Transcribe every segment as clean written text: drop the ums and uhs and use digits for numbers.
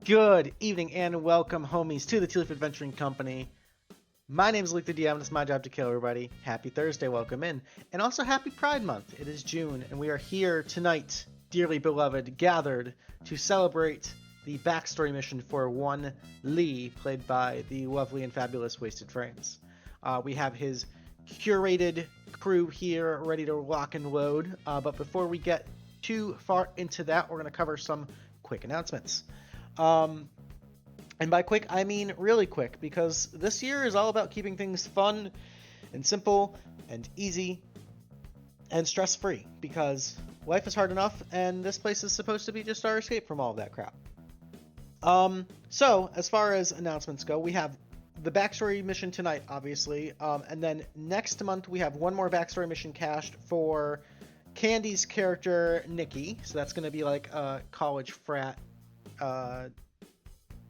Good evening and welcome, homies, to the Tealeaf Adventuring Company. My name is LukeTheDM, and it's my job to kill everybody. Happy Thursday, welcome in. And also happy Pride Month. It is June, and we are here tonight, dearly beloved, gathered to celebrate the backstory mission for one Lee, played by the lovely and fabulous WastedFrames. We have his curated crew here ready to lock and load, but before we get too far into that, we're going to cover some quick announcements. And by quick, I mean really quick, because this year is all about keeping things fun and simple and easy and stress-free, because life is hard enough, and this place is supposed to be just our escape from all of that crap. So, as far as announcements go, we have the backstory mission tonight, obviously, and then next month we have one more backstory mission cached for Candy's character, Nikki, so that's going to be like a college frat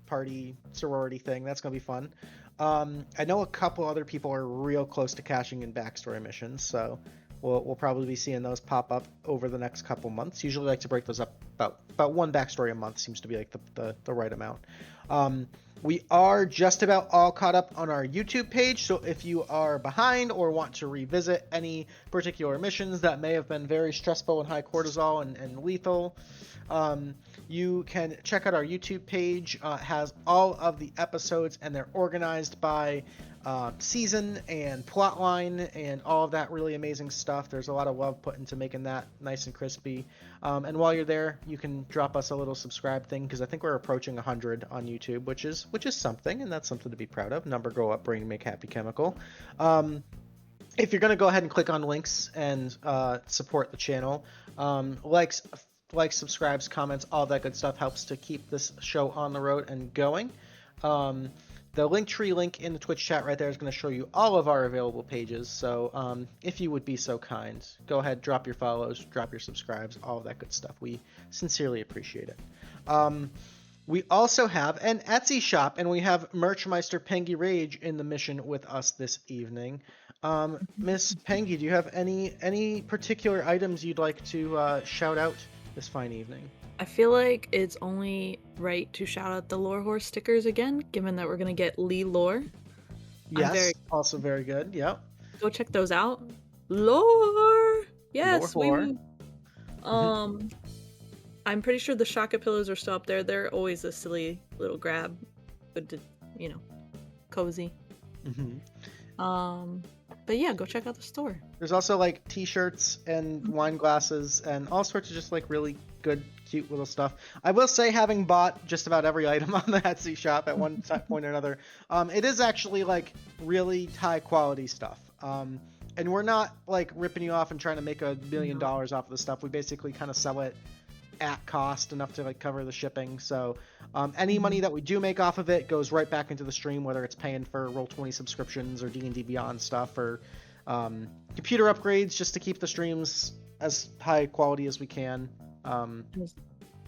party sorority thing. That's gonna be fun. I know a couple other people are real close to cashing in backstory missions, so we'll probably be seeing those pop up over the next couple months. Usually like to break those up about one backstory a month seems to be like the right amount. We are just about all caught up on our YouTube page, so if you are behind or want to revisit any particular missions that may have been very stressful and high cortisol and lethal, you can check out our YouTube page. It has all of the episodes, and they're organized by season and plotline and all of that really amazing stuff. There's a lot of love put into making that nice and crispy. And while you're there, you can drop us a little subscribe thing, because I think we're approaching 100 on YouTube, which is something, and that's something to be proud of. Number go up, brain make happy chemical. If you're going to go ahead and click on links and support the channel, likes, subscribes, comments, all that good stuff helps to keep this show on the road and going. The Linktree link in the Twitch chat right there is going to show you all of our available pages. So if you would be so kind, go ahead, drop your follows, drop your subscribes, all of that good stuff. We sincerely appreciate it. We also have an Etsy shop, and we have Merchmeister PengyRAGE in the mission with us this evening. Miss Pengy, do you have any particular items you'd like to shout out this fine evening? I feel like it's only right to shout out the Lore Horse stickers again, given that we're going to get Lee lore. Yes, also very good. Yep. Go check those out. Lore! Yes, lore. I'm pretty sure the Shaka pillows are still up there. They're always a silly little grab. Good to, cozy. But yeah, go check out the store. There's also like t-shirts and wine glasses and all sorts of just like really good, cute little stuff. I will say, having bought just about every item on the Etsy shop at one point or another, it is actually like really high quality stuff. And we're not like ripping you off and trying to make $1 million off of the stuff. We basically kind of sell it at cost, enough to like cover the shipping. So any money that we do make off of it goes right back into the stream, whether it's paying for Roll20 subscriptions or D&D Beyond stuff, or computer upgrades just to keep the streams as high quality as we can.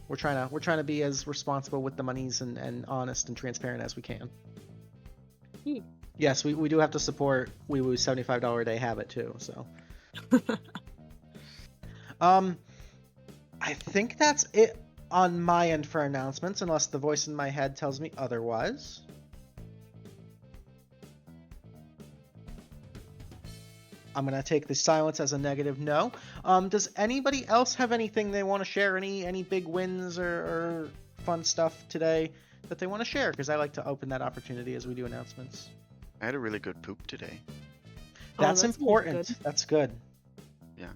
We're trying to be as responsible with the monies and honest and transparent as we can. Yes, we do have to support WeWoo's $75 a day habit too. So I think that's it on my end for announcements, unless the voice in my head tells me otherwise. I'm going to take the silence as a negative no. Does anybody else have anything they want to share? Any big wins or fun stuff today that they want to share? Because I like to open that opportunity as we do announcements. I had a really good poop today. That's important. Good. That's good. Yeah.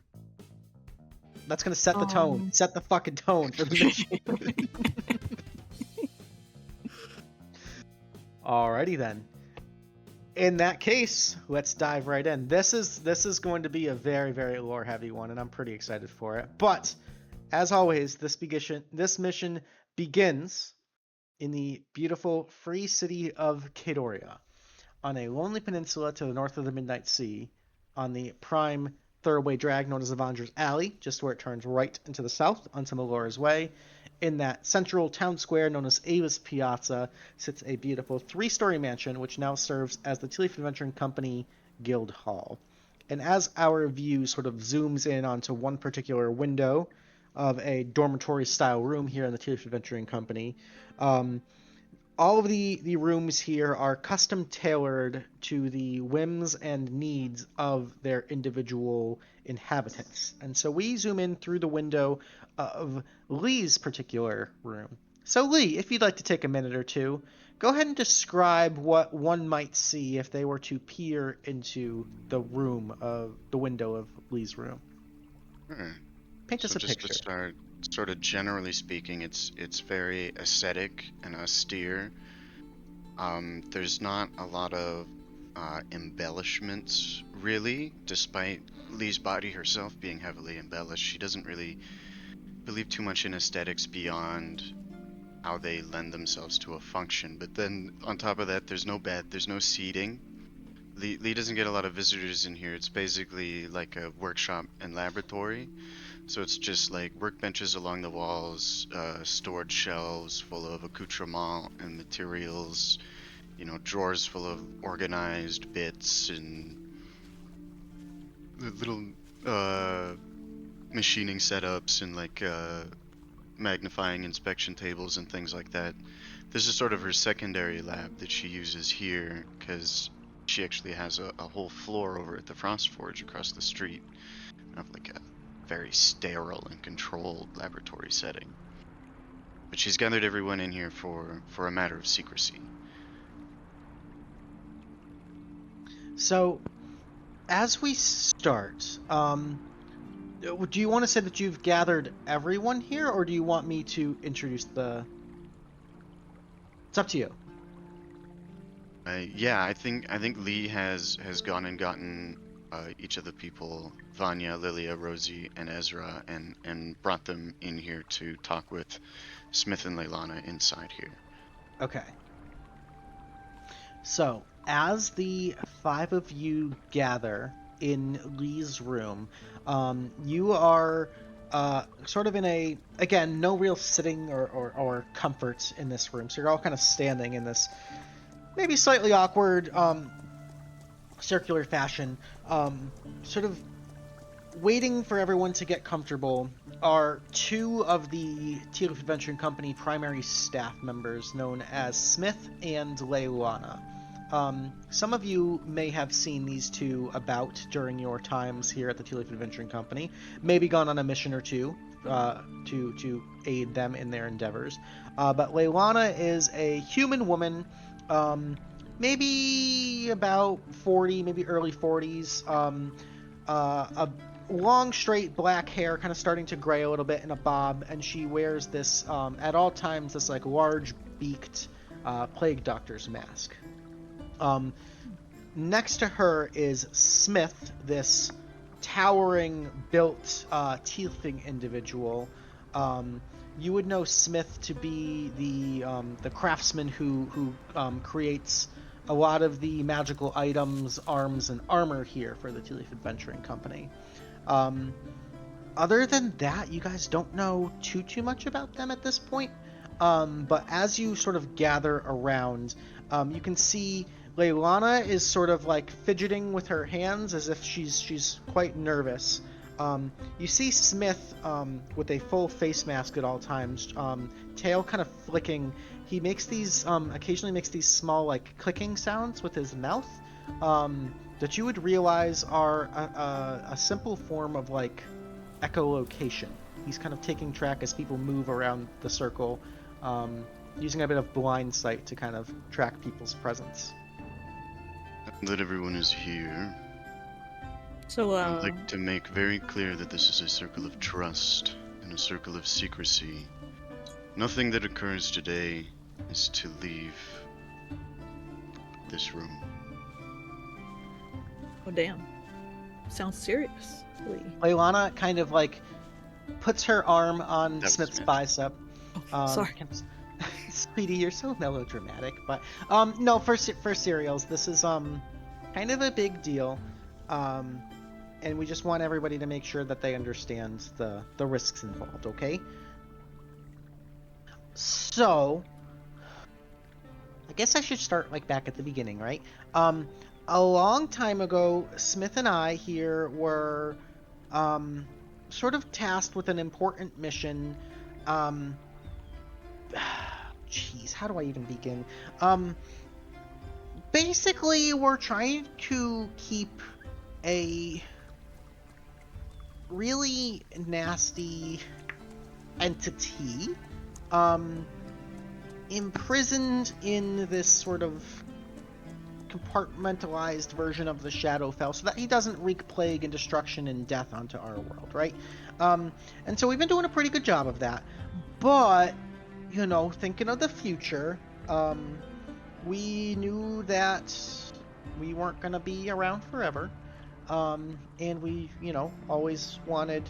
That's going to set the tone. Set the fucking tone for the mission. Alrighty then. In that case, let's dive right in. This is going to be a very, very lore heavy one, and I'm pretty excited for it. But as always, this mission begins in the beautiful free city of Kadoria, on a lonely peninsula to the north of the Midnight Sea, on the prime thoroughway drag known as Avanger's Alley, just where it turns right into the south onto Melora's Way. In that central town square known as Ava's Piazza sits a beautiful 3-story mansion, which now serves as the Tealeaf Adventuring Company Guild Hall. And as our view sort of zooms in onto one particular window, of a dormitory style room here in the Tealeaf Adventuring Company. All of the rooms here are custom tailored to the whims and needs of their individual inhabitants. And so we zoom in through the window of Lee's particular room. So Lee, if you'd like to take a minute or two, go ahead and describe what one might see if they were to peer into the window of Lee's room. Paint us a just picture. to start, sort of generally speaking, it's very aesthetic and austere. There's not a lot of embellishments, really, despite Lee's body herself being heavily embellished. She doesn't really believe too much in aesthetics beyond how they lend themselves to a function. But then, on top of that, there's no bed, there's no seating. Lee doesn't get a lot of visitors in here. It's basically like a workshop and laboratory. So it's just like workbenches along the walls, stored shelves full of accoutrements and materials, drawers full of organized bits and little machining setups and like magnifying inspection tables and things like that. This is sort of her secondary lab that she uses here because she actually has a whole floor over at the Frost Forge across the street of like a very sterile and controlled laboratory setting. But she's gathered everyone in here for a matter of secrecy. So, as we start, do you want to say that you've gathered everyone here, or do you want me to introduce the... It's up to you. Yeah, I think Lee has gone and gotten each of the people, Vanya, Lillia, Rosie, and Ezra, and brought them in here to talk with Smith and Leilana inside here. Okay. So, as the 5 of you gather in Lee's room, you are sort of in a, again, no real sitting or comfort in this room. So you're all kind of standing in this maybe slightly awkward circular fashion, sort of waiting for everyone to get comfortable are 2 of the Tealeaf Adventuring Company primary staff members known as Smith and Leilana. Some of you may have seen these 2 about during your times here at the Tealeaf Adventuring Company, maybe gone on a mission or 2 to aid them in their endeavors. But Leilana is a human woman, maybe about 40, maybe early 40s, a long straight black hair kind of starting to gray a little bit in a bob, and she wears this at all times this like large beaked plague doctor's mask. Next to her is Smith, this towering built tiefling individual. You would know Smith to be the craftsman who creates a lot of the magical items, arms, and armor here for the Tealeaf Adventuring Company. Other than that, you guys don't know too much about them at this point. But as you sort of gather around, you can see Leilana is sort of like fidgeting with her hands as if she's quite nervous. You see Smith with a full face mask at all times, tail kind of flicking. He makes these occasionally makes these small like clicking sounds with his mouth that you would realize are a simple form of like echolocation. He's kind of taking track as people move around the circle, using a bit of blind sight to kind of track people's presence. That everyone is here. So, I'd like to make very clear that this is a circle of trust and a circle of secrecy. Nothing that occurs today is to leave this room. oh damn. Sounds serious, Lee. Leilana kind of like puts her arm on was Smith's Smith. bicep. Sorry. Sweetie, you're so melodramatic, but no, for serials, this is kind of a big deal, and we just want everybody to make sure that they understand the risks involved. Okay. So, I guess I should start like back at the beginning, right? A long time ago, Smith and I here were sort of tasked with an important mission. Jeez, how do I even begin? Basically, we're trying to keep a really nasty entity imprisoned in this sort of compartmentalized version of the Shadowfell so that he doesn't wreak plague and destruction and death onto our world, right? And so we've been doing a pretty good job of that. But, you know, thinking of the future, we knew that we weren't going to be around forever. And we, you know, always wanted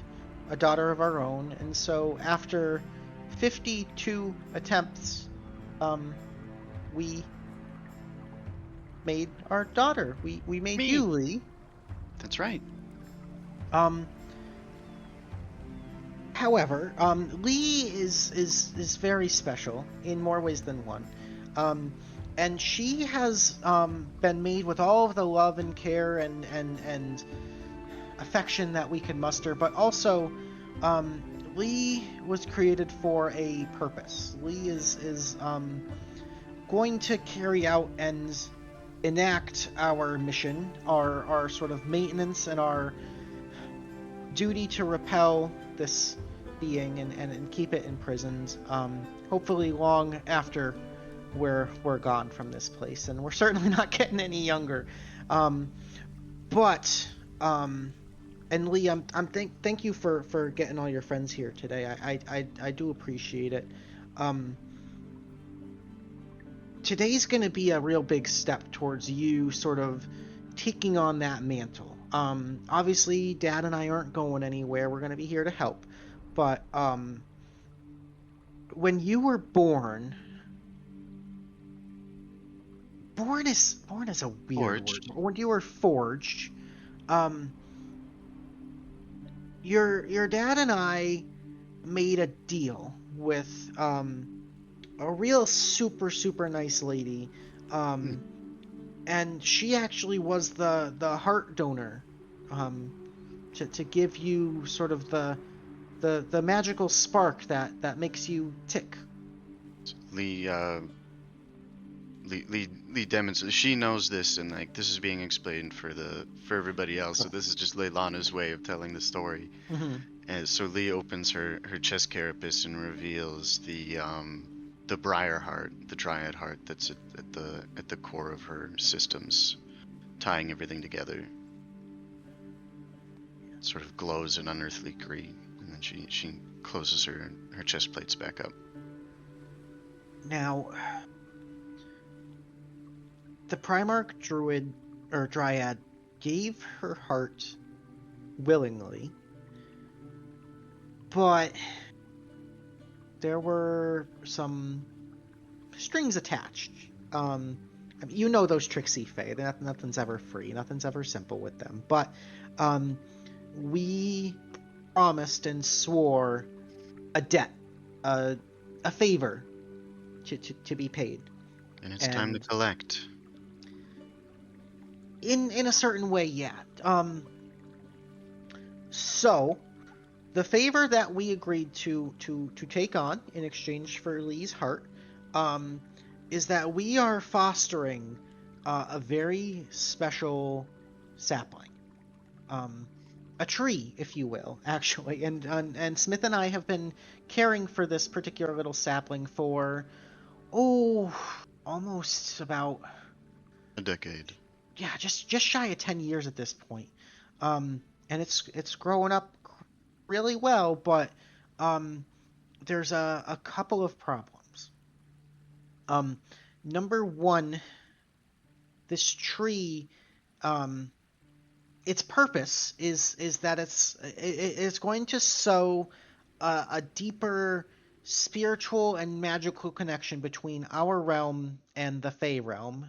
a daughter of our own. And so after 52 attempts, we made our daughter. We made you, Lee. That's right. However, Lee is very special in more ways than one. And she has been made with all of the love and care and affection that we can muster, but also Lee was created for a purpose. Lee is going to carry out and enact our mission, our sort of maintenance and our duty to repel this being and keep it imprisoned, hopefully long after we're gone from this place, and we're certainly not getting any younger. And Lee, thank you for getting all your friends here today. I do appreciate it. Today's going to be a real big step towards you sort of taking on that mantle. Obviously, Dad and I aren't going anywhere. We're going to be here to help. But when you were born is a weird word. When you were forged, your dad and I made a deal with a real super nice lady, and she actually was the heart donor, to give you sort of the magical spark that makes you tick. Lee demonstrates. She knows this, and like this is being explained for everybody else. So this is just Leilana's way of telling the story. Mm-hmm. And so Lee opens her chest carapace and reveals the briar heart, the dryad heart that's at the core of her systems, tying everything together. It sort of glows an unearthly green, and then she closes her chest plates back up. Now, the Primarch druid or dryad gave her heart willingly, but there were some strings attached. I mean, you know those tricksy fae. Nothing's ever free. Nothing's ever simple with them. But we promised and swore a debt, a favor to be paid. And it's time to collect. In a certain way, yeah. So the favor that we agreed to take on in exchange for Lee's heart is that we are fostering a very special sapling, a tree, if you will, actually. And Smith and I have been caring for this particular little sapling for almost about a decade. Yeah, just shy of 10 years at this point. And it's growing up really well, but there's a couple of problems. Number one, this tree, its purpose is that it's going to sow a deeper spiritual and magical connection between our realm and the Fae realm.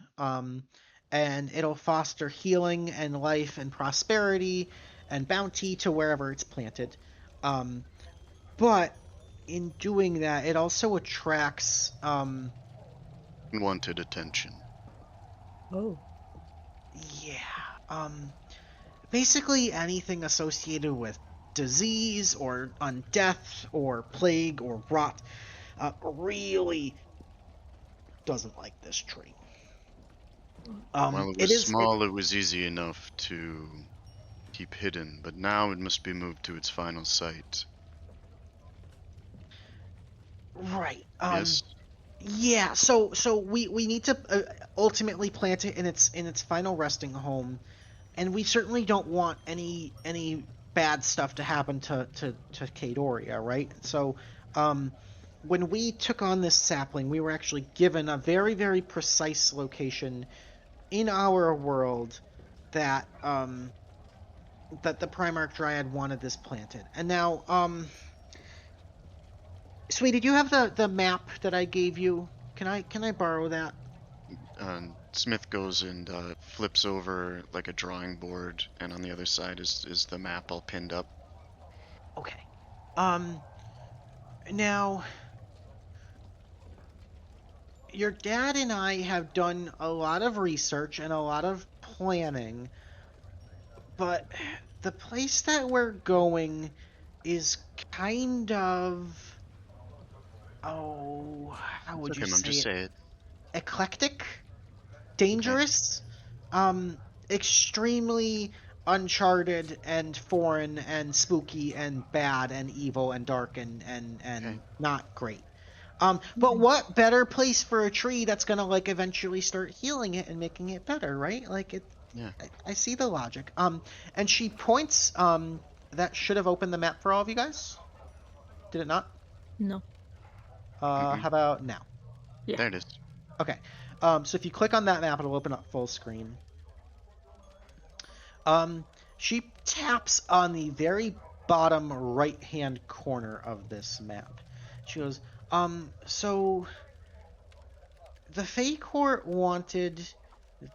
And it'll foster healing and life and prosperity and bounty to wherever it's planted. But in doing that, it also attracts unwanted attention. Oh. Yeah. Basically anything associated with disease or on death or plague or rot, really doesn't like this tree. While it was small, it was easy enough to keep hidden, but now it must be moved to its final site. Right. Yes? Yeah, so we need to ultimately plant it in its final resting home, and we certainly don't want any bad stuff to happen to Kadoria, right? So when we took on this sapling, we were actually given a very, very precise location in our world that that the Primarch Dryad wanted this planted. And now Sweetie, do you have the map that I gave you? Can I borrow that? Smith goes and flips over like a drawing board, and on the other side is the map all pinned up. Okay. Now your dad and I have done a lot of research and a lot of planning, but the place that we're going is kind of, oh, how It's would okay, you Mom, say just it? say it. Eclectic? Okay. Dangerous? Extremely uncharted and foreign and spooky and bad and evil and dark and Okay. not great. But what better place for a tree that's gonna like eventually start healing it and making it better, right? Like it, Yeah. I see the logic. And she points. That should have opened the map for all of you guys. Did it not? No. Mm-mm. How about now? Yeah. There it is. Okay. So if you click on that map, it'll open up full screen. She taps on the very bottom right-hand corner of this map. She goes, so the Fae Court wanted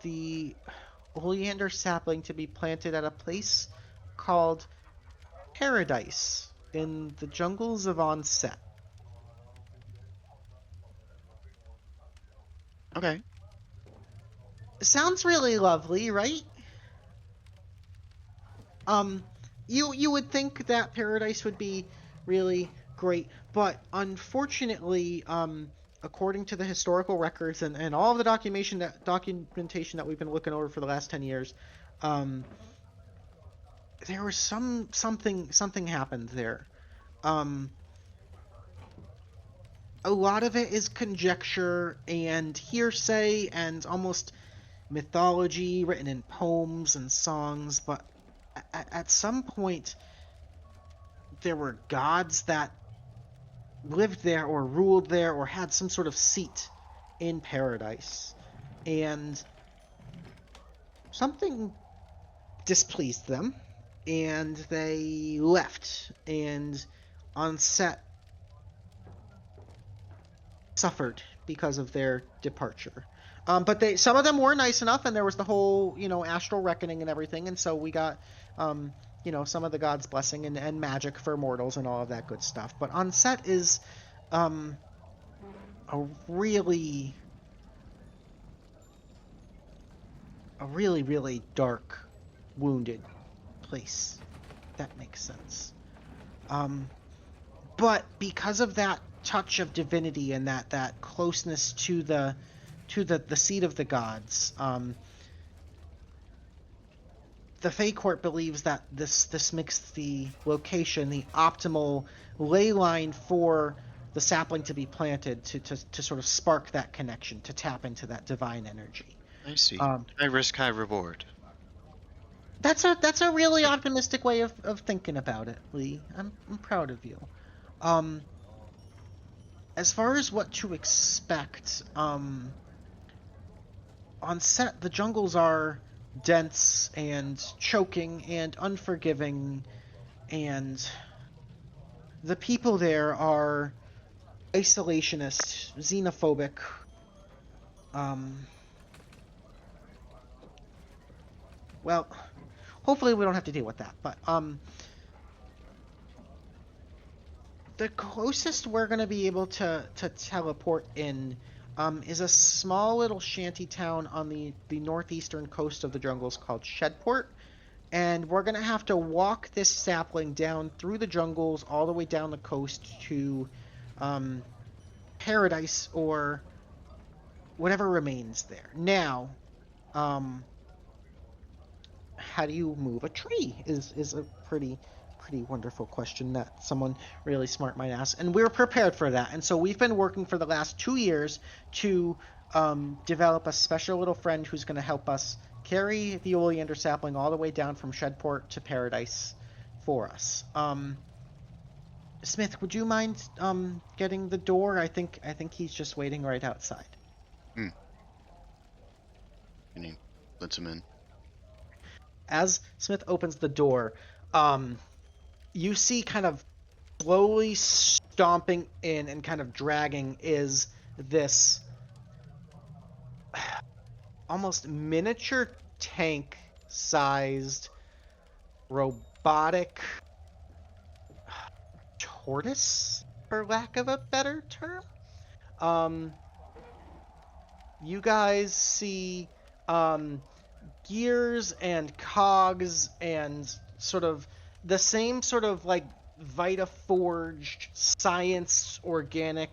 the oleander sapling to be planted at a place called Paradise in the jungles of Onset. Okay. Sounds really lovely, right? You would think that Paradise would be really great, but unfortunately, according to the historical records and all of the documentation that we've been looking over for the last 10 years, there was something happened there. Um, a lot of it is conjecture and hearsay and almost mythology written in poems and songs, but at some point there were gods that lived there or ruled there or had some sort of seat in paradise, and something displeased them, and they left, and Onset suffered because of their departure. But some of them were nice enough, and there was the whole, astral reckoning and everything, and so we got, some of the gods' blessing and magic for mortals and all of that good stuff. But Onset is, a really, really dark, wounded place. If that makes sense. But because of that touch of divinity and that closeness to the seat of the gods, the Fae Court believes that this makes the location the optimal ley line for the sapling to be planted to sort of spark that connection, to tap into that divine energy. I see. Um, High risk, high reward. that's a really optimistic way of thinking about it, Lee. I'm proud of you. As far as what to expect, on set, the jungles are dense and choking and unforgiving, and the people there are isolationist, xenophobic. Um, well, hopefully we don't have to deal with that, but the closest we're going to be able to teleport in is a small little shanty town on the northeastern coast of the jungles called Shedport. and we're gonna have to walk this sapling down through the jungles all the way down the coast to paradise or whatever remains there. Now, um, how do you move a tree is a pretty wonderful question that someone really smart might ask, and we're prepared for that. And so we've been working for the last 2 years to develop a special little friend who's going to help us carry the oleander sapling all the way down from Shedport to Paradise for us. Smith, would you mind getting the door? I think he's just waiting right outside. Hmm. And he lets him in. As Smith opens the door, you see kind of slowly stomping in and kind of dragging is this almost miniature tank sized robotic tortoise, for lack of a better term. You guys see gears and cogs and sort of the same sort of like Vita forged science organic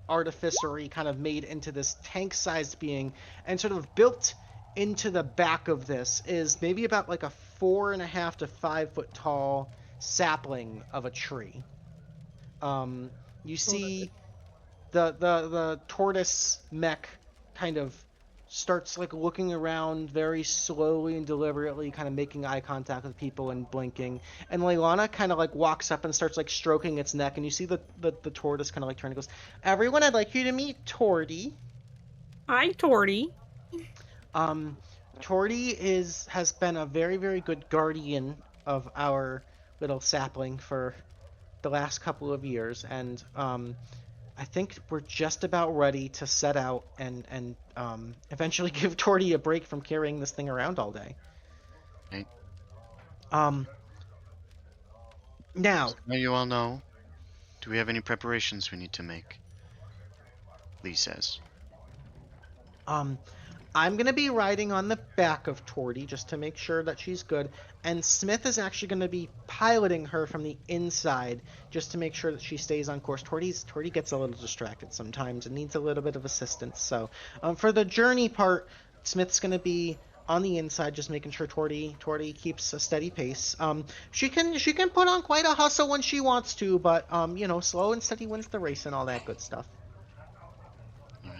artificery kind of made into this tank sized being, and sort of built into the back of this is maybe about like a 4.5 to 5 foot tall sapling of a tree. You see the tortoise mech kind of starts like looking around very slowly and deliberately, kind of making eye contact with people and blinking. And Leilana kind of like walks up and starts like stroking its neck, and you see the tortoise kind of like turn and goes, "Everyone, I'd like you to meet Torty." Hi, Torty. Torty has been a very good guardian of our little sapling for the last couple of years, and I think we're just about ready to set out and eventually give Torty a break from carrying this thing around all day. Right. Now, Now you all know. Do we have any preparations we need to make? Lee says. I'm gonna be riding on the back of Torty just to make sure that she's good, and Smith is actually gonna be piloting her from the inside just to make sure that she stays on course. Torty gets a little distracted sometimes and needs a little bit of assistance. So, for the journey part, Smith's gonna be on the inside, just making sure Torty keeps a steady pace. She can put on quite a hustle when she wants to, but slow and steady wins the race and all that good stuff. All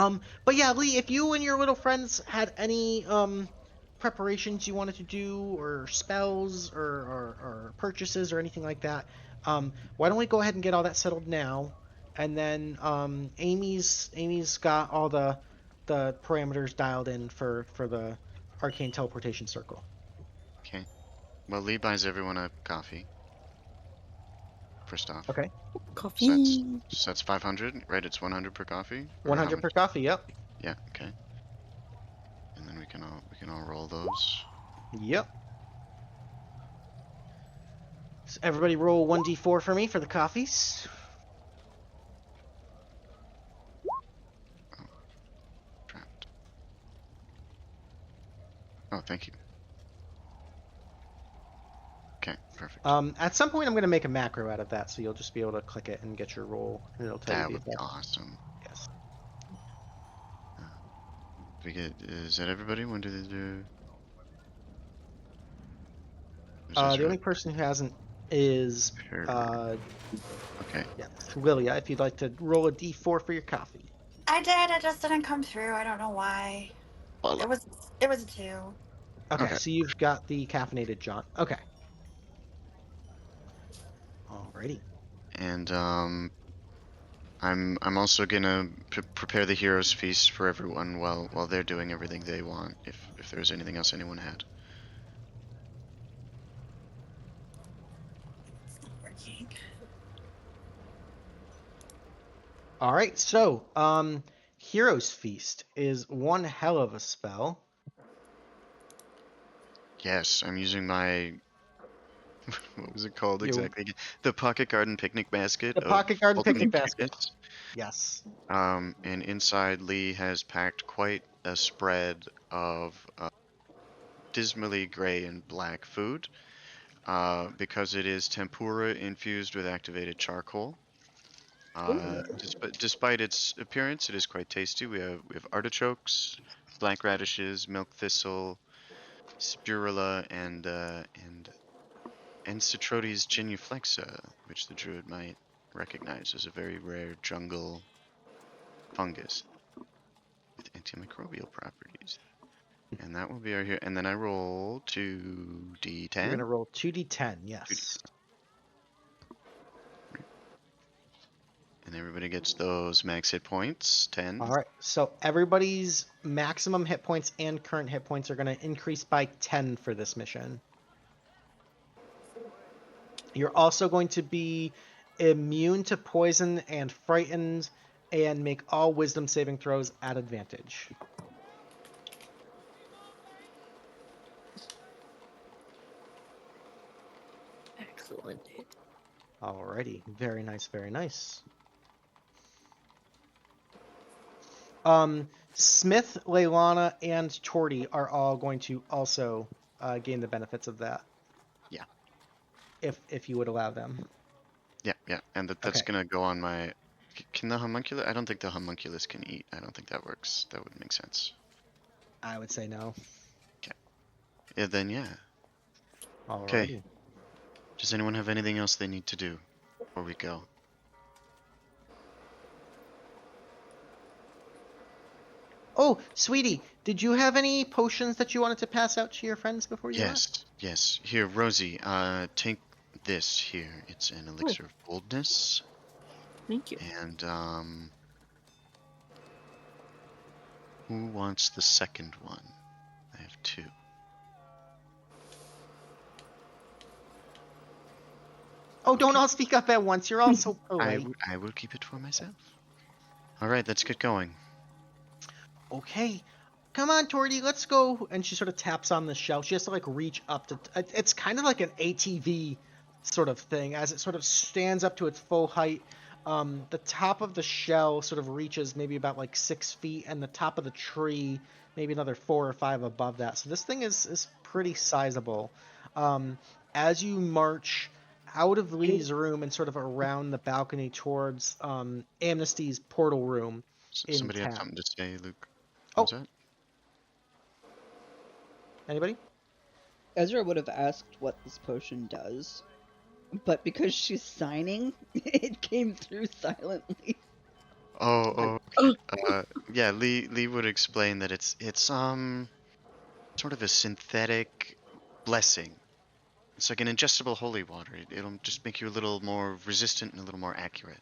right. But yeah, Lee, if you and your little friends had any preparations you wanted to do, or spells, or purchases, or anything like that, why don't we go ahead and get all that settled now, and then Amy's got all the parameters dialed in for the arcane teleportation circle. Okay. Well, Lee buys everyone a coffee. First off. Okay. Coffee. So that's 500, right? It's 100 per coffee. Or 100 how per much? coffee. Yep. Yeah. Okay. And then we can all roll those. Yep. So everybody roll 1d4 for me for the coffees. Trapped. Oh, thank you. Okay, perfect. At some point, I'm going to make a macro out of that, so you'll just be able to click it and get your roll, and it'll tell That you would the be effect. awesome. Yes. Is that everybody? When do they do? The only person who hasn't is Okay. yeah, Lillia. If you'd like to roll a d4 for your coffee. I did. It just didn't come through. I don't know why. It was a 2. Okay, so you've got the caffeinated jaunt. Okay. Alrighty. And I'm also gonna prepare the hero's feast for everyone while they're doing everything they want. If there's anything else anyone had. It's not working. All right, so Hero's Feast is one hell of a spell. Yes, I'm using my what was it called exactly? The Pocket Garden Picnic Basket. The Pocket Garden Picnic Basket. Trinkets. Yes. And inside Lee has packed quite a spread of dismally gray and black food, because it is tempura infused with activated charcoal. Despite its appearance, it is quite tasty. We have artichokes, black radishes, milk thistle, spirula, and Citrotes genuflexa, which the druid might recognize as a very rare jungle fungus with antimicrobial properties. And that will be our here. And then I roll 2d10. You're gonna roll 2d10, yes. 2d10. And everybody gets those max hit points, 10. All right, so everybody's maximum hit points and current hit points are going to increase by 10 for this mission. You're also going to be immune to poison and frightened, and make all wisdom saving throws at advantage. Excellent. Alrighty, very nice, very nice. Smith, Leilana, and Torty are all going to also gain the benefits of that. Yeah. If you would allow them. Yeah, and that's Okay. gonna go on my... Can the homunculus... I don't think the homunculus can eat. I don't think that works. That would make sense. I would say no. Yeah, then yeah. Alrighty. Okay. Does anyone have anything else they need to do before we go? Oh, sweetie, did you have any potions that you wanted to pass out to your friends before you left? Yes. Here, Rosie, take this here. It's an elixir of boldness. Thank you. And, who wants the second one? I have 2. Oh, don't all speak up at once. You're all so polite. I will keep it for myself. Alright, let's get going. Okay, come on, Torty, let's go. And she sort of taps on the shelf. She has to like reach up to. It's kind of like an ATV sort of thing as it sort of stands up to its full height. The top of the shell sort of reaches maybe about like 6 feet, and the top of the tree maybe another 4 or 5 above that. So this thing is pretty sizable. As you march out of Lee's room and sort of around the balcony towards Amnesty's portal room. Somebody had town. something to say, Luke. Oh. What's that? Anybody? Ezra would have asked what this potion does, but because she's signing, it came through silently. Oh. Yeah, Lee would explain that it's sort of a synthetic blessing. It's like an ingestible holy water. It'll just make you a little more resistant and a little more accurate.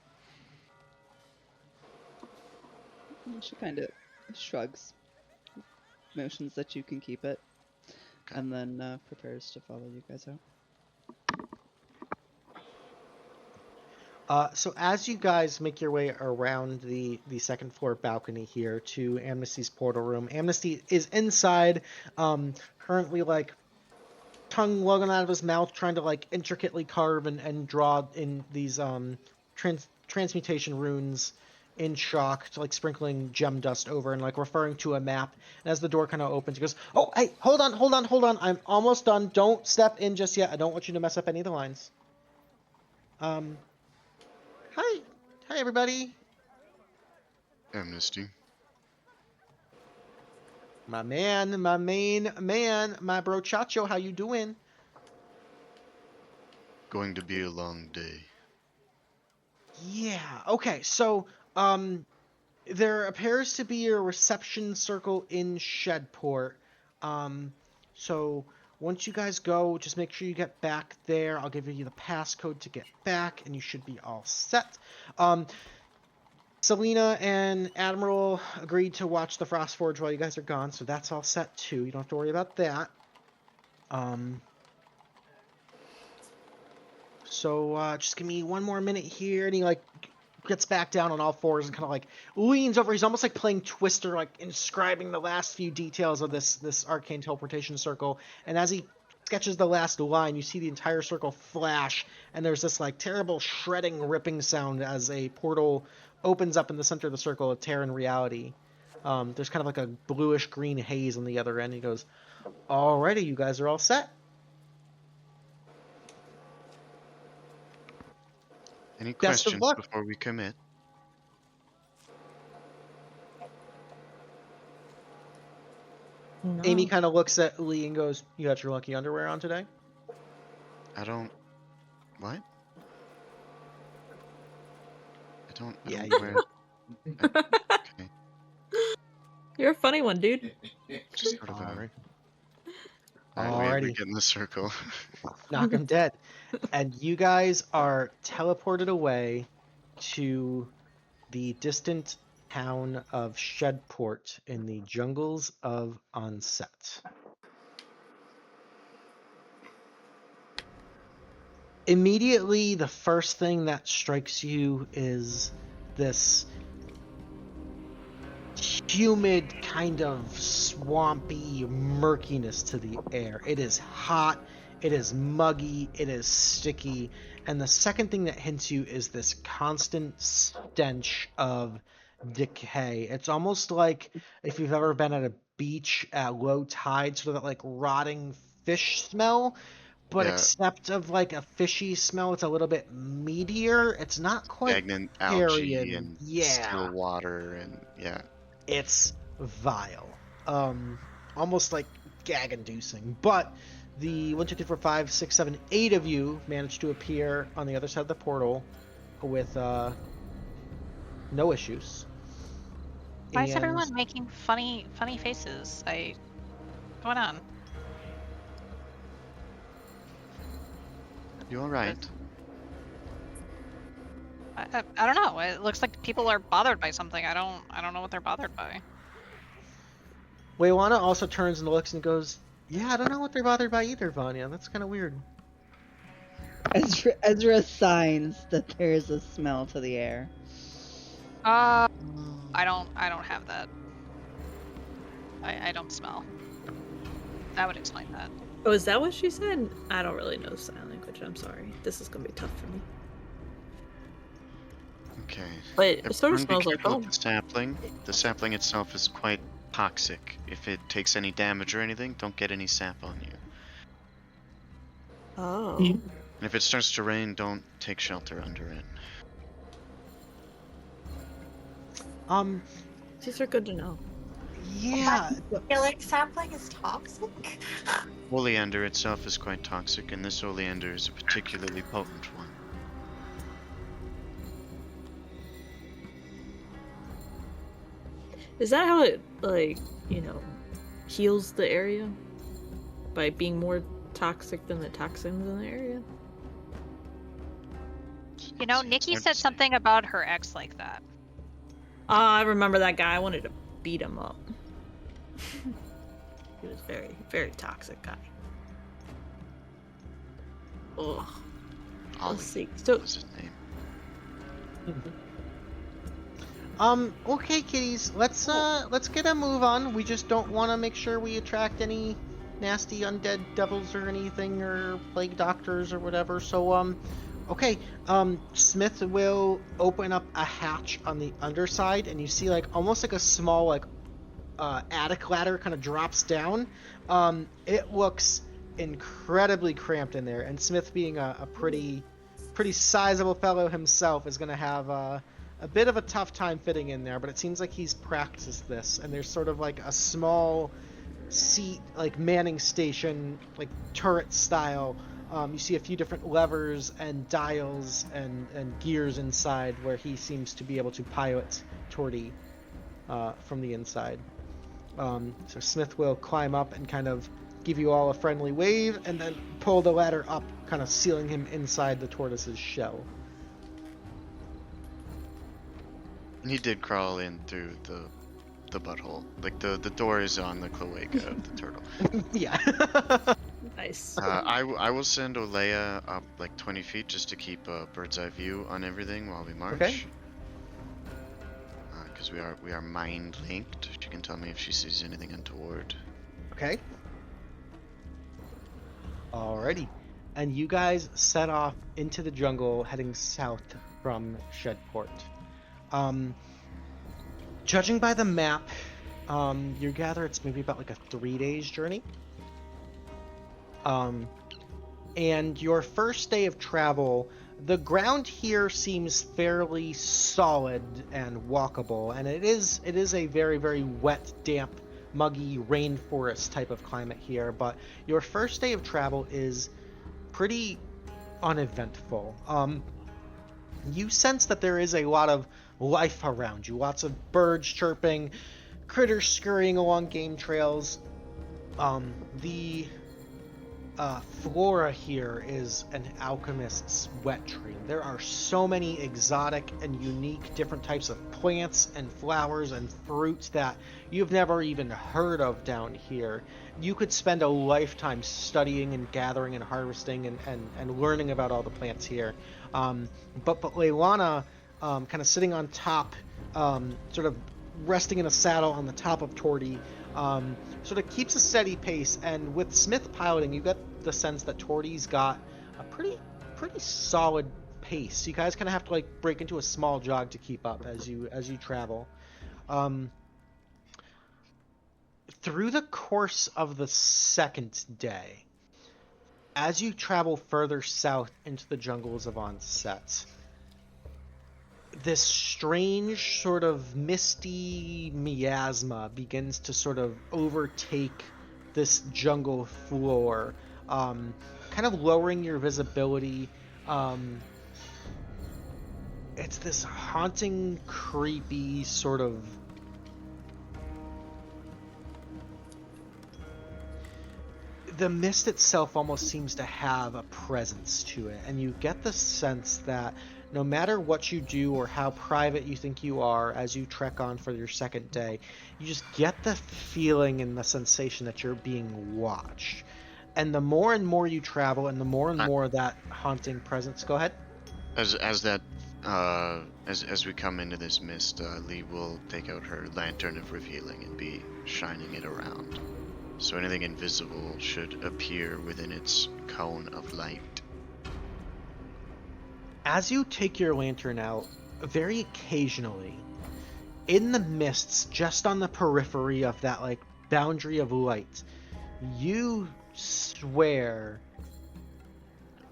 And she kind of shrugs, motions that you can keep it, Okay. and then prepares to follow you guys out. So as you guys make your way around the second floor balcony here to Amnesty's portal room, Amnesty is inside, currently like tongue lolling out of his mouth, trying to like intricately carve and draw in these transmutation runes in chalk, to like sprinkling gem dust over and like referring to a map. And as the door kind of opens, he goes, "Oh, hey, hold on! I'm almost done. Don't step in just yet. I don't want you to mess up any of the lines." Hi everybody. Amnesty. My man, my main man, my brochacho, how you doing? Going to be a long day. Yeah, okay, so, there appears to be a reception circle in Shedport. So once you guys go, just make sure you get back there. I'll give you the passcode to get back, and you should be all set. Selena and Admiral agreed to watch the Frostforge while you guys are gone, so that's all set too. You don't have to worry about that. So just give me one more minute here, and he like gets back down on all fours and kind of like leans over. He's almost like playing Twister, like inscribing the last few details of this arcane teleportation circle. And as he sketches the last line, you see the entire circle flash, and there's this like terrible shredding, ripping sound as a portal opens up in the center of the circle of Terran reality. There's kind of like a bluish green haze on the other end. He goes, "Alrighty, you guys are all set." Any Best of questions luck. before we commit? No. Amy kind of looks at Lee and goes, "You got your lucky underwear on today?" I don't. What? I don't Yeah, you wear. do. Okay. You're a funny one, dude. Just sort of a. Alright. Alright, we Alrighty. get in the circle. Knock him dead. And you guys are teleported away to the distant town of Shedport in the jungles of Onset. Immediately, the first thing that strikes you is this humid, kind of swampy murkiness to the air. It is hot, it is muggy, it is sticky, and the second thing that hits you is this constant stench of decay. It's almost like if you've ever been at a beach at low tide, sort of that like rotting fish smell, but Yeah. except of like a fishy smell, it's a little bit meatier. It's not quite Stagnant hairy algae and still water and yeah. It's vile. Almost like gag-inducing. But the 1, 2, 3, 4, 5, 6, 7, 8 of you managed to appear on the other side of the portal with no issues. Why is And everyone making funny faces? What's going on? You alright? I don't know. It looks like people are bothered by something. I don't know what they're bothered by. Waywana also turns and looks and goes, "Yeah, I don't know what they're bothered by either, Vanya. That's kind of weird." Ezra signs that there is a smell to the air. I don't have that. I don't smell. That would explain that. Oh, is that what she said? I don't really know sign language. I'm sorry. This is gonna be tough for me. Okay. But it sort of Everyone smells be like careful home. with the sapling. The sapling itself is quite toxic. If it takes any damage or anything, don't get any sap on you. Oh. And if it starts to rain, don't take shelter under it. These are good to know. Yeah. I feel like sapling is toxic. Oleander itself is quite toxic, and this oleander is a particularly potent one. Is that how it, like, heals the area? By being more toxic than the toxins in the area? You know, It's Nikki hard to said say. something about her ex like that. I remember that guy. I wanted to beat him up. He was very, very toxic guy. Ugh. Ollie Let's see. So, was his name. Okay, kiddies, let's get a move on. We just don't want to make sure we attract any nasty undead devils or anything, or plague doctors or whatever. So, okay, Smith will open up a hatch on the underside, and you see like almost like a small like attic ladder kind of drops down. It looks incredibly cramped in there, and Smith, being a pretty sizable fellow himself, is gonna have a bit of a tough time fitting in there, but it seems like he's practiced this, and there's sort of like a small seat, like manning station, like turret style. You see a few different levers and dials and gears inside where he seems to be able to pilot Torty from the inside. So Smith will climb up and kind of give you all a friendly wave, and then pull the ladder up, kind of sealing him inside the tortoise's shell. And he did crawl in through the butthole. Like the door is on the cloaca of the turtle. Yeah. nice. I will send Olea up like 20 feet just to keep a bird's eye view on everything while we march. Okay. Because we are mind linked. She can tell me if she sees anything untoward. Okay. Alrighty. And you guys set off into the jungle, heading south from Shedport. Judging by the map, You gather it's maybe about like a 3 days journey. And your first day of travel, the ground here seems fairly solid and walkable, and it is a very, very wet, damp, muggy rainforest type of climate here, but your first day of travel is pretty uneventful. You sense that there is a lot of life around you, lots of birds chirping, critters scurrying along game trails. The flora here is an alchemist's wet dream. There are so many exotic and unique different types of plants and flowers and fruits that you've never even heard of down here. You could spend a lifetime studying and gathering and harvesting and learning about all the plants here. But Leilana, kind of sitting on top, sort of resting in a saddle on the top of Torty, sort of keeps a steady pace, and with Smith piloting, you get the sense that Torty's got a pretty solid pace. You guys kind of have to like break into a small jog to keep up as you travel. Through the course of the second day, as you travel further south into the jungles of Onset, this strange sort of misty miasma begins to sort of overtake this jungle floor, kind of lowering your visibility. It's this haunting, creepy sort of the mist itself almost seems to have a presence to it, and you get the sense that no matter what you do or how private you think you are as you trek on for your second day, you just get the feeling and the sensation that you're being watched. And the more and more you travel, and the more and more that haunting presence. Go ahead. As we come into this mist, Lee will take out her lantern of revealing and be shining it around, so anything invisible should appear within its cone of light. As you take your lantern out, very occasionally, in the mists, just on the periphery of that like boundary of light, you swear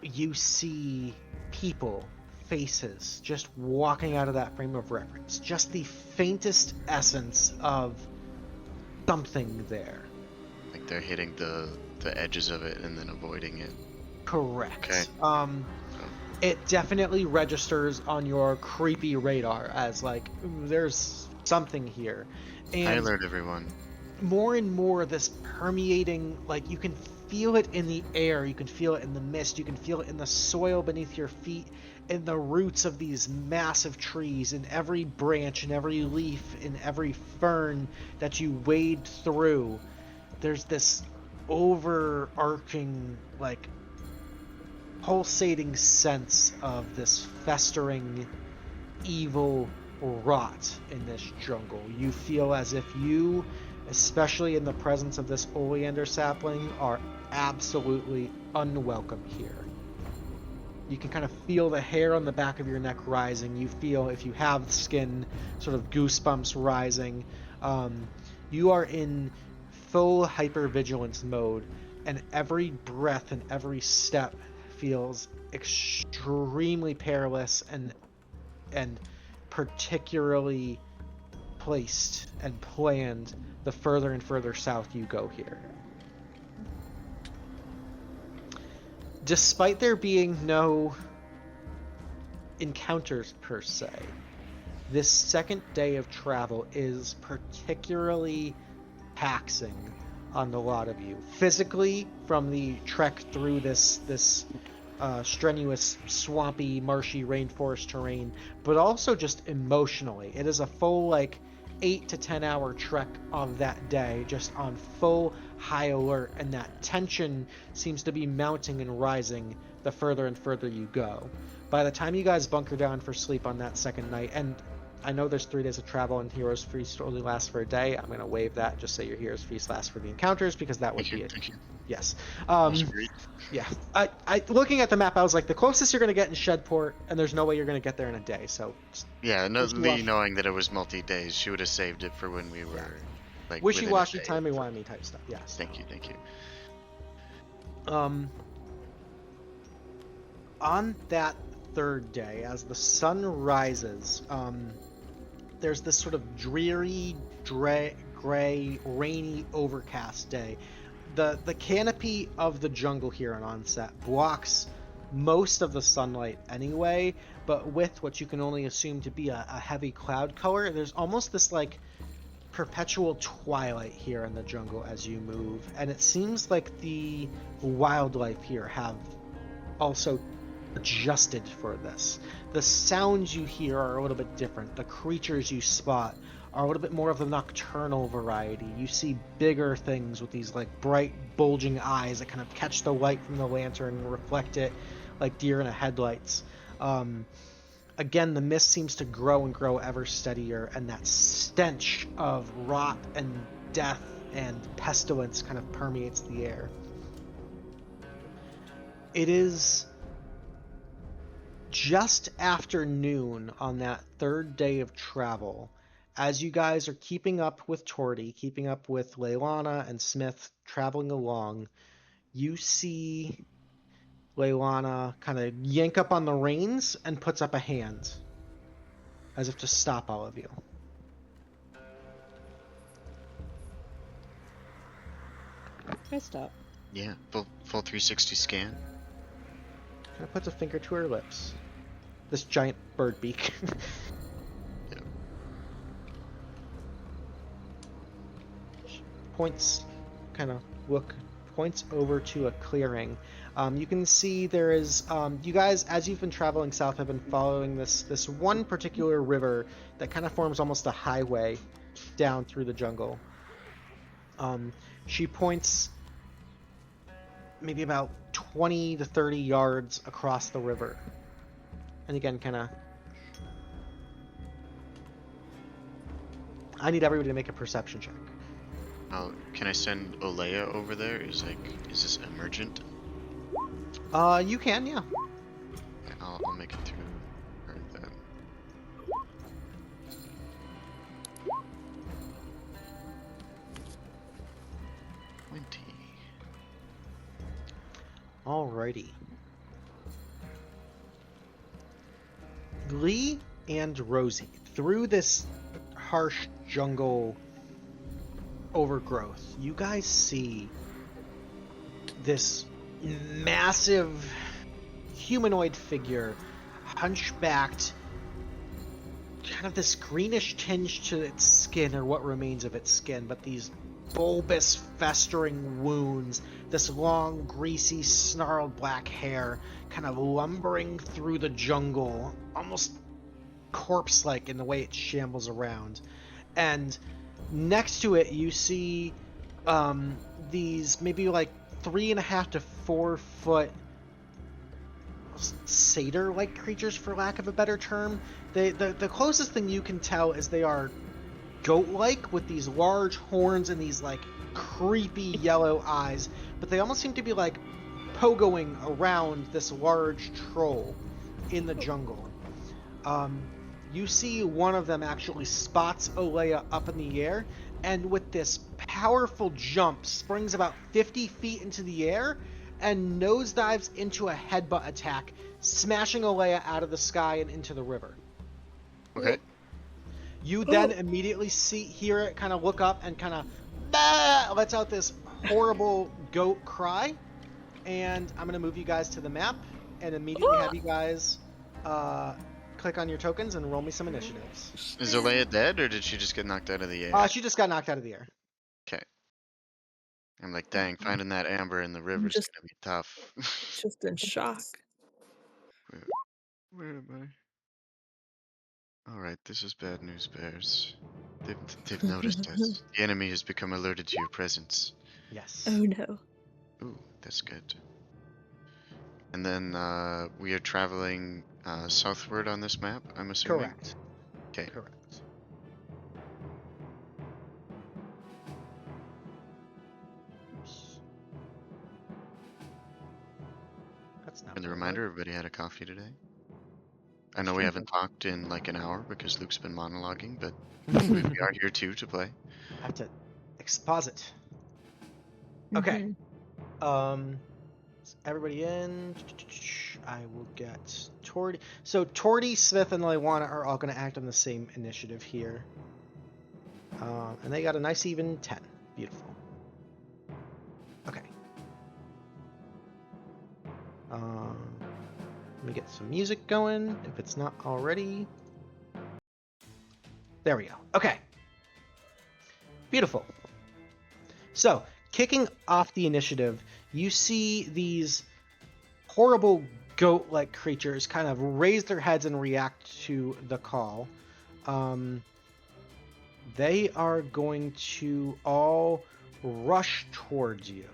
you see people, faces, just walking out of that frame of reference. Just the faintest essence of something there. Like they're hitting the edges of it and then avoiding it. Correct. Okay. It definitely registers on your creepy radar as like, ooh, there's something here. And I alert everyone. more and more this permeating, like you can feel it in the air, you can feel it in the mist, you can feel it in the soil beneath your feet, in the roots of these massive trees, in every branch, in every leaf, in every fern that you wade through. There's this overarching, like, pulsating sense of this festering evil rot in this jungle. You feel as if you, especially in the presence of this oleander sapling, are absolutely unwelcome here. You can kind of feel the hair on the back of your neck rising. You feel, if you have skin, sort of goosebumps rising. You are in full hypervigilance mode, and every breath and every step feels extremely perilous and particularly placed and planned the further and further south you go here. Despite there being no encounters per se, this second day of travel is particularly taxing on the lot of you. Physically, from the trek through this strenuous, swampy, marshy rainforest terrain, but also just emotionally. It is a full, 8 to 10 hour trek of that day, just on full high alert, and that tension seems to be mounting and rising the further and further you go. By the time you guys bunker down for sleep on that second night, and I know there's 3 days of travel and Heroes Feast only lasts for a day. I'm going to waive that and just say your Heroes Feast lasts for the encounters, because that would be it. Thank you. Yes. Agreed. Yeah. I looking at the map, I was like, the closest you're going to get in Shedport, and there's no way you're going to get there in a day, so... Yeah, Lee knowing that it was multi-days, she would have saved it for when we were Like wishy-washy, within a day. timey-wimey type stuff. Yes. Thank you, thank you. On that third day, as the sun rises, there's this sort of dreary, gray, rainy, overcast day. The canopy of the jungle here on Onset blocks most of the sunlight anyway, but with what you can only assume to be a heavy cloud color, there's almost this like perpetual twilight here in the jungle as you move, and it seems like the wildlife here have also adjusted for this. The sounds you hear are a little bit different. The creatures you spot are a little bit more of the nocturnal variety. You see bigger things with these like bright bulging eyes that kind of catch the light from the lantern and reflect it like deer in a headlights. Again, the mist seems to grow and grow ever steadier, and that stench of rot and death and pestilence kind of permeates the air. It is just after noon on that third day of travel, as you guys are keeping up with Torty, keeping up with Leilana and Smith traveling along, you see Leilana kind of yank up on the reins and puts up a hand as if to stop all of you. I stop. Yeah, full 360 scan. Kind of puts a finger to her lips. This giant bird beak. Yep. Points over to a clearing. You can see there is, you guys, as you've been traveling south, have been following this one particular river that kind of forms almost a highway down through the jungle. She points maybe about 20 to 30 yards across the river. And again, kind of... I need everybody to make a perception check. Oh, can I send Olea over there? Is this emergent? You can, yeah. Yeah, I'll make it through her then. 20. Alrighty. Lee and Rosie, through this harsh jungle overgrowth, you guys see this massive humanoid figure, hunchbacked, kind of this greenish tinge to its skin, or what remains of its skin, but these bulbous, festering wounds, this long, greasy, snarled black hair, kind of lumbering through the jungle, almost corpse-like in the way it shambles around. And next to it, you see these maybe like 3.5 to 4 foot satyr-like creatures, for lack of a better term. The closest thing you can tell is they are goat-like with these large horns and these like creepy yellow eyes, but they almost seem to be like pogoing around this large troll in the jungle. You see one of them actually spots Olea up in the air, and with this powerful jump springs about 50 feet into the air and nosedives into a headbutt attack, smashing Olea out of the sky and into the river. Okay. You then immediately hear it kind of look up and kind of lets out this horrible goat cry. And I'm going to move you guys to the map and immediately have you guys click on your tokens and roll me some initiatives. Is Olea dead, or did she just get knocked out of the air? She just got knocked out of the air. Okay. I'm like, dang, finding that amber in the river is Just- gonna be tough. Just in shock. Where am I? Alright, this is bad news, bears. They've noticed us. The enemy has become alerted to your presence. Yes. Oh no. Ooh, that's good. And then we are traveling southward on this map, I'm assuming? Correct. Okay. Correct. Oops. That's not. And a reminder, everybody had a coffee today. I know we haven't talked in like an hour because Luke's been monologuing, but we are here too to play. I have to exposit. Okay. Everybody in. I will get Tordy. So Tordy, Smith, and Lewana are all going to act on the same initiative here. And they got a nice even 10. Beautiful. Okay. Let me get some music going, if it's not already. There we go. Okay. Beautiful. So, kicking off the initiative, you see these horrible goat-like creatures kind of raise their heads and react to the call. They are going to all rush towards you.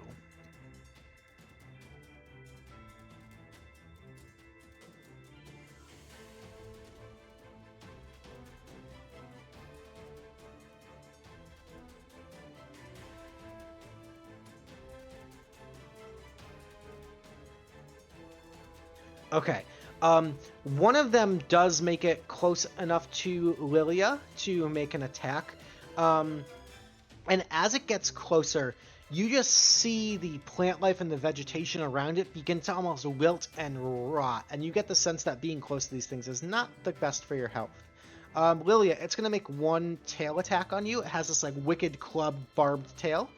Okay. One of them does make it close enough to Lillia to make an attack. And as it gets closer, you just see the plant life and the vegetation around it begin to almost wilt and rot. And you get the sense that being close to these things is not the best for your health. Lillia, it's going to make one tail attack on you. It has this like wicked club barbed tail.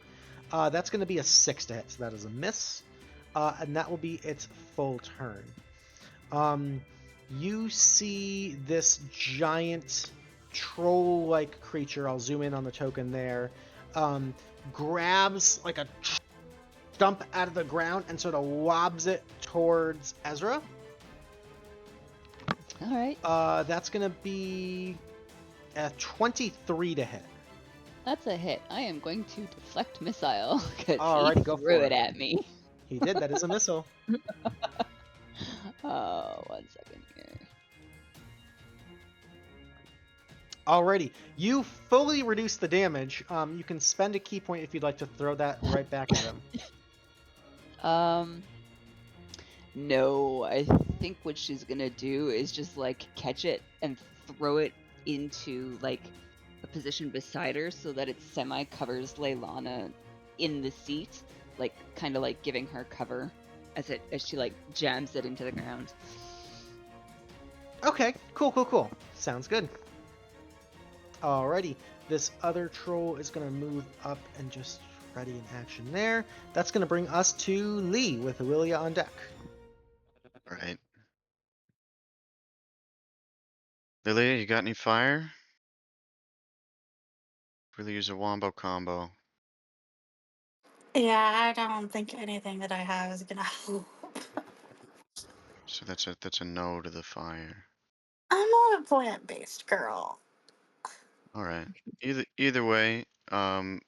That's going to be a 6 to hit, so that is a miss. And that will be its full turn. You see this giant troll-like creature, I'll zoom in on the token there, grabs like a stump out of the ground and sort of lobs it towards Ezra. Alright. That's going to be a 23 to hit. That's a hit. I am going to deflect missile because Alright, he go threw for it it. at me. He did, that is a missile. Oh, 1 second here. Alrighty, you fully reduce the damage. You can spend a key point if you'd like to throw that right back at him. No, I think what she's gonna do is just like catch it and throw it into like a position beside her so that it semi-covers Leilana in the seat, like kind of like giving her cover as she like jams it into the ground. Okay, cool. Sounds good. Alrighty, this other troll is going to move up and just ready in action there. That's going to bring us to Lee with Lillia on deck. Alright. Lillia, you got any fire? Really use a wombo combo. Yeah, I don't think anything that I have is gonna help. So that's a no to the fire. I'm not a plant-based girl. Alright. Either way, I'm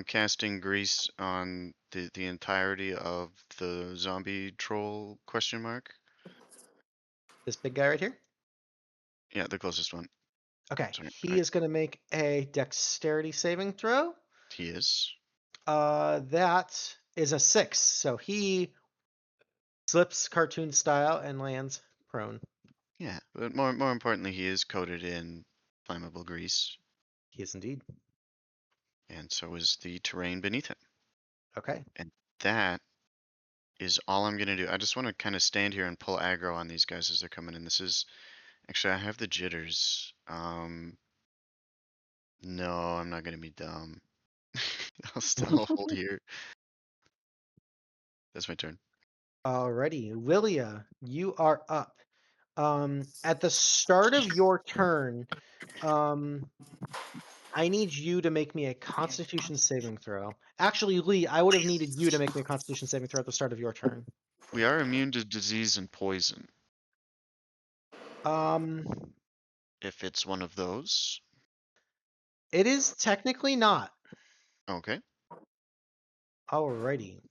casting grease on the entirety of the zombie troll question mark. This big guy right here? Yeah, the closest one. Okay, Sorry, he alright. is going to make a dexterity saving throw. He is. That is a 6, so he slips cartoon style and lands prone. Yeah, but more importantly, he is coated in flammable grease, He is indeed. and so is the terrain beneath him. Okay. And that is all I'm gonna do. I just want to kind of stand here and pull aggro on these guys as they're coming in. This is actually, I have the jitters. No, I'm not gonna be dumb. I'll still hold here. That's my turn. Alrighty, Lillia, you are up. At the start of your turn, I need you to make me a Constitution saving throw. Actually, Lee, I would have needed you to make me a Constitution saving throw at the start of your turn. We are immune to disease and poison. If it's one of those. It is technically not. Okay. Alrighty.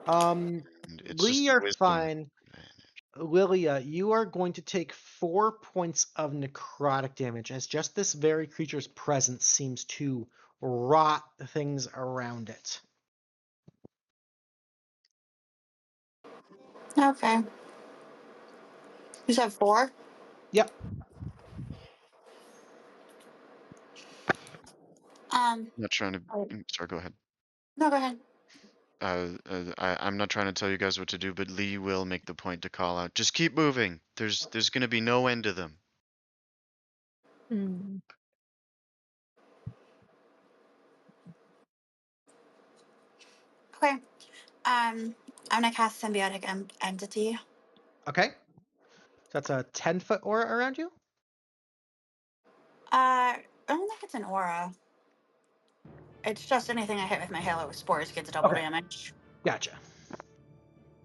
And it's Lee, just you're wisdom. fine. Lillia, you are going to take 4 points of necrotic damage as just this very creature's presence seems to rot things around it. Okay. You said 4? Yep. Not trying to. Oh, Sorry, go ahead. no, go ahead. I'm not trying to tell you guys what to do, but Lee will make the point to call out. Just keep moving. There's gonna be no end to them. Hmm. Okay. I'm gonna cast symbiotic entity. Okay. So that's a 10-foot aura around you? I don't think it's an aura. It's just anything I hit with my Halo Spores gets double Okay. damage. Gotcha.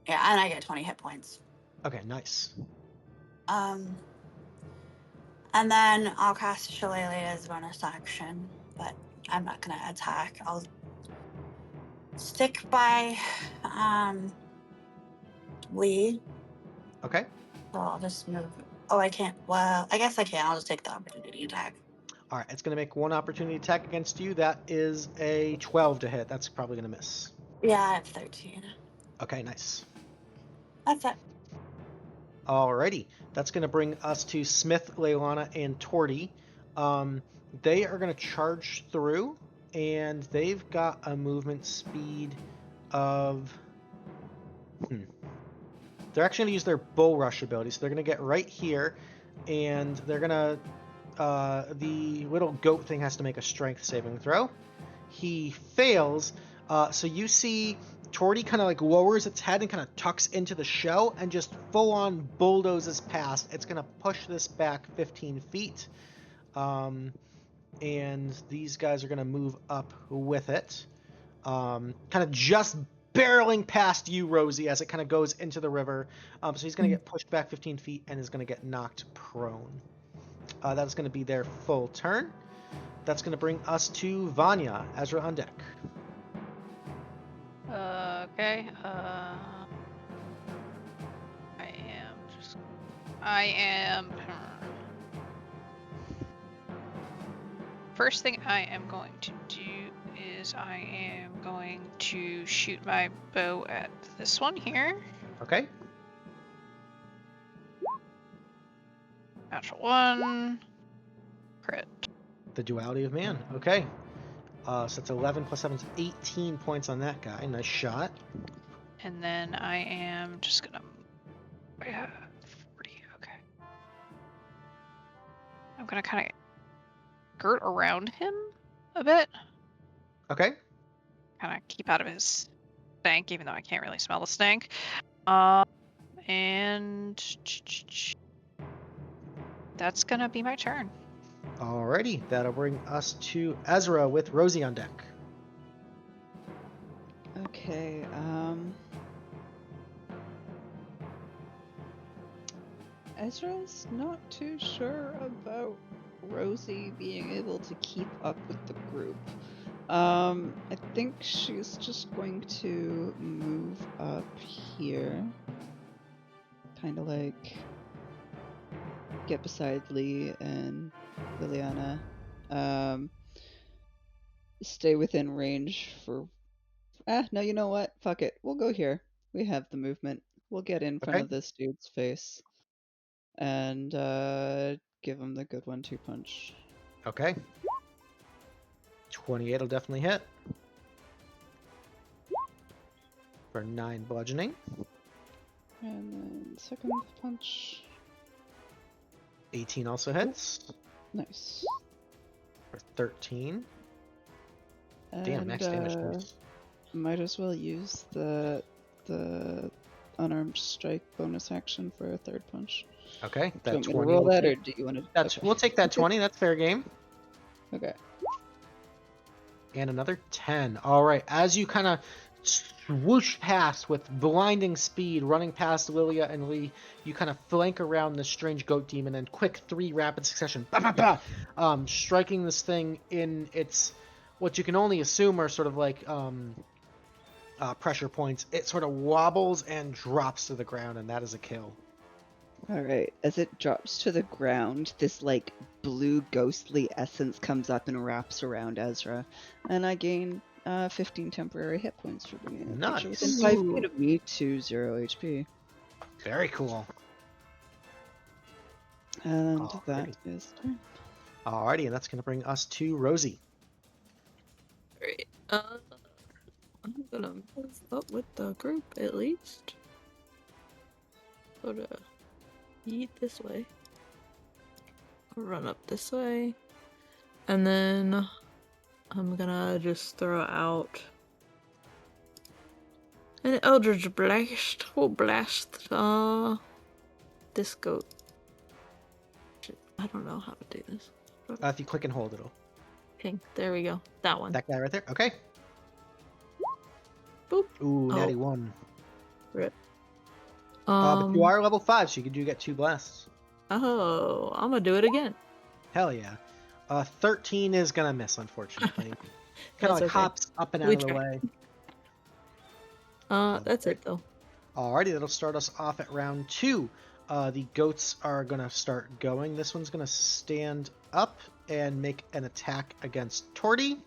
Yeah, and I get 20 hit points. Okay, nice. And then I'll cast Shillelagh as bonus action, but I'm not gonna attack. I'll stick by Lee. Okay. So I'll just move. Oh, I can't. Well, I guess I can. I'll just take the opportunity attack. All right, it's going to make one opportunity attack against you. That is a 12 to hit. That's probably going to miss. Yeah, I have 13. Okay, nice. That's it. Alrighty, that's going to bring us to Smith, Leilana, and Torty. They are going to charge through, and they've got a movement speed of... They're actually going to use their Bull Rush ability, so they're going to get right here, and they're going to... the little goat thing has to make a strength saving throw. He fails, so you see Torty kind of like lowers its head and kind of tucks into the shell and just full-on bulldozes past. It's going to push this back 15 feet, and these guys are going to move up with it, kind of just barreling past you, Rosie, as it kind of goes into the river. So he's going to get pushed back 15 feet and is going to get knocked prone. That is going to be their full turn. That's going to bring us to Vanya. Ezra on deck. Okay. I am. First thing I am going to do is I am going to shoot my bow at this one here. Okay. Natural 1. Crit. The duality of man. Okay. So it's 11 plus 7 is 18 points on that guy. Nice shot. And then I am just gonna. Yeah, 40. Okay. I'm gonna kind of skirt around him a bit. Okay. Kind of keep out of his stank, even though I can't really smell the stank. And that's gonna be my turn. Alrighty. That'll bring us to Ezra with Rosie on deck. Okay, Ezra's not too sure about Rosie being able to keep up with the group. I think she's just going to move up here. Kind of like get beside Lee and Liliana. Stay within range for... no, you know what? Fuck it. We'll go here. We have the movement. We'll get in front of this dude's face. And give him the good 1-2 punch. Okay. 28 will definitely hit. For 9 bludgeoning. And then second punch. 18 also hits. Nice. For 13. And, Damn, max damage. Might as well use the unarmed strike bonus action for a third punch. Okay, Do that you want me 20. to roll that, or do you want to? That's we'll take that 20. That's fair game. Okay. And another 10. All right, as you kind of swoosh past with blinding speed, running past Lillia and Lee, you kind of flank around this strange goat demon and quick 3 rapid succession, striking this thing in its what you can only assume are sort of like pressure points. It sort of wobbles and drops to the ground, and that is a kill. Alright, as it drops to the ground, this like blue ghostly essence comes up and wraps around Ezra, and I gain 15 temporary hit points for bringing it Nice. within 5 feet of me to 0 HP. Very cool. And that is turn. Alrighty, and that's going to bring us to Rosie. I'm gonna move up with the group at least. Sort of eat this way. Run up this way. And then I'm gonna just throw out an Eldritch Blast. We'll blast this goat. I don't know how to do this. If you click and hold, it'll. Okay, there we go. That one. That guy right there. Okay. Boop. Ooh, natty Oh. 1. Rip. But you are level 5, so you do get 2 blasts. Oh, I'm gonna do it again. Hell yeah. 13 is gonna miss, unfortunately. Kind of That's like okay. hops up and out We of the tried. way. That's it though. Alrighty, that'll start us off at round 2. The goats are gonna start going. This one's gonna stand up and make an attack against Torty.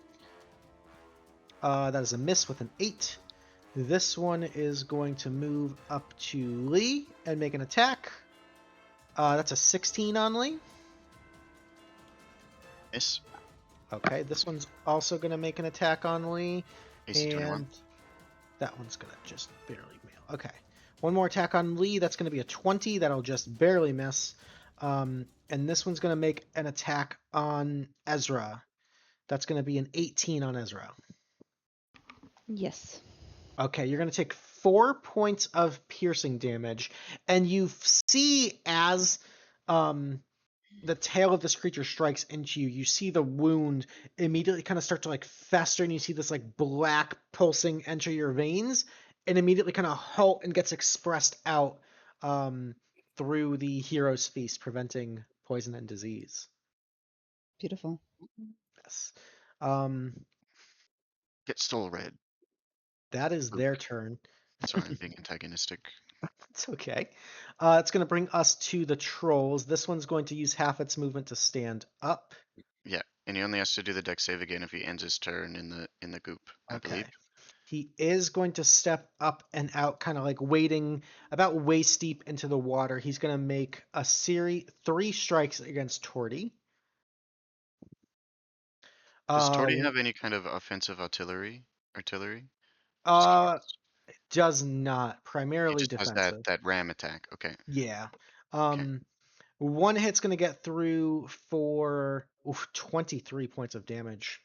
That is a miss with an 8. This one is going to move up to Lee and make an attack. That's a 16 on Lee. Miss. Okay, this one's also going to make an attack on Lee. AC 21. And that one's going to just barely nail. Okay. One more attack on Lee. That's going to be a 20. That'll just barely miss. And this one's going to make an attack on Ezra. That's going to be an 18 on Ezra. Yes. Okay, you're going to take 4 points of piercing damage. And you see as the tail of this creature strikes into you, you see the wound immediately kind of start to like fester, and you see this like black pulsing enter your veins, and immediately kind of halt and gets expressed out through the hero's feast, preventing poison and disease. Beautiful. Yes. Get still red. That is their turn. Sorry, I'm being antagonistic. It's okay. It's going to bring us to the trolls. This one's going to use half its movement to stand up. Yeah, and he only has to do the dex save again if he ends his turn in the goop, I believe. He is going to step up and out, kind of like wading about waist deep into the water. He's going to make a series 3 strikes against Torty. Does Torty have any kind of offensive artillery? Does not. He Primarily just has defensive. that ram attack. Okay. Yeah. Okay. One hit's going to get through for 23 points of damage.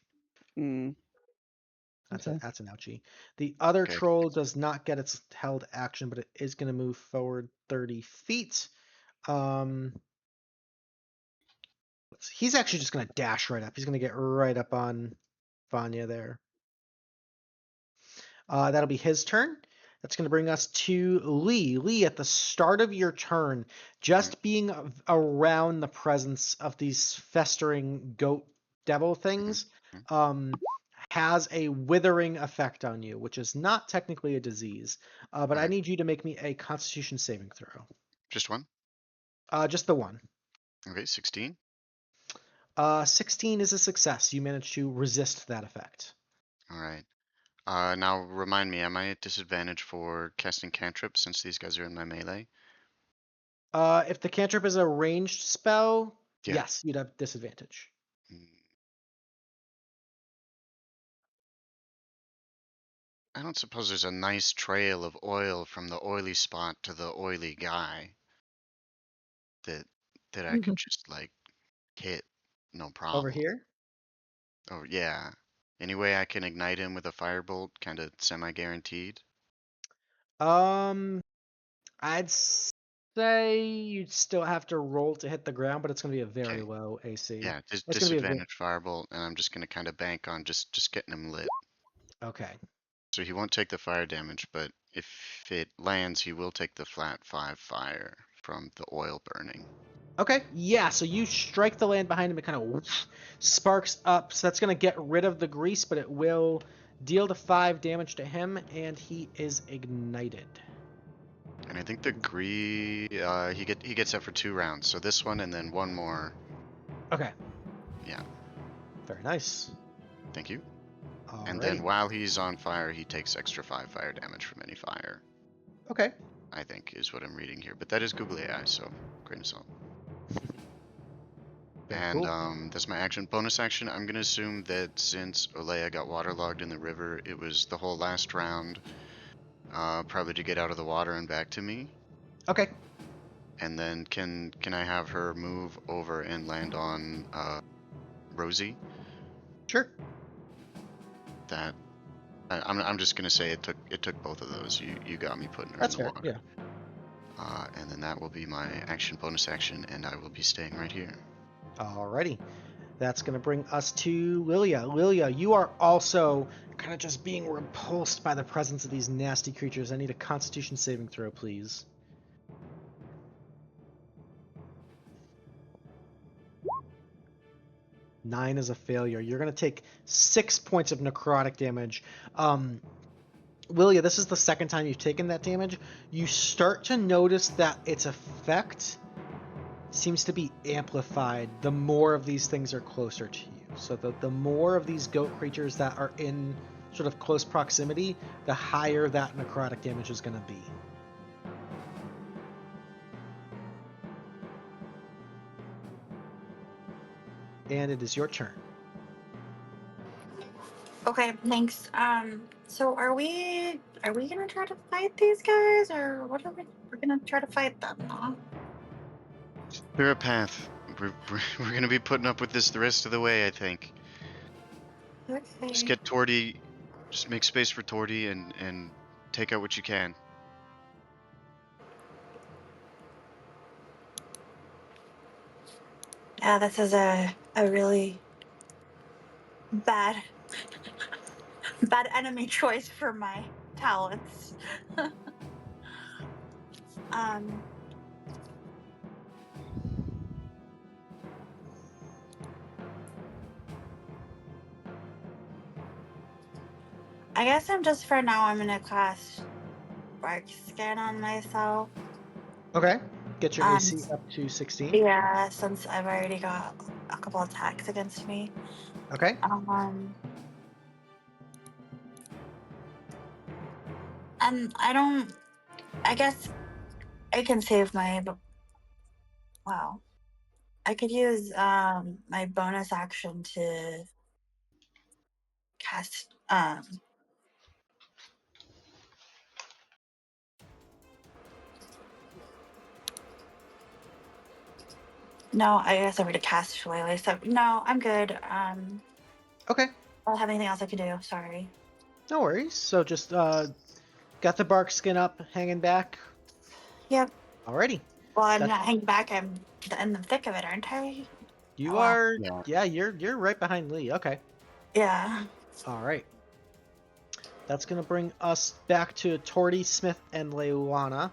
That's Okay. that's an ouchie. The other Okay. troll does not get its held action, but it is going to move forward 30 feet. He's actually just going to dash right up. He's going to get right up on Vanya there. That'll be his turn. That's going to bring us to Lee. Lee, at the start of your turn, just being around the presence of these festering goat devil things has a withering effect on you, which is not technically a disease. But I need you to make me a Constitution saving throw. Just one? Just the one. Okay, 16. 16 is a success. You managed to resist that effect. All right. Now remind me, am I at disadvantage for casting cantrips since these guys are in my melee? If the cantrip is a ranged spell, Yeah. yes, you'd have disadvantage. I don't suppose there's a nice trail of oil from the oily spot to the oily guy that I could just like hit, no problem. Over here? Oh yeah. Any way I can ignite him with a firebolt, kind of semi-guaranteed? I'd say you'd still have to roll to hit the ground, but it's going to be a very low AC. Yeah, It's gonna be a disadvantage firebolt, and I'm just gonna kind of bank on just getting him lit. Okay. So he won't take the fire damage, but if it lands, he will take the flat 5 fire from the oil burning. Okay, yeah, so you strike the land behind him, it kind of sparks up, so that's going to get rid of the grease, but it will deal the 5 damage to him, and he is ignited. And I think the he gets that for 2 rounds, so this one and then one more. Okay. Yeah. Very nice. Thank you. Alrighty. And then while he's on fire, he takes extra 5 fire damage from any fire. Okay. I think is what I'm reading here, but that is Google AI, so grain of salt. Very And cool. that's my action. Bonus action, I'm going to assume that since Olea got waterlogged in the river, it was the whole last round, probably to get out of the water and back to me. Okay. And then can I have her move over and land on Rosie? Sure. That I'm just gonna say it took both of those. You got me putting her That's in the fair. water. Yeah. And then that will be my action, bonus action, and I will be staying right here. Alrighty. That's going to bring us to Lillia. Lillia, you are also kind of just being repulsed by the presence of these nasty creatures. I need a Constitution saving throw, please. Nine is a failure. You're going to take 6 points of necrotic damage. Lillia, this is the second time you've taken that damage. You start to notice that its effect seems to be amplified the more of these things are closer to you. So the more of these goat creatures that are in sort of close proximity, the higher that necrotic damage is going to be. And it is your turn. Okay, thanks. So are we gonna try to fight these guys, or what are we're gonna try to fight them, huh? Clear a path. We're gonna be putting up with this the rest of the way, I think. Okay. Just get Torty. Just make space for Torty and take out what you can. Yeah, this is a really bad enemy choice for my talents. um I guess for now I'm gonna cast Bark Scan on myself. Okay. Get your Um AC up to 16. yeah, since I've already got a couple attacks against me. Okay. And I guess I can save my wow. I could use my bonus action to cast no, I guess I'm gonna cast Shillelagh, so no, I'm good. Okay. I don't have anything else I can do, sorry. No worries. So just got the bark skin up, hanging back. Yep. Alrighty. Well, I'm That's, not hanging back, I'm in the thick of it, aren't I? you Oh, wow. are. Yeah. Yeah, you're right behind Lee. Okay. Yeah. All right. That's going to bring us back to Torty, Smith, and Leilana.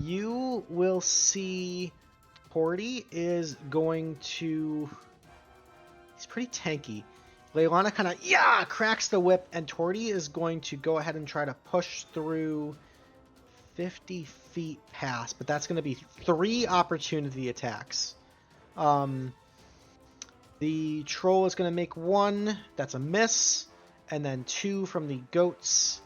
You will see Torty is going to... He's pretty tanky. Leilana kind of, cracks the whip, and Torty is going to go ahead and try to push through 50 feet past, but that's going to be 3 opportunity attacks. The troll is going to make 1. That's a miss. And then 2 from the goats.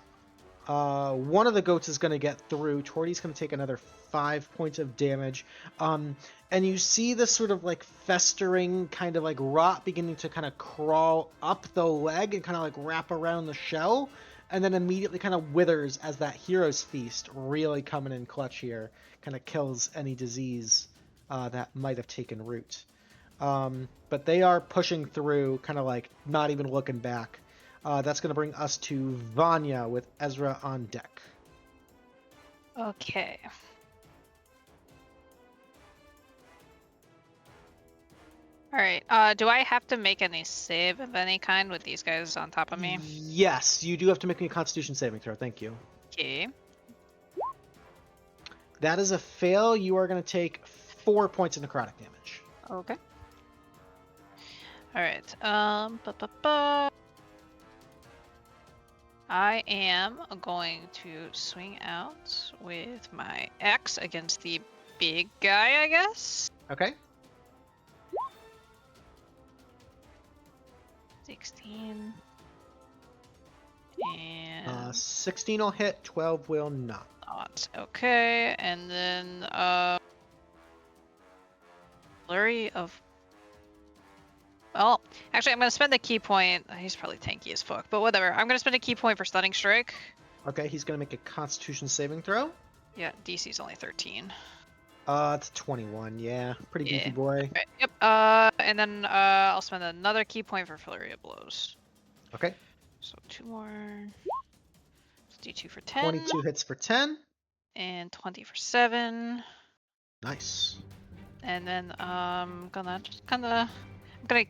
One of the goats is going to get through. Torty's going to take another 5 points of damage. And you see this sort of like festering kind of like rot beginning to kind of crawl up the leg and kind of like wrap around the shell. And then immediately kind of withers as that hero's feast really coming in clutch here. Kind of kills any disease that might have taken root. But they are pushing through, kind of like not even looking back. That's going to bring us to Vanya with Ezra on deck. Okay. Alright, do I have to make any save of any kind with these guys on top of me? Yes, you do have to make me a Constitution saving throw. Thank you. Okay. That is a fail. You are going to take 4 points of necrotic damage. Okay. Alright, I am going to swing out with my axe against the big guy, I guess. Okay. 16. And 16 will hit, 12 will not. not. Okay, and then Flurry of. Well, actually, I'm gonna spend a key point. He's probably tanky as fuck, but whatever. I'm gonna spend a key point for Stunning Strike. Okay, he's gonna make a Constitution saving throw. Yeah, DC's only 13. It's 21. Yeah, pretty beefy Yeah. boy. Right, yep. And then I'll spend another key point for Flurry of Blows. Okay. So 2 more. D2 for 10. 22 hits for 10. And 20 for 7. Nice. And then I'm gonna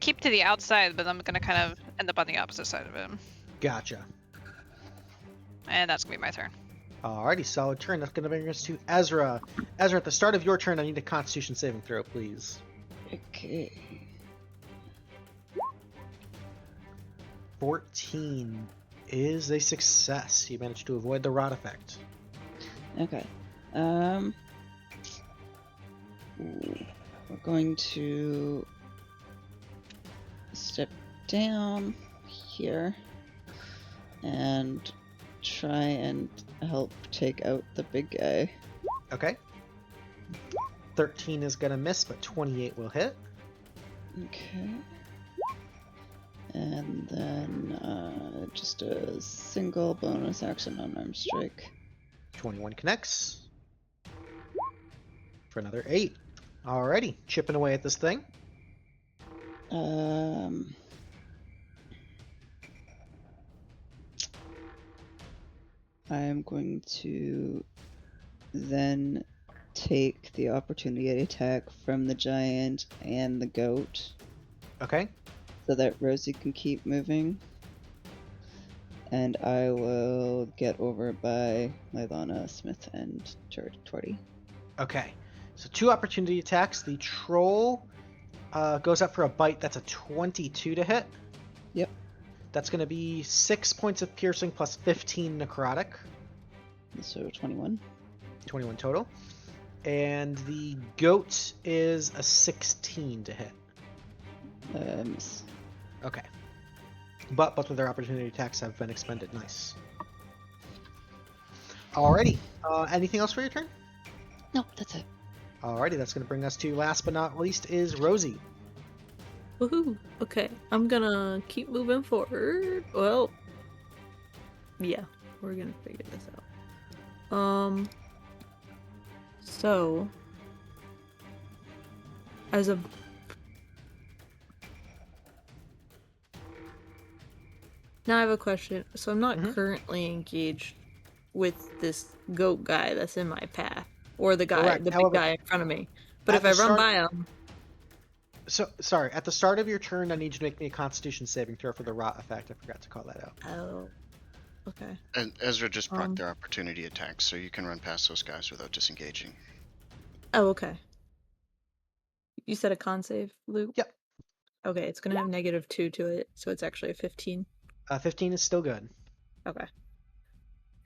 keep to the outside, but I'm gonna kind of end up on the opposite side of him. Gotcha. And that's gonna be my turn. Alrighty, solid turn. That's gonna bring us to Ezra. Ezra, at the start of your turn, I need a Constitution saving throw, please. Okay. 14 is a success. You managed to avoid the rot effect. Okay. We're going to step down here and try and help take out the big guy. Okay. 13 is gonna miss, but 28 will hit. Okay. And then just a single bonus action unarmed strike. 21 connects. For another 8. Alrighty, chipping away at this thing. I'm going to then take the opportunity attack from the giant and the goat Okay. so that Rosie can keep moving. And I will get over by Lilana, Smith, and Torty. Okay. So 2 opportunity attacks. The troll goes up for a bite. That's a 22 to hit. Yep. That's going to be 6 points of piercing plus 15 necrotic. So 21. 21 total. And the goat is a 16 to hit. Miss. Okay. But both of their opportunity attacks have been expended. Nice. Alrighty. Anything else for your turn? No, that's it. Alrighty, that's going to bring us to last but not least is Rosie. Woohoo! Okay, I'm gonna keep moving forward. Well, yeah, we're gonna figure this out. So, as a now I have a question. So I'm not currently engaged with this goat guy that's in my path, or the guy, Correct. the However, big guy in front of me. But at if I the run start- by him, So, sorry, at the start of your turn, I need you to make me a Constitution saving throw for the rot effect. I forgot to call that out. oh, okay. And Ezra just proc their opportunity attacks, so you can run past those guys without disengaging. Oh, okay. You said a con save, Luke? Yep. Okay, it's gonna have -2 to it, so it's actually a 15. 15 is still good. Okay.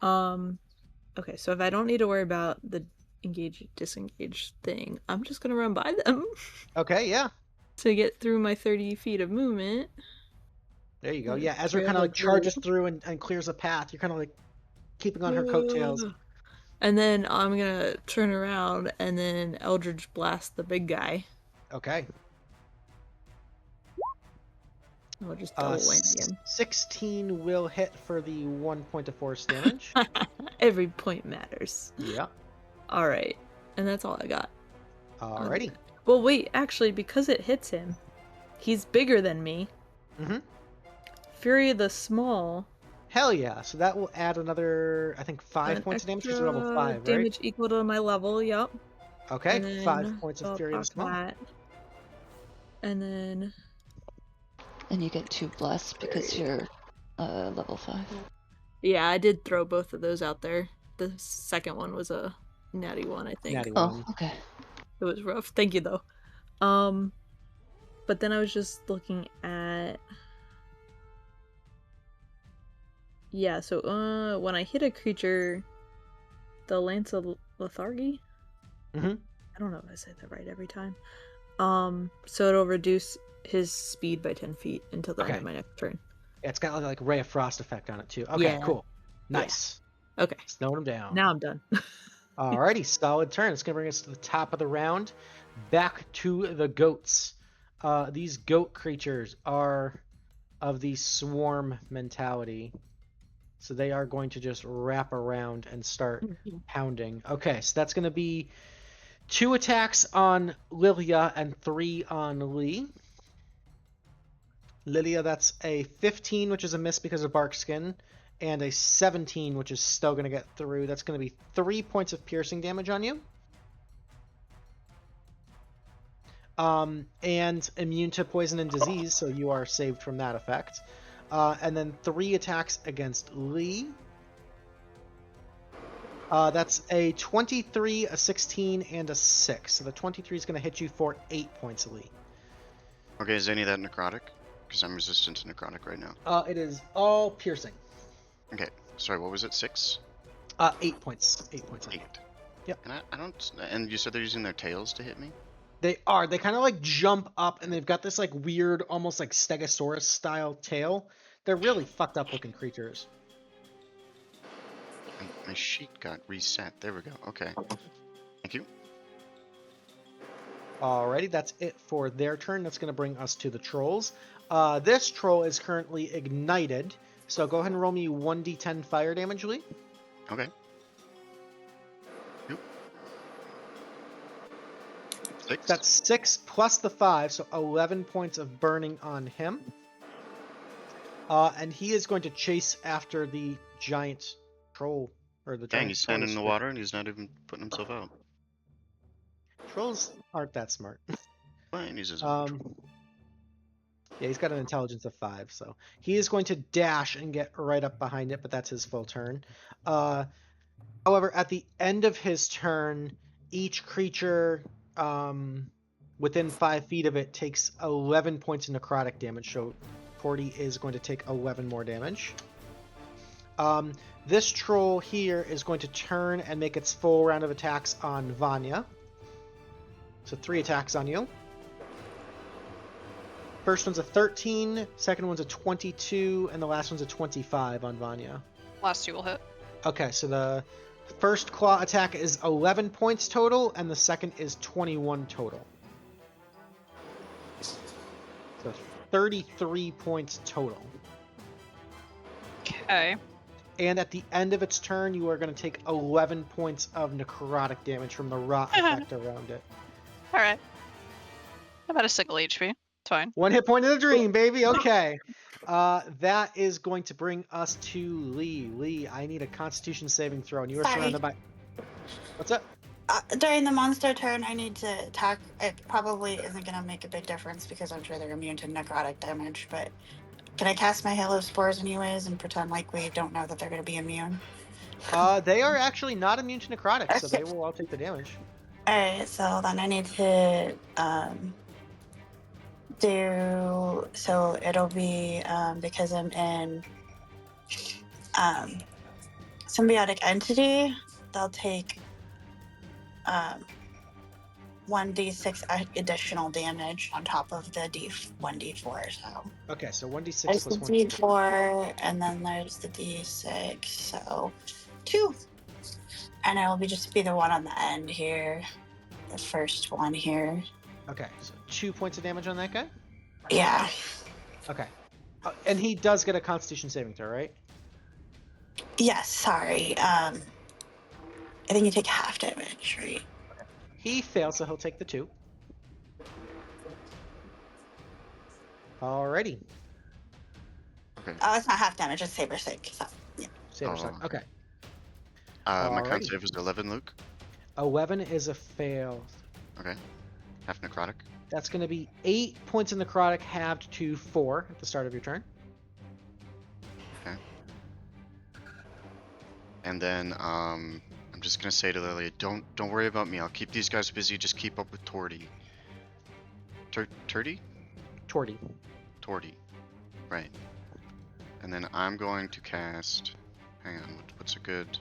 Okay, so if I don't need to worry about the engage disengage thing, I'm just gonna run by them Okay, yeah. to get through my 30 feet of movement. There you go. Like, Yeah, Ezra trail kind of like of charges gold. through and clears a path. You're kind of like keeping on her coattails. And then I'm gonna turn around and then Eldritch Blast the big guy. Okay. I'll just double whammy again. 16 will hit for the 1 point of force damage. Every point matters. Yeah. Alright. And that's all I got. Alrighty. Well, wait, actually, because it hits him, he's bigger than me. Mm-hmm. Fury the Small. Hell yeah. So that will add another, I think, 5 an points of damage because extra you're level 5, right? damage equal to my level, yep. Okay, And 5 points of I'll Fury of the proc Small. that. And then... And you get 2 bless because you're level 5. Yeah, I did throw both of those out there. The second one was a natty one, I think. Natty Oh, one. okay. It was rough. Thank you, though. But then I was just looking at... Yeah, so when I hit a creature, the Lance of Lethargy? Mhm. I don't know if I say that right every time. So it'll reduce his speed by 10 feet until the end Okay. of my next turn. Yeah, it's got like Ray of Frost effect on it too. Okay, Yeah. cool. Nice. Okay, Snowing him down. now I'm done. Alrighty, solid turn. It's gonna bring us to the top of the round. back to the goats. These goat creatures are of the swarm mentality. So they are going to just wrap around and start pounding. Okay, so that's going to be 2 attacks on Lillia and 3 on Lee. Lillia, that's a 15, which is a miss because of bark skin, and a 17, which is still going to get through. That's going to be 3 points of piercing damage on you. And immune to poison and disease, so you are saved from that effect. And then 3 attacks against Lee. That's a 23, a 16, and a 6. So the 23 is going to hit you for 8 points of Lee. Okay, is any of that necrotic? Because I'm resistant to necrotic right now. It is all piercing. Okay, sorry, what was it? 6? 8 points. 8 points. 8. Yep. And I don't. And you said they're using their tails to hit me? They are. They kind of like jump up, and they've got this like weird, almost like Stegosaurus style tail. They're really fucked up looking creatures. And my sheet got reset. There we go. Okay. Thank you. Alrighty, that's it for their turn. That's going to bring us to the trolls. This troll is currently ignited, so go ahead and roll me 1d10 fire damage, Lee. Okay. Yep. 6. That's 6 plus the 5, so 11 points of burning on him. And he is going to chase after the giant troll, or the Dang, giant he's standing in the troll. water and he's not even putting himself out. Trolls aren't that smart. Fine, he's his own troll. Yeah, he's got an intelligence of 5, so he is going to dash and get right up behind it, but that's his full turn. However, at the end of his turn, each creature within 5 feet of it takes 11 points of necrotic damage, so Porty is going to take 11 more damage. This troll here is going to turn and make its full round of attacks on Vanya. So 3 attacks on you. First one's a 13, second one's a 22, and the last one's a 25 on Vanya. Last 2 will hit. Okay, so the first claw attack is 11 points total, and the second is 21 total. So 33 points total. Okay. And at the end of its turn, you are going to take 11 points of necrotic damage from the rot effect around it. Alright. I'm at a single HP. It's fine. 1 hit point in the dream, baby. Okay. That is going to bring us to Lee. Lee, I need a Constitution saving throw, and you are Sorry. surrounded by... What's up? During the monster turn, I need to attack. It probably isn't going to make a big difference because I'm sure they're immune to necrotic damage, but can I cast my Halo Spores anyways and pretend like we don't know that they're going to be immune? They are actually not immune to necrotic, so they will all take the damage. Alright, so then I need to do... So it'll be, because I'm in Symbiotic Entity, they'll take 1d6 additional damage on top of the 1d4, so... Okay, so 1d6 There's plus the 1. d4, and then there's the d6, so 2. And it will just be the one on the end here. The first one here. Okay, so 2 points of damage on that guy? Yeah. Okay. And he does get a Constitution saving throw, right? Yes, sorry. I think you take half damage, right? He fails, so he'll take the 2. Alrighty. Okay. Oh, it's not half damage, it's saber sake. So, yeah. Saber side. Okay. My con Alrighty. save is 11, Luke. 11 is a fail. Okay. Half necrotic. That's going to be 8 points of necrotic halved to 4 at the start of your turn. Okay. And then I'm just gonna say to Lillia, don't worry about me. I'll keep these guys busy. Just keep up with Torty. Torty? Torty. Right. And then I'm going to cast. Hang on. What's a good?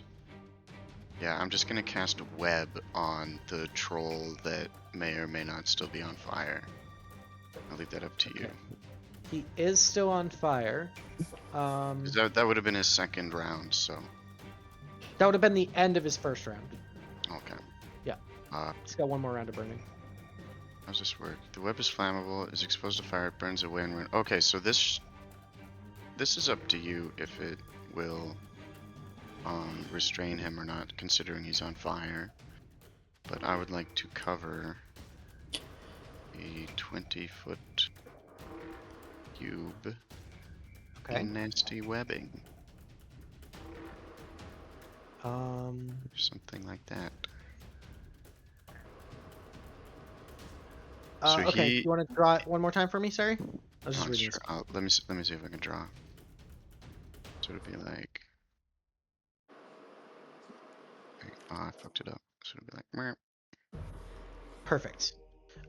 Yeah, I'm just gonna cast web on the troll that may or may not still be on fire. I'll leave that up to you. He is still on fire. 'Cause that would have been his second round, so. That would have been the end of his first round. Okay. Yeah. Uh, He's got 1 more round of burning. How's this work? The web is flammable, is exposed to fire, it burns away and run. Okay, so this is up to you if it will restrain him or not, considering he's on fire. But I would like to cover a 20-foot cube Okay. in nasty webbing. Something like that. So Okay. he. You want to draw it one more time for me? Sorry. I was just Oh, reading. sure. Let me see if I can draw. So it'd be like. Oh, I fucked it up. So it'd be like. Meh. Perfect.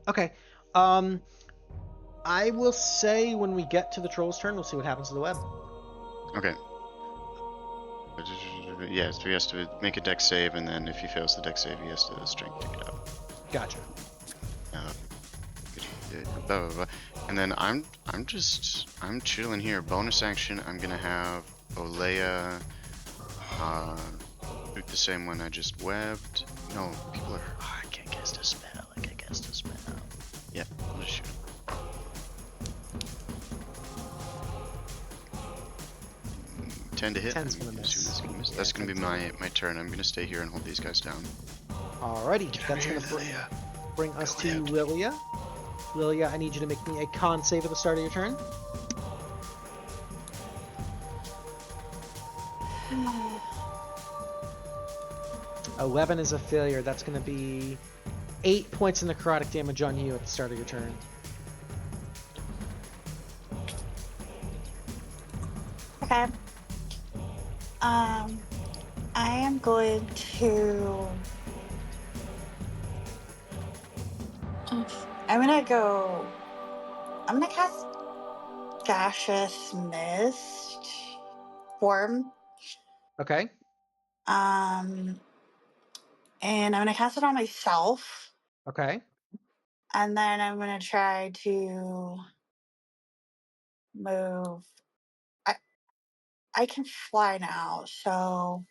Okay. I will say when we get to the troll's turn, we'll see what happens to the web. Okay. Yeah, so he has to make a dex save, and then if he fails the dex save, he has to strength pick it up. Gotcha. Blah, blah, blah. And then I'm chilling here. Bonus action, I'm gonna have Olea do the same one I just webbed. No, people are. Oh, I can't cast a spell. I can't cast a spell. Yeah, I'll just shoot him. 10 to hit. 10's I'm gonna gonna miss. assume that's gonna miss. Yeah, That's gonna be 10's my turn. I'm gonna stay here and hold these guys down. Alrighty. That's Here, gonna Lillia. bring us Go to ahead. Lillia. Lillia, I need you to make me a con save at the start of your turn. Hmm. 11 is a failure. That's going to be 8 points of necrotic damage on you at the start of your turn. Okay. I am going to. I'm gonna go. I'm gonna cast Gaseous Mist form. Okay. And I'm gonna cast it on myself, Okay. and then I'm gonna try to move. I can fly now, so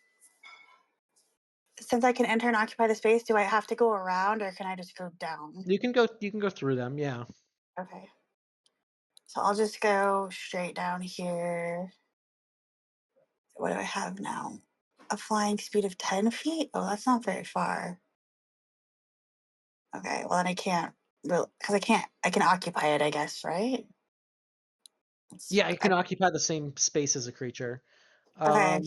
since I can enter and occupy the space, do I have to go around or can I just go down? You can go through them, yeah. Okay. So I'll just go straight down here. What do I have now? A flying speed of 10 feet? Oh, that's not very far. Okay, well then I can't really, because I can occupy it, I guess, right? Yeah, it can occupy the same space as a creature. Okay.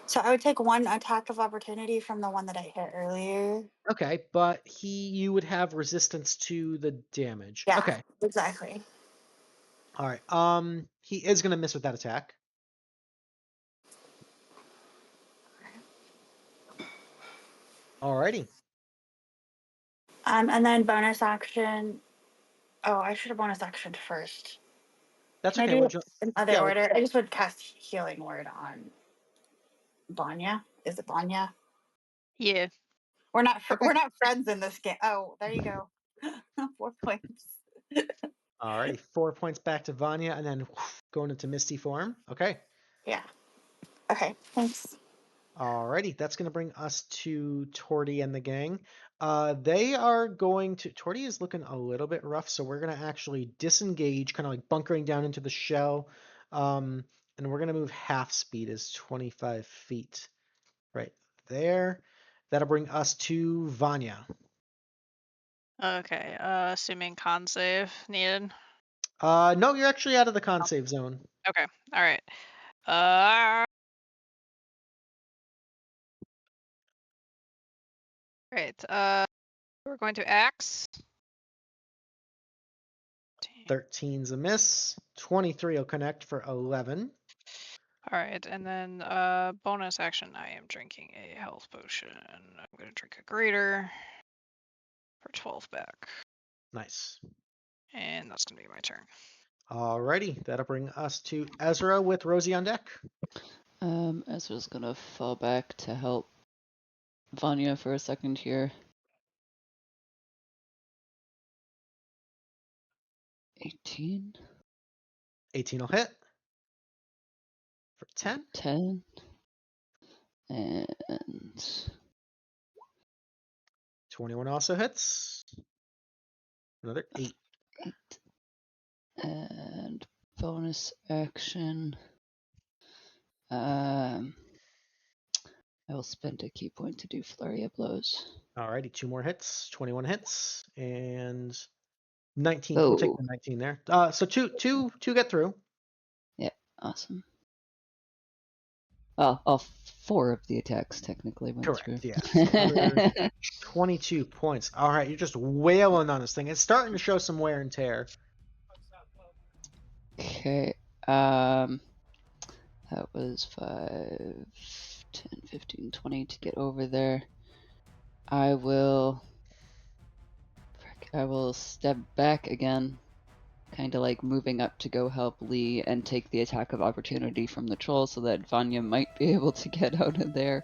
So I would take one attack of opportunity from the one that I hit earlier. Okay, but you would have resistance to the damage. Yeah, Okay. exactly. All right. He is going to miss with that attack. Alrighty. And then bonus action. Oh, I should have bonus actioned first. That's Can I okay. do What it you in other Yeah, order? I just would cast Healing Word on Vanya. Is it Vanya? Yeah. okay. We're not friends in this game. Oh, there you go. 4 points. Alrighty. 4 points back to Vanya and then going into Misty form. Okay. Yeah. Okay. Thanks. Alrighty, that's going to bring us to Torty and the gang. They are going to. Torty is looking a little bit rough, so we're going to actually disengage, kind of like bunkering down into the shell. And we're going to move half speed is 25 feet right there. That'll bring us to Vanya. Okay. Assuming con save needed. No, you're actually out of the con save zone. Okay. All right. Uh. Great. We're going to axe. 13's a miss. 23 will connect for 11. All right, and then bonus action. I am drinking a health potion. I'm going to drink a greater for 12 back, Nice. and that's going to be my turn. Alrighty, that'll bring us to Ezra with Rosie on deck. Ezra's gonna fall back to help Vanya for a second here. 18. 18 will hit for 10. 10. And 21 also hits. Another 8. And bonus action. I will spend a key point to do flurry of blows. Alrighty, 2 more hits. 21 hits and 19. Oh. We'll take the 19 there. So two get through. Yeah, awesome. Well, all 4 of the attacks technically went Correct, through. yeah. So another 22 points. All right, you're just wailing on this thing. It's starting to show some wear and tear. Okay. That was 5, 10, 15, 20 to get over there. I will step back again, kind of like moving up to go help Lee and take the attack of opportunity from the troll so that Vanya might be able to get out of there.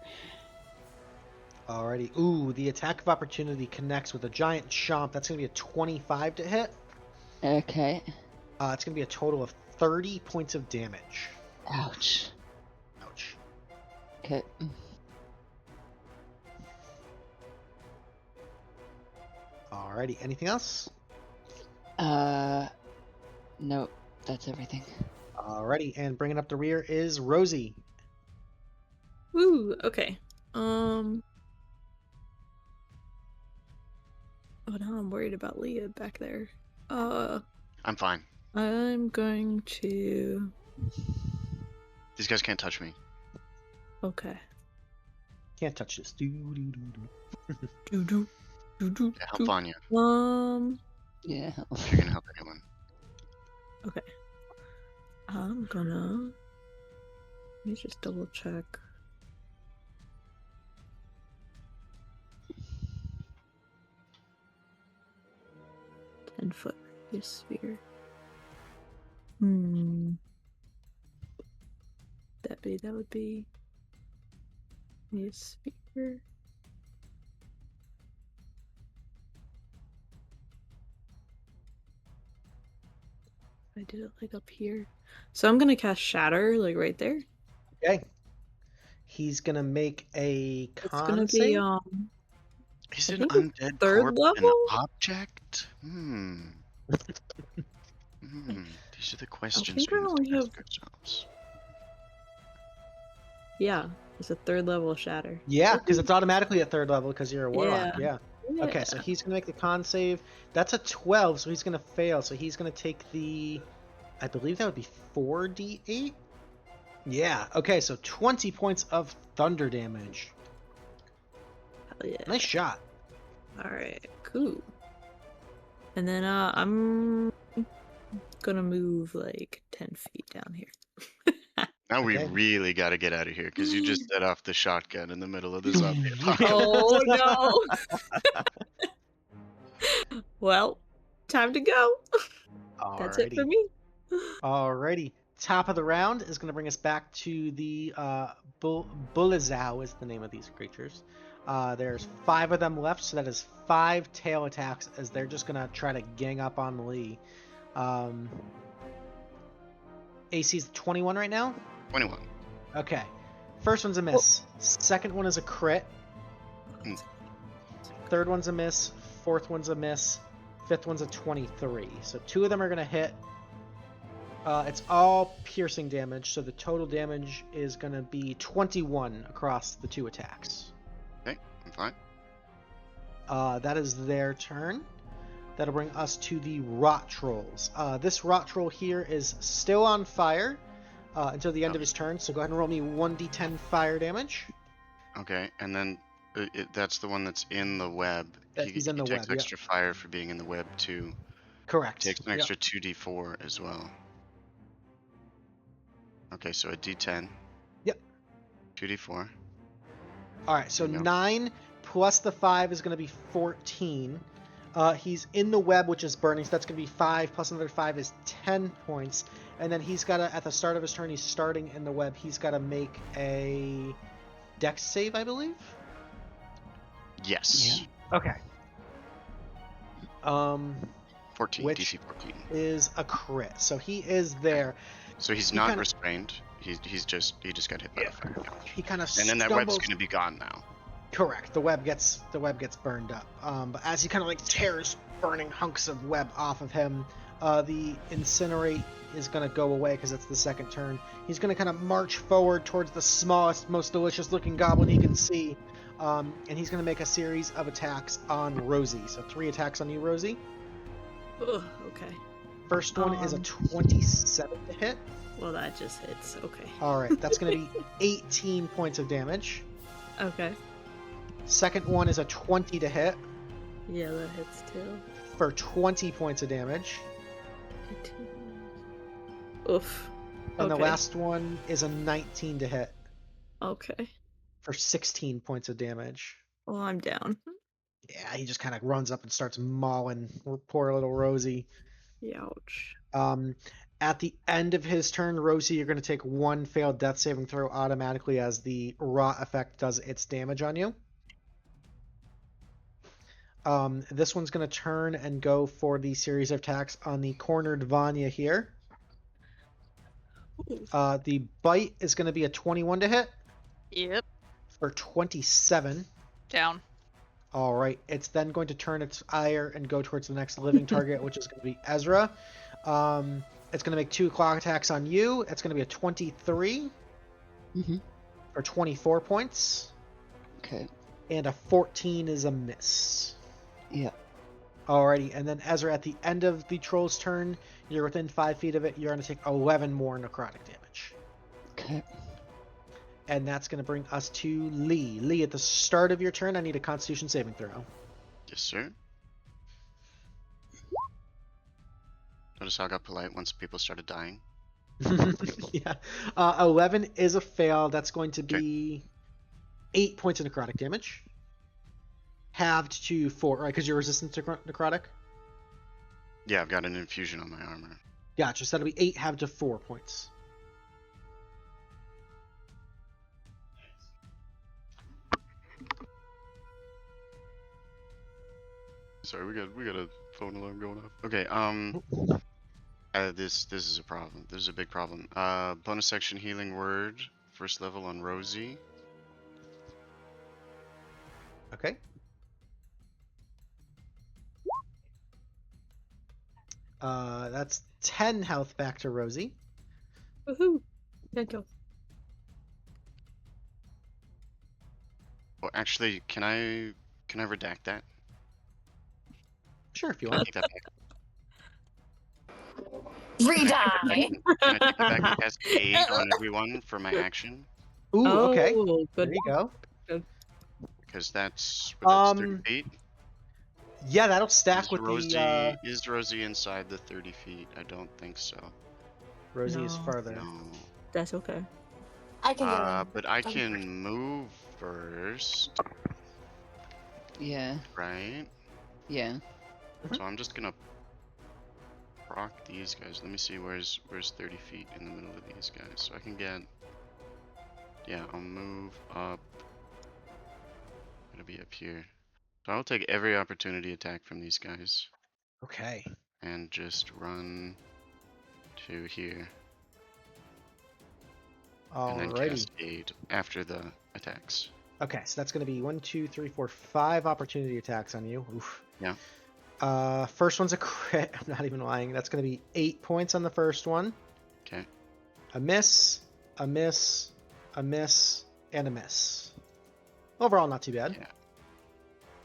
Alrighty. Ooh, the attack of opportunity connects with a giant chomp. That's going to be a 25 to hit. Okay. It's going to be a total of 30 points of damage. Ouch. Ouch. Okay. Alrighty. Anything else? Nope. That's everything. Alrighty. And bringing up the rear is Rosie. Woo, okay. Oh, now I'm worried about Leah back there. I'm fine. I'm going to... These guys can't touch me. Okay. Can't touch this. Do-do. Do-do. Yeah, help Vanya Yeah. if you're gonna help anyone. Okay. I'm gonna... Let me just double check. Foot radius sphere. That would be a sphere. I did it like up here. So I'm gonna cast Shatter, like right there. Okay. He's gonna make a It's con gonna save. be Is I an think it's undead third corpse an level? object? These are the questions think we I must only ask have- ourselves. Yeah, it's a third level Shatter. Yeah, because it's automatically at 3rd level because you're a warlock. Yeah. Yeah. Okay, so he's gonna make the con save. That's a 12, so he's gonna fail. So he's gonna take the, I believe that would be 4d8. Yeah. Okay, so 20 points of thunder damage. Hell yeah. Nice shot. Alright, cool. And then I'm gonna move like 10 feet down here. Now we Okay. really got to get out of here because you just set off the shotgun in the middle of the zombie apocalypse. Oh no! Well, time to go. That's it for me. Alrighty. Top of the round is going to bring us back to the Bullazau is the name of these creatures. There's 5 of them left, so that is 5 tail attacks as they're just going to try to gang up on Lee. AC's 21 right now? 21. Okay. First one's a miss. Second one is a crit. Third one's a miss. Fourth one's a miss. Fifth one's a 23. So 2 of them are going to hit. It's all piercing damage, so the total damage is going to be 21 across the 2 attacks. Okay, I'm fine. That is their turn. That'll bring us to the Rot Trolls. This Rot Troll here is still on fire until the end of his turn, so go ahead and roll me 1d10 fire damage. Okay, and then that's the one that's in the web. He's in the he takes web, extra fire for being in the web too. Correct. Takes an extra 2d4 as well. Okay, so a d10. Yep. 2d4. Alright, so 9 plus the 5 is going to be 14. He's in the web, which is burning, so that's going to be 5 plus another 5 is 10 points. And then he's got to, at the start of his turn, he's starting in the web. He's got to make a dex save, I believe? Yes. Yeah. Okay. 14, which DC 14. is a crit, so he is there. So he's not restrained. He just got hit by the fire damage. He kind of And then that web's going to be gone now. Correct. The web gets burned up. But as he kind of like tears burning hunks of web off of him, the incinerate is going to go away because it's the second turn. He's going to kind of march forward towards the smallest, most delicious looking goblin he can see, and he's going to make a series of attacks on Rosie. So 3 attacks on you, Rosie. Ugh, okay. First one is a 27 to hit. Well, that just hits. Okay. All right, that's going to be 18 points of damage. Okay. Second one is a 20 to hit Yeah, that hits too. for 20 points of damage. 18. Oof. And the Okay. last one is a 19 to hit Okay. for 16 points of damage. Well, I'm down. Yeah, he just kind of runs up and starts mauling poor little Rosie. Ouch. At the end of his turn, Rosie, you're going to take 1 failed death saving throw automatically as the rot effect does its damage on you. This one's going to turn and go for the series of attacks on the cornered Vanya here. The bite is going to be a 21 to hit Yep. for 27. Down. All right, it's then going to turn its ire and go towards the next living target, which is going to be Ezra. It's going to make 2 claw attacks on you. It's going to be a 23 for 24 points. Okay. And a 14 is a miss. Yeah. Alrighty, and then Ezra, at the end of the troll's turn, you're within 5 feet of it. You're going to take 11 more necrotic damage. Okay. And that's going to bring us to Lee. Lee, at the start of your turn, I need a Constitution saving throw. Yes, sir. Notice how I got polite once people started dying. Yeah. 11 is a fail. That's going to be 8 points of necrotic damage. Halved to 4, right? Because you're resistant to necrotic? Yeah, I've got an infusion on my armor. Gotcha. So that'll be 8 halved to 4 points. Sorry, we got a phone alarm going off. Okay, this is a problem. This is a big problem. Bonus section healing word, first level on Rosie. Okay. That's 10 health back to Rosie. Woohoo! Thank you. Oh, actually, can I redact that? Sure, if you Can I want. take that back? Redie. Can I take it back and cast aid on everyone for my action? Ooh, okay. Oh, There good. you go. Because that's 30 feet. Yeah, that'll stack Is with Rosie, the is Rosie inside the 30 feet? I don't think so. Rosie is No. farther. No. That's okay. I can get in. But I can move first, Yeah. right? Yeah. So I'm just gonna proc these guys. Let me see where's 30 feet in the middle of these guys, so I can get. Yeah, I'll move up. It'll be up here. So I'll take every opportunity attack from these guys Okay. and just run to here, and then Alrighty. cast aid after the attacks. Okay, so that's going to be 1, 2, 3, 4, 5 opportunity attacks on you. Oof. Yeah. First one's a crit. I'm not even lying. That's going to be 8 points on the first one. Okay. A miss, a miss, a miss, and a miss. Overall, not too bad. Yeah.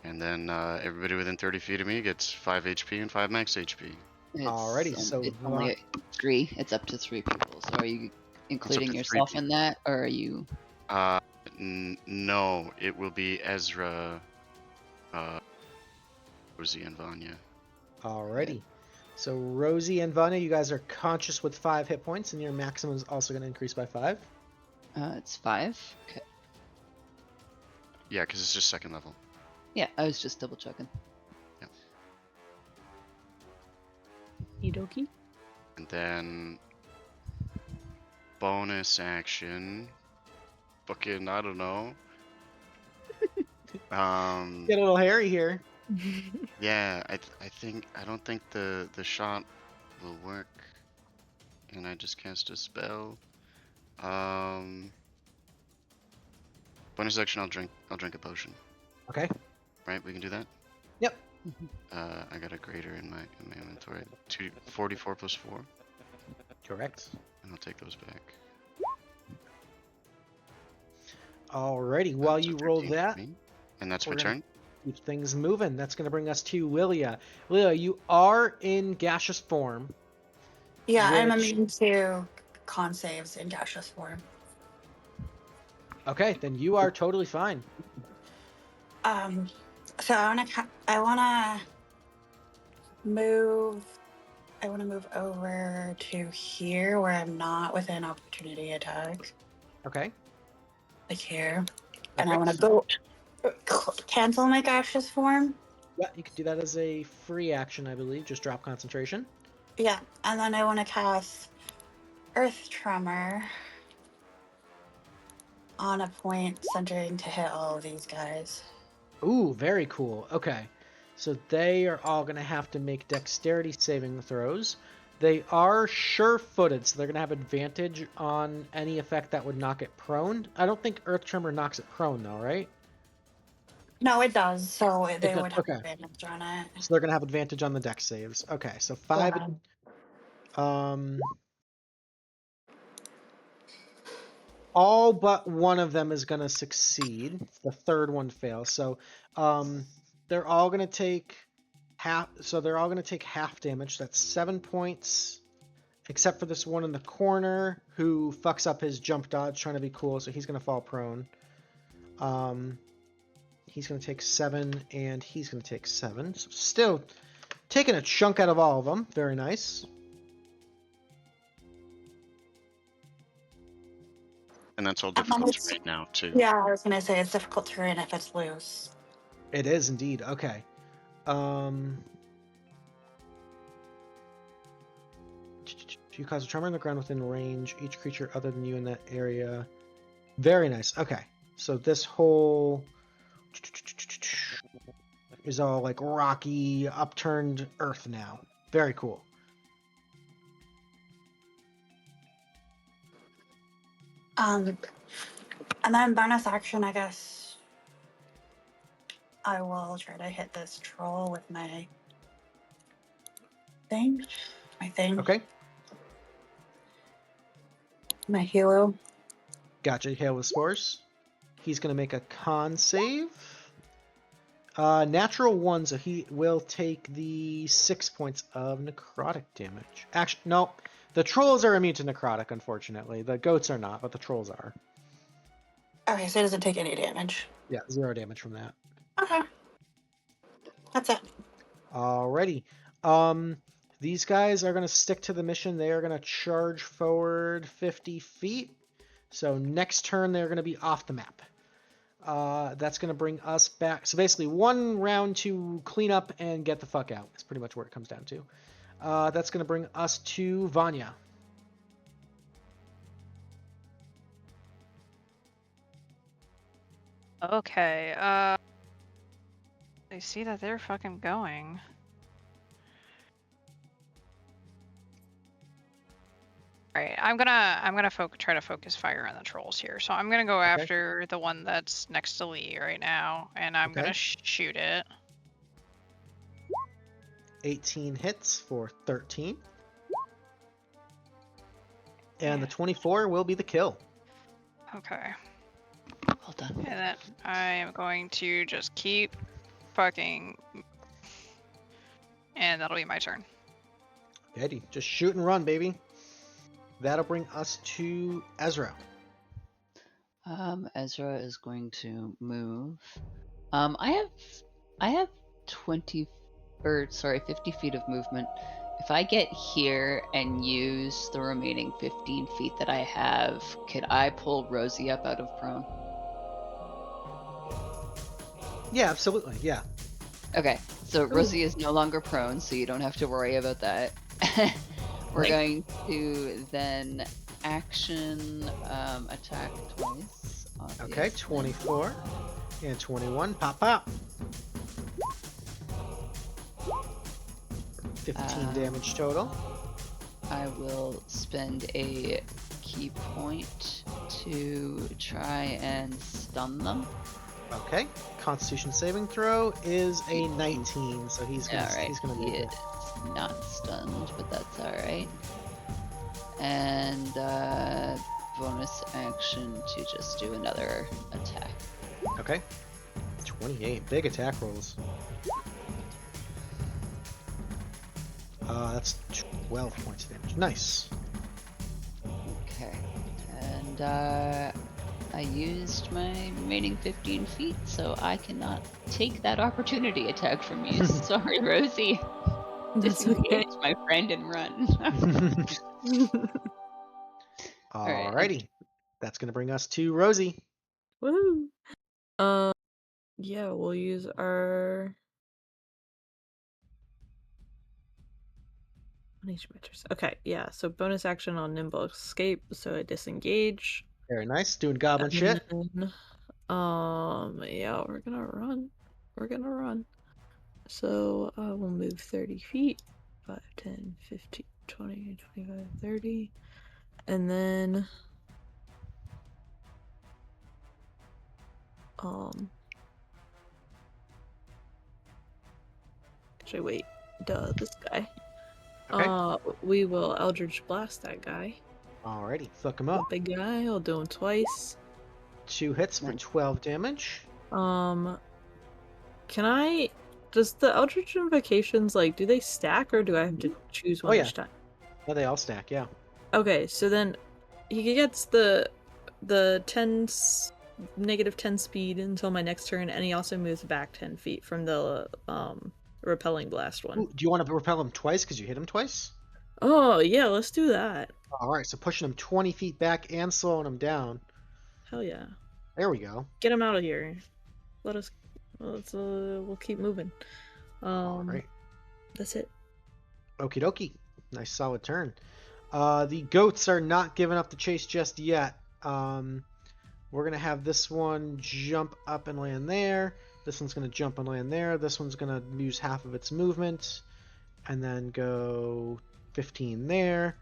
And then everybody within 30 feet of me gets 5 HP and 5 max HP. Alrighty, so it's only 3. It's up to 3 people. So are you including to 3 yourself in that, or are you? No, it will be Ezra, Rosie, and Vanya. Alrighty. So Rosie and Vanya, you guys are conscious with 5 hit points, and your maximum is also going to increase by 5. It's 5. Okay. Yeah, because it's just second level. Yeah, I was just double checking. Okie And then bonus action. Fucking, I don't know. Get a little hairy here. Yeah, I don't think the shot will work. And I just cast a spell. Bonus action, I'll drink a potion. Okay. Right, we can do that? Yep. I got a greater in my inventory. 44 plus 4. Correct. And I'll take those back. Alrighty, while So you roll 13 for that, me. And that's my we're gonna turn? keep things moving. That's going to bring us to Lillia. Lillia, you are in gaseous form. Yeah, I'm Which- immune to con saves in gaseous form. Okay, then you are totally fine. So I wanna move. I want to move over to here where I'm not within opportunity attack. Okay. Like here. And Okay. I want to go cancel my gaseous form. Yeah, you could do that as a free action, I believe. Just drop concentration. Yeah, and then I want to cast Earth Tremor on a point centering to hit all of these guys. Ooh, very cool. Okay. So they are all going to have to make dexterity saving throws. They are sure-footed, so they're going to have advantage on any effect that would knock it prone. I don't think Earth Tremor knocks it prone, though, right? No, it does. So they does, would have okay. advantage on it. So they're going to have advantage on the dex saves. Okay, so 5... Yeah. All but one of them is going to succeed. The third one fails. So they're all going to take half. So they're all going to take half damage. That's 7 points, except for this one in the corner who fucks up his jump dodge trying to be cool. So he's going to fall prone. He's going to take 7, and he's going to take 7. So still taking a chunk out of all of them. Very nice. And that's all difficult terrain now, too. Yeah, I was gonna say it's difficult terrain if it's loose. It is indeed. Okay. You cause a tremor on the ground within range. Each creature other than you in that area. Very nice. Okay. So this whole is all like rocky, upturned earth now. Very cool. And then bonus action, I guess I will try to hit this troll with my thing. Okay. My halo. Gotcha. Hail with spores. He's going to make a con save. Natural 1, so he will take the 6 points of necrotic damage. Actually, no. The trolls are immune to necrotic, unfortunately. The goats are not, but the trolls are. Okay, so it doesn't take any damage. Yeah, 0 damage from that. Okay. That's it. Alrighty. These guys are going to stick to the mission. They are going to charge forward 50 feet. So next turn, they're going to be off the map. That's going to bring us back. So basically, one round to clean up and get the fuck out. That's pretty much where it comes down to. That's going to bring us to Vanya. Okay, I see that they're fucking going. Alright, I'm gonna try to focus fire on the trolls here. So I'm gonna go after the one that's next to Lee right now, and I'm gonna shoot it. 18 hits for 13. And the 24 will be the kill. Okay. Well done. And then I am going to just keep fucking... And that'll be my turn. Eddie, just shoot and run, baby. That'll bring us to Ezra. Ezra is going to move. I have 50 feet of movement. If I get here and use the remaining 15 feet that I have, could I pull Rosie up out of prone? Yeah, absolutely. Yeah. Okay, so Rosie is no longer prone, so you don't have to worry about that. We're going to then action attack twice. Obviously. Okay, 24 and 21. Pop, pop. 15 damage total. I will spend a key point to try and stun them. Okay. Constitution saving throw is a 19, so he's gonna Alright, he's gonna he make is it. not stunned, but that's alright. And bonus action to just do another attack. Okay. 28. Big attack rolls. That's 12 points of damage. Nice. Okay. And I used my remaining 15 feet, so I cannot take that opportunity attack from you. Sorry, Rosie. That's okay. Disengage, my friend, and run. Alright, Alrighty. That's gonna bring us to Rosie. Woo! Yeah, we'll use our unleash mattress. Okay, yeah. So bonus action on nimble escape. So I disengage. Very nice. Doing goblin And shit. then, yeah, we're gonna run. We're gonna run. So we'll move 30 feet. 5, 10, 15, 20, 25, 30. And then actually wait, this guy. Okay. We will Eldritch Blast that guy. Alrighty. Fuck him The up. big guy, I'll do him twice. 2 hits for 12 damage. Can I does the Eldritch Invocations, like, do they stack or do I have to choose one yeah. each time? Oh, they all stack, yeah. Okay, so then he gets the negative 10 speed until my next turn, and he also moves back 10 feet from the repelling blast one. Ooh, do you want to repel him twice because you hit him twice? Oh yeah, let's do that. Alright, so pushing him 20 feet back and slowing him down. Hell yeah. There we go. Get him out of here. We'll keep moving. Alright. That's it. Okie dokie. Nice solid turn. The goats are not giving up the chase just yet. We're going to have this one jump up and land there. This one's going to jump and land there. This one's going to use half of its movement and then go 15 there.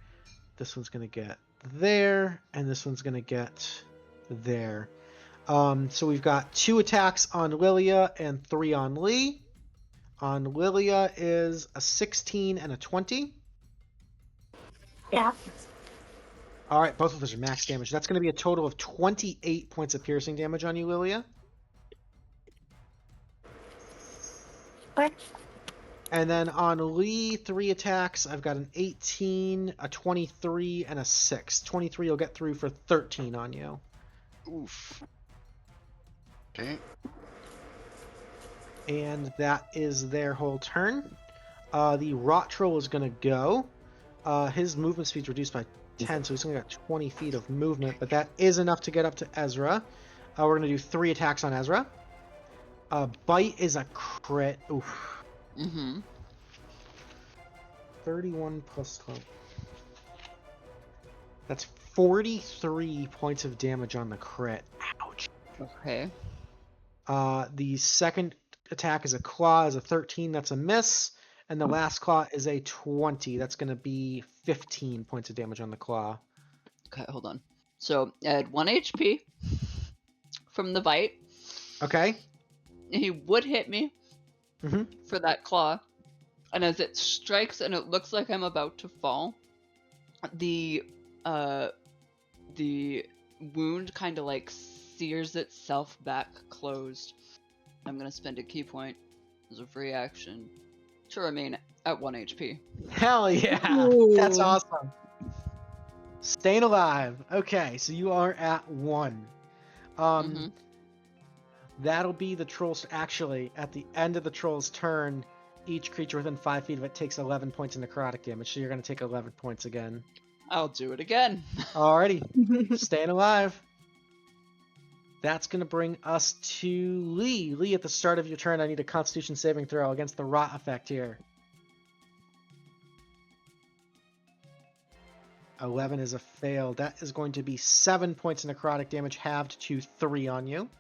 This one's going to get there, and this one's going to get there. So we've got 2 attacks on Lillia and 3 on Lee. On Lillia is a 16 and a 20. Yeah. All right, both of those are max damage. That's going to be a total of 28 points of piercing damage on you, Lillia. What? And then on Lee, 3 attacks. I've got an 18, a 23, and a 6. 23 will get through for 13 on you. Oof. Okay. And that is their whole turn. The Rot Troll is going to go. His movement speed's reduced by 10, so he's only got 20 feet of movement, but that is enough to get up to Ezra. We're going to do 3 attacks on Ezra. Bite is a crit. Oof. Mm-hmm. 31 plus 12. That's 43 points of damage on the crit. Ouch. Okay. The second attack is a claw, is a 13. That's a miss. And the last claw is a 20. That's going to be 15 points of damage on the claw. Okay, hold on. So, add 1 HP from the bite. Okay. He would hit me Mm-hmm. for that claw. And as it strikes and it looks like I'm about to fall, the wound kind of like sears itself back closed. I'm going to spend a key point as a free action to remain at 1 HP. Hell yeah. Ooh. That's awesome. Staying alive. Okay, so you are at 1. That'll be the troll's... Actually, at the end of the troll's turn, each creature within 5 feet of it takes 11 points of necrotic damage, so you're going to take 11 points again. I'll do it again. Alrighty. Staying alive. That's going to bring us to Lee. Lee, at the start of your turn, I need a Constitution saving throw against the rot effect here. 11 is a fail. That is going to be 7 points of necrotic damage, halved to 3 on you.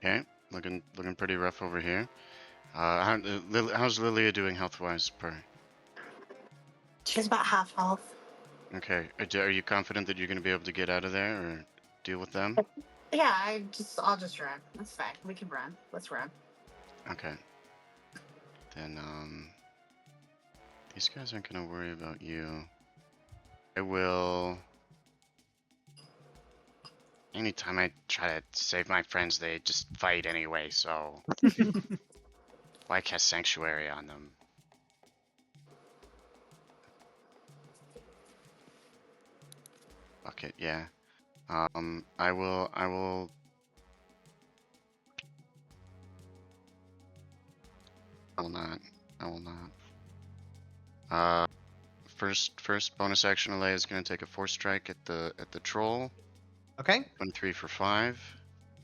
Okay. Looking pretty rough over here. How's Lillia doing health-wise, Per? She's about half health. Okay. Are you confident that you're going to be able to get out of there or deal with them? Yeah, I'll just run. That's fine. We can run. Let's run. Okay. Then, these guys aren't going to worry about you. I will... Anytime I try to save my friends, they just fight anyway, so... Why cast Sanctuary on them? Fuck it, yeah. I will... I will not. I will not. First bonus action Lillia is going to take a force strike at the troll. Okay, 23 for 5.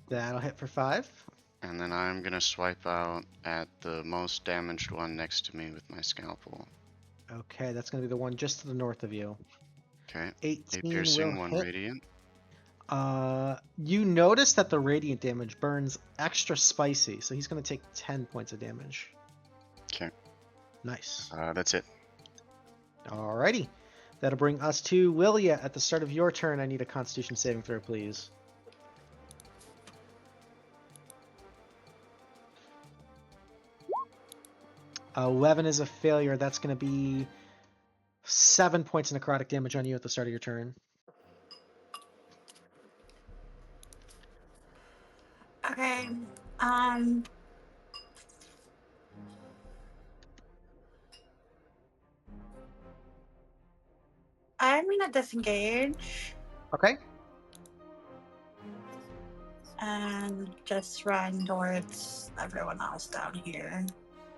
that'll hit for 5. And then I'm going to swipe out at the most damaged one next to me with my scalpel. Okay, that's going to be the one just to the north of you. Okay. 18 8 piercing, will 1 hit. radiant. You notice that the radiant damage burns extra spicy, so he's going to take 10 points of damage. Okay. Nice. That's it. Alrighty. That'll bring us to Lillia. At the start of your turn, I need a Constitution saving throw, please. $11 is a failure. That's going to be 7 points of necrotic damage on you at the start of your turn. Okay. I'm gonna disengage Okay. and just run towards everyone else down here.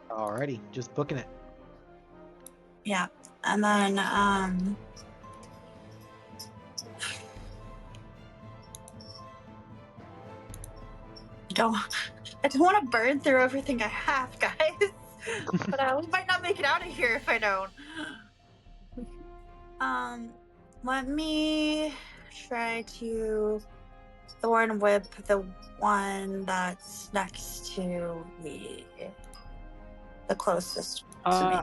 Alrighty. Just booking it. Yeah. And then I don't want to burn through everything I have, guys. But we might not make it out of here if I don't. Let me try to Thorn Whip the one that's next to me, the closest to me.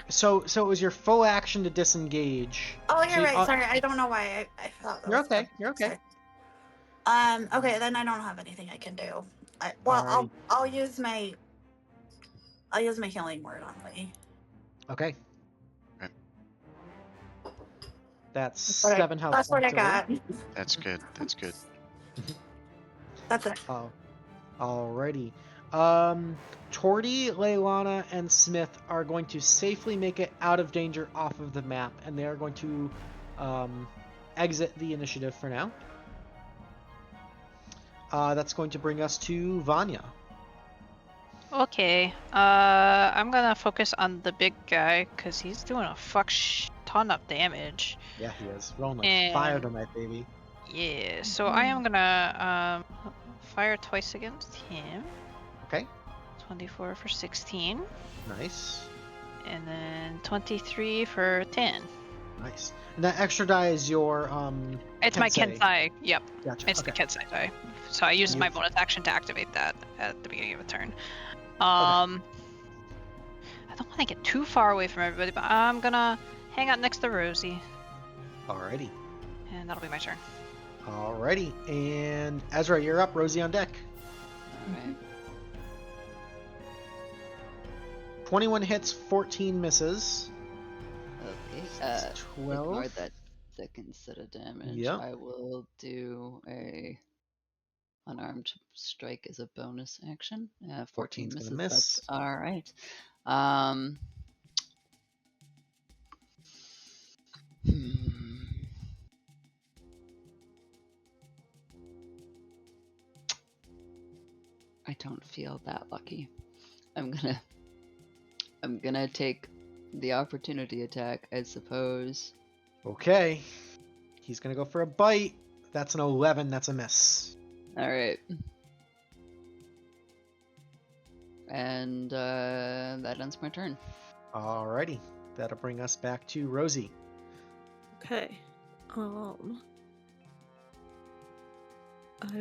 So it was your full action to disengage. Oh, So you're right. Sorry, I don't know why I thought that You're was okay. You're okay. Okay, then I don't have anything I can do. Alrighty. I'll use my healing word on Lee. Okay. Right. That's 7 health. That's what I points away. got. That's good. That's good. That's it. Oh, alrighty. Torty, Leilana, and Smith are going to safely make it out of danger off of the map, and they are going to exit the initiative for now. That's going to bring us to Vanya. Okay. I'm gonna focus on the big guy because he's doing a ton of damage. Yeah, he is. Rolling like fire tonight, baby. Yeah. So I am gonna fire twice against him. Okay. 24 for 16. Nice. And then 23 for 10. Nice. And that extra die is your It's my Kensai. Yep. Gotcha. It's Okay. the Kensai die. So I use my bonus action to activate that at the beginning of a turn. I don't want to get too far away from everybody, but I'm gonna hang out next to Rosie. Alrighty. And that'll be my turn. Alrighty. And Ezra, you're up. Rosie on deck. Alright. 21 hits, 14 misses. Okay. 12. Ignore that second set of damage. Yep. I will do a unarmed strike as a bonus action. 14 14's misses. gonna miss. That's all right. I don't feel that lucky. I'm gonna take the opportunity attack, I suppose. Okay. He's gonna go for a bite. That's an 11. That's a miss. All right. And that ends my turn. Alrighty. That'll bring us back to Rosie. Okay. I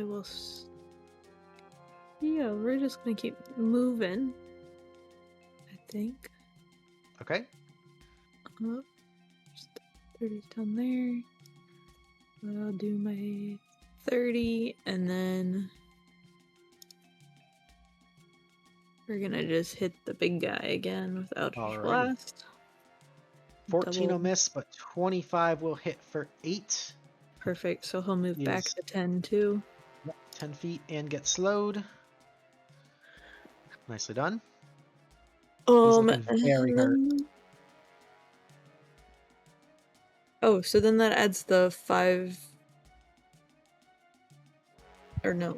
will. Yeah, we're just gonna keep moving. I think. Okay. 30's down there. I'll do my 30, and then we're gonna just hit the big guy again with Eldritch Alrighty. Blast. 14 will Double. miss, but 25 will hit for 8. Perfect, so he'll move back Yes. to 10 too. Yep, 10 feet and get slowed. Nicely done. looking very and hurt. then... Oh, so then that adds the 5... Or no,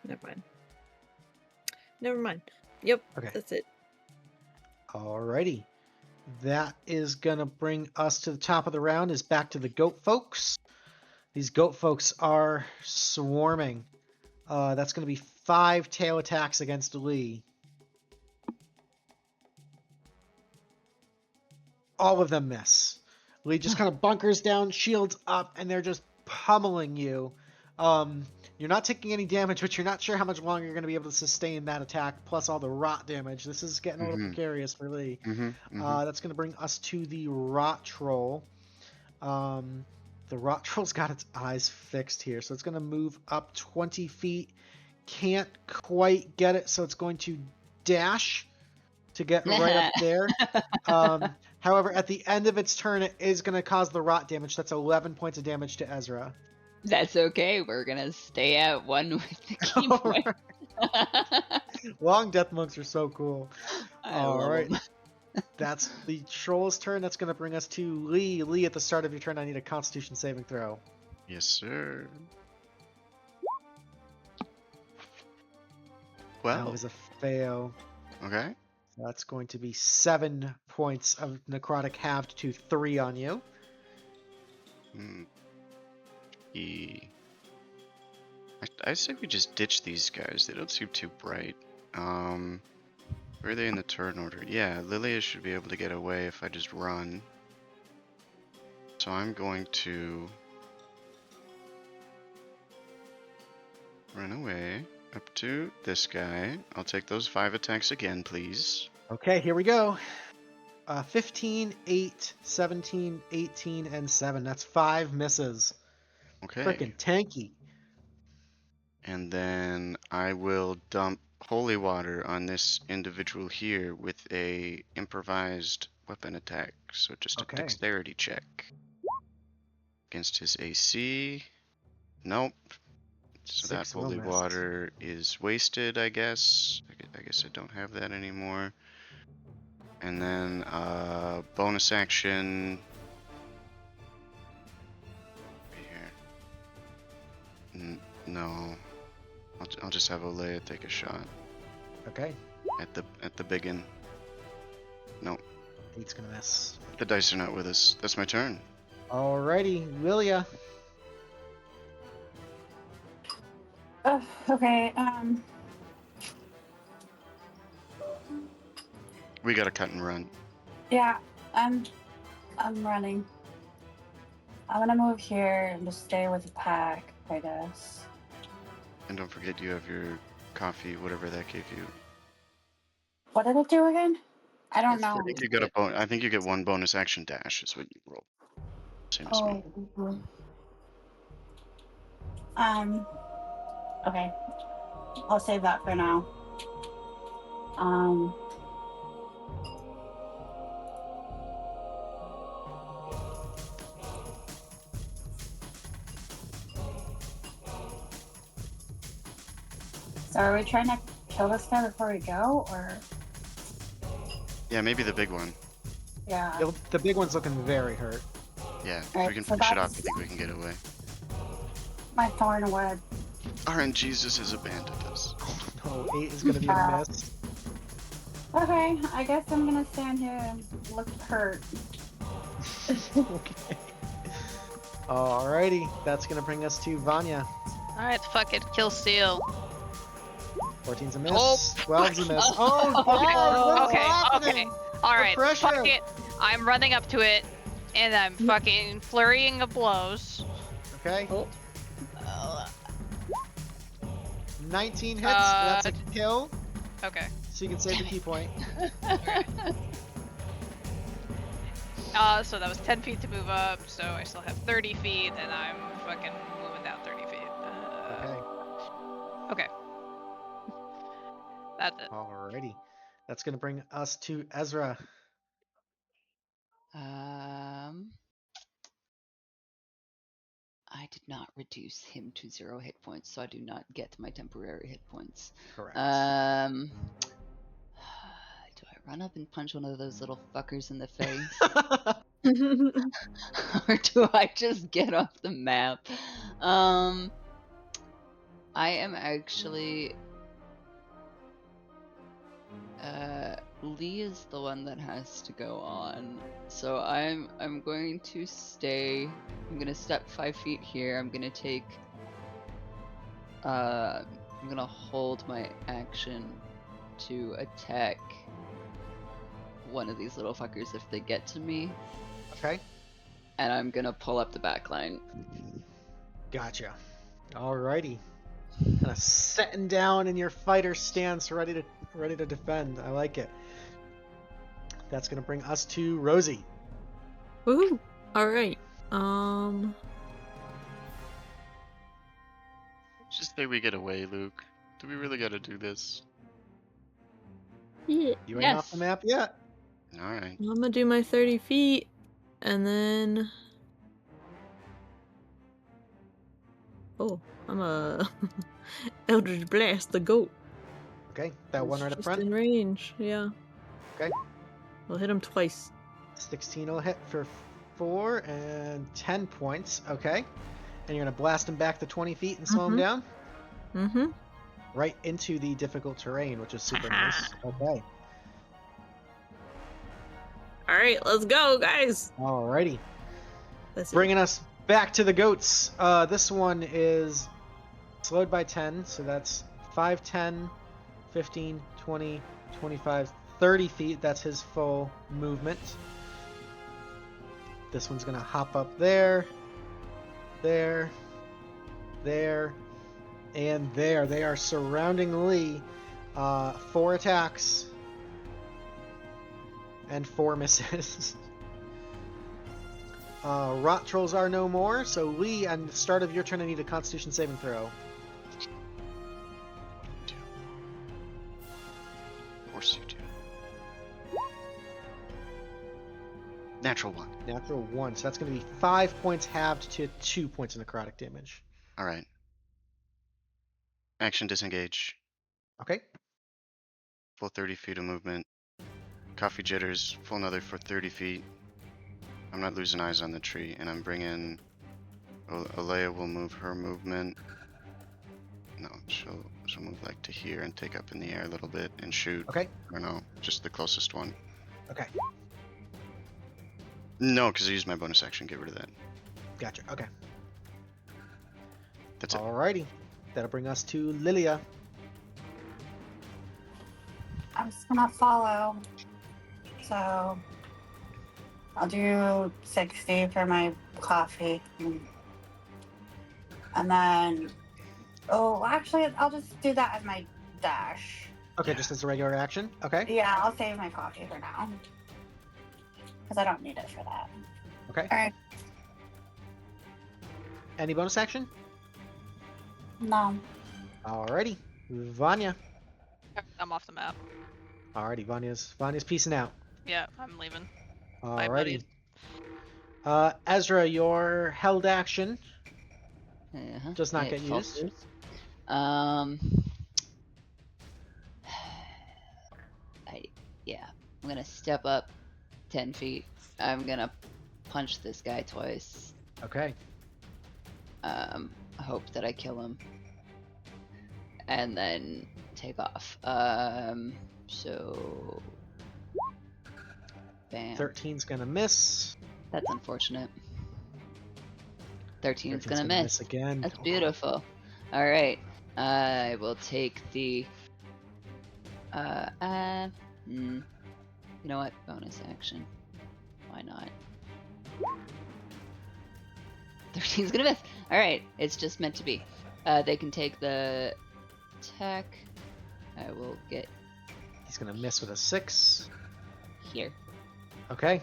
never mind. Never mind. Yep, Okay. that's it. Alrighty. That is going to bring us to the top of the round, is back to the goat folks. These goat folks are swarming. That's going to be 5 tail attacks against Lee. All of them miss. Lee just kind of bunkers down, shields up, and they're just pummeling you. You're not taking any damage, but you're not sure how much longer you're going to be able to sustain that attack, plus all the rot damage. This is getting a little precarious for Lee. That's going to bring us to the rot troll. The rot troll's got its eyes fixed here, so it's going to move up 20 feet. Can't quite get it, so it's going to dash to get right up there. However, at the end of its turn, it is going to cause the rot damage. That's 11 points of damage to Ezra. That's okay. We're gonna stay at 1 with the key point. Long death monks are so cool. All right. That's the troll's turn. That's going to bring us to Lee. Lee, at the start of your turn, I need a Constitution saving throw. Yes, sir. Well, That was a fail. okay. That's going to be 7 points of necrotic halved to 3 on you. I say we just ditch these guys. They don't seem too bright. Where are they in the turn order? Yeah, Lillia should be able to get away if I just run. So I'm going to run away up to this guy. I'll take those 5 attacks again, please. Okay, here we go. 15, 8, 17, 18, and 7. That's 5 misses. Okay. Frickin' tanky. And then I will dump holy water on this individual here with a improvised weapon attack. So just a dexterity check. Against his AC. Nope. So that holy water is wasted, I guess. I guess I don't have that anymore. And then bonus action. Right here. No. I'll just have Olea take a shot. Okay. At the biggin. No. 8's gonna miss. The dice are not with us. That's my turn. Alrighty, Lillia. Okay, We gotta cut and run. yeah, I'm running. I'm gonna move here and just stay with the pack, I guess. And don't forget you have your coffee, whatever that gave you. What did it do again? I don't know. I think you get I think you get 1 bonus action dash is what you roll. Same as me. Okay. I'll save that for now. So are we trying to kill this guy before we go, or? Yeah, maybe the big one. Yeah. The big one's looking very hurt. Yeah, if Right, we can so finish it off, that's- I think we can get away. My thorn web. RNGesus has abandoned us. No, 8 is gonna be a miss. Okay, I guess I'm gonna stand here and look hurt. Okay. Alrighty, that's gonna bring us to Vanya. Alright, fuck it. Kill steal. 14's a miss. Oh. 12's a miss. Oh, God, Okay, what's okay. happening? Alright, pressure. fuck it. I'm running up to it, and I'm fucking flurrying of blows. Okay. Oh. 19 hits. That's a kill. Okay. So you can save the key point. So that was 10 feet to move up, so I still have 30 feet, and I'm fucking moving down 30 feet. Okay. Okay. That's it. Alrighty. That's gonna bring us to Ezra. I did not reduce him to 0 hit points, so I do not get my temporary hit points. Correct. Do I run up and punch one of those little fuckers in the face? Or do I just get off the map? I am actually... Lee is the one that has to go on. So I'm going to stay. I'm gonna step 5 feet here. I'm gonna take... I'm gonna hold my action to attack one of these little fuckers if they get to me. Okay. And I'm gonna pull up the back line. Gotcha. Alrighty. Kind of sitting down in your fighter stance, ready to defend. I like it. That's gonna bring us to Rosie. Woohoo! Alright. Just say we get away, Luke. Do we really gotta do this? Yeah. You ain't off the map yet. Alright. I'm gonna do my 30 feet, and then... Oh, I'm a Eldritch Blast the goat. Okay, that one right up Just front. in range, yeah. Okay. We'll hit him twice. 16 will hit for 4 and 10 points. Okay. And you're gonna blast him back to 20 feet and slow him down. Mm-hmm. Right into the difficult terrain, which is super nice. Okay. Alright, let's go, guys! Alrighty. Let's see. Bringing us back to the goats. This one is slowed by 10, so that's 5, 10, 15, 20, 25, 30 feet. That's his full movement. This one's going to hop up there, there, and there. They are surrounding Lee. 4 attacks and 4 misses. Rot trolls are no more, so Lee, on the start of your turn, I need a Constitution saving throw. Of course you do. Natural 1. Natural 1, so that's going to be 5 points halved to 2 points of necrotic damage. Alright. Action disengage. Okay. Full 30 feet of movement. Coffee jitters, full another for 30 feet. I'm not losing eyes on the tree, and I'm bringing... Alea will move her movement. No, she'll move like to here and take up in the air a little bit and shoot. Okay. Or no, just the closest one. Okay. No, because I used my bonus action. Get rid of that. Gotcha. Okay. That's it. Alrighty. That'll bring us to Lillia. I'm just gonna follow. So I'll do 60 for my coffee. And then, oh, actually, I'll just do that as my dash. Okay, just as a regular action. Okay. Yeah, I'll save my coffee for now. Because I don't need it for that. Okay. Alright. Any bonus action? No. Alrighty. Vanya. I'm off the map. Alrighty, Vanya's peacing out. Yeah, I'm leaving. Bye, Alrighty. buddy. Ezra, your held action does not It get used. falters. I'm gonna step up 10 feet. I'm gonna punch this guy twice. Okay. Hope that I kill him. And then take off. So... Bam. 13's gonna miss. That's unfortunate. 13's 13's gonna miss. again. That's beautiful. Alright. I will take the... You know what? Bonus action. Why not? 13's gonna miss. Alright, it's just meant to be. They can take the attack. I will get He's gonna miss with a 6. here. Okay.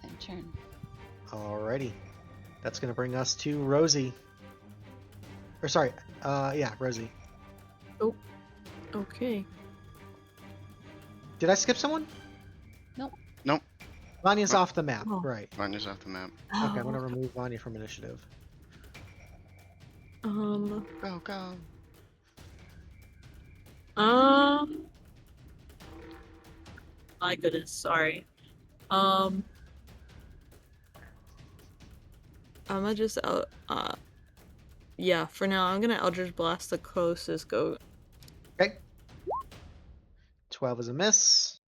and turn. Alrighty. That's going to bring us to Rosie. Or sorry, yeah, Rosie. Oh, okay. Did I skip someone? Nope. Vanya's Oh. off the map, Oh. right. Vanya's off the map. Okay, I'm going to Oh, remove Vanya from initiative. Um, Go, go. my goodness, sorry. I'm gonna just yeah, for now I'm gonna Eldritch Blast the closest goat. Okay. 12 is a miss.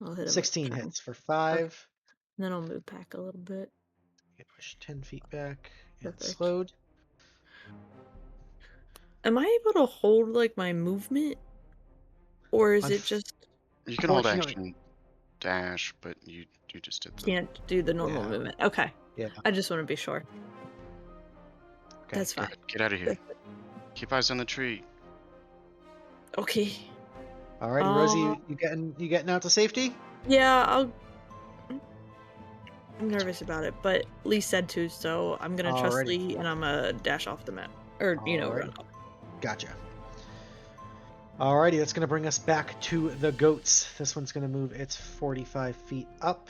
I'll hit him. 16 with turn. hits for 5. Then I'll move back a little bit. Get push 10 feet back and Perfect. slowed. Am I able to hold like my movement, or is it just You can hold Fortunately- action dash, but you just did the... can't do the normal Yeah. movement? Okay, Yeah. I just want to be sure. Okay. That's fine. Get out of here. Keep eyes on the tree. Okay. Alrighty, Rosie, you getting out to safety? Yeah, I'm nervous about it, but Lee said to, so I'm gonna trust Alrighty. Lee and I'm gonna dash off the map. Or, run Alrighty. off. Gotcha. Alrighty, that's going to bring us back to the goats. This one's going to move its 45 feet up.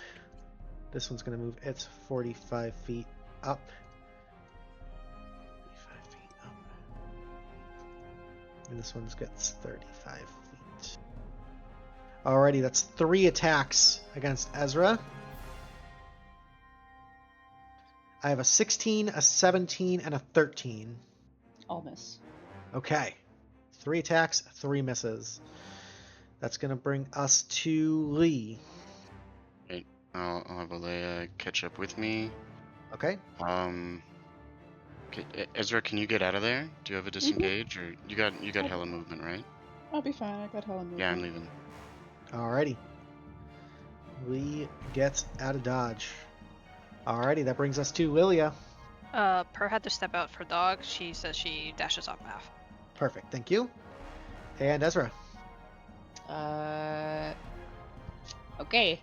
This one's going to move its 45 feet up. 45 feet up. And this one's gets 35 feet. Alrighty, that's 3 attacks against Ezra. I have a 16, a 17, and a 13. All miss. Okay. 3 attacks, 3 misses. That's going to bring us to Lee. Right. I'll have Lillia catch up with me. Okay. Okay, Ezra, can you get out of there? Do you have a disengage, or you got hella movement, right? I'll be fine. I got hella movement. Yeah, I'm leaving. Alrighty. Lee gets out of dodge. Alrighty, that brings us to Lillia. Per had to step out for dog. She says she dashes off path. Perfect, thank you. And Ezra. Okay.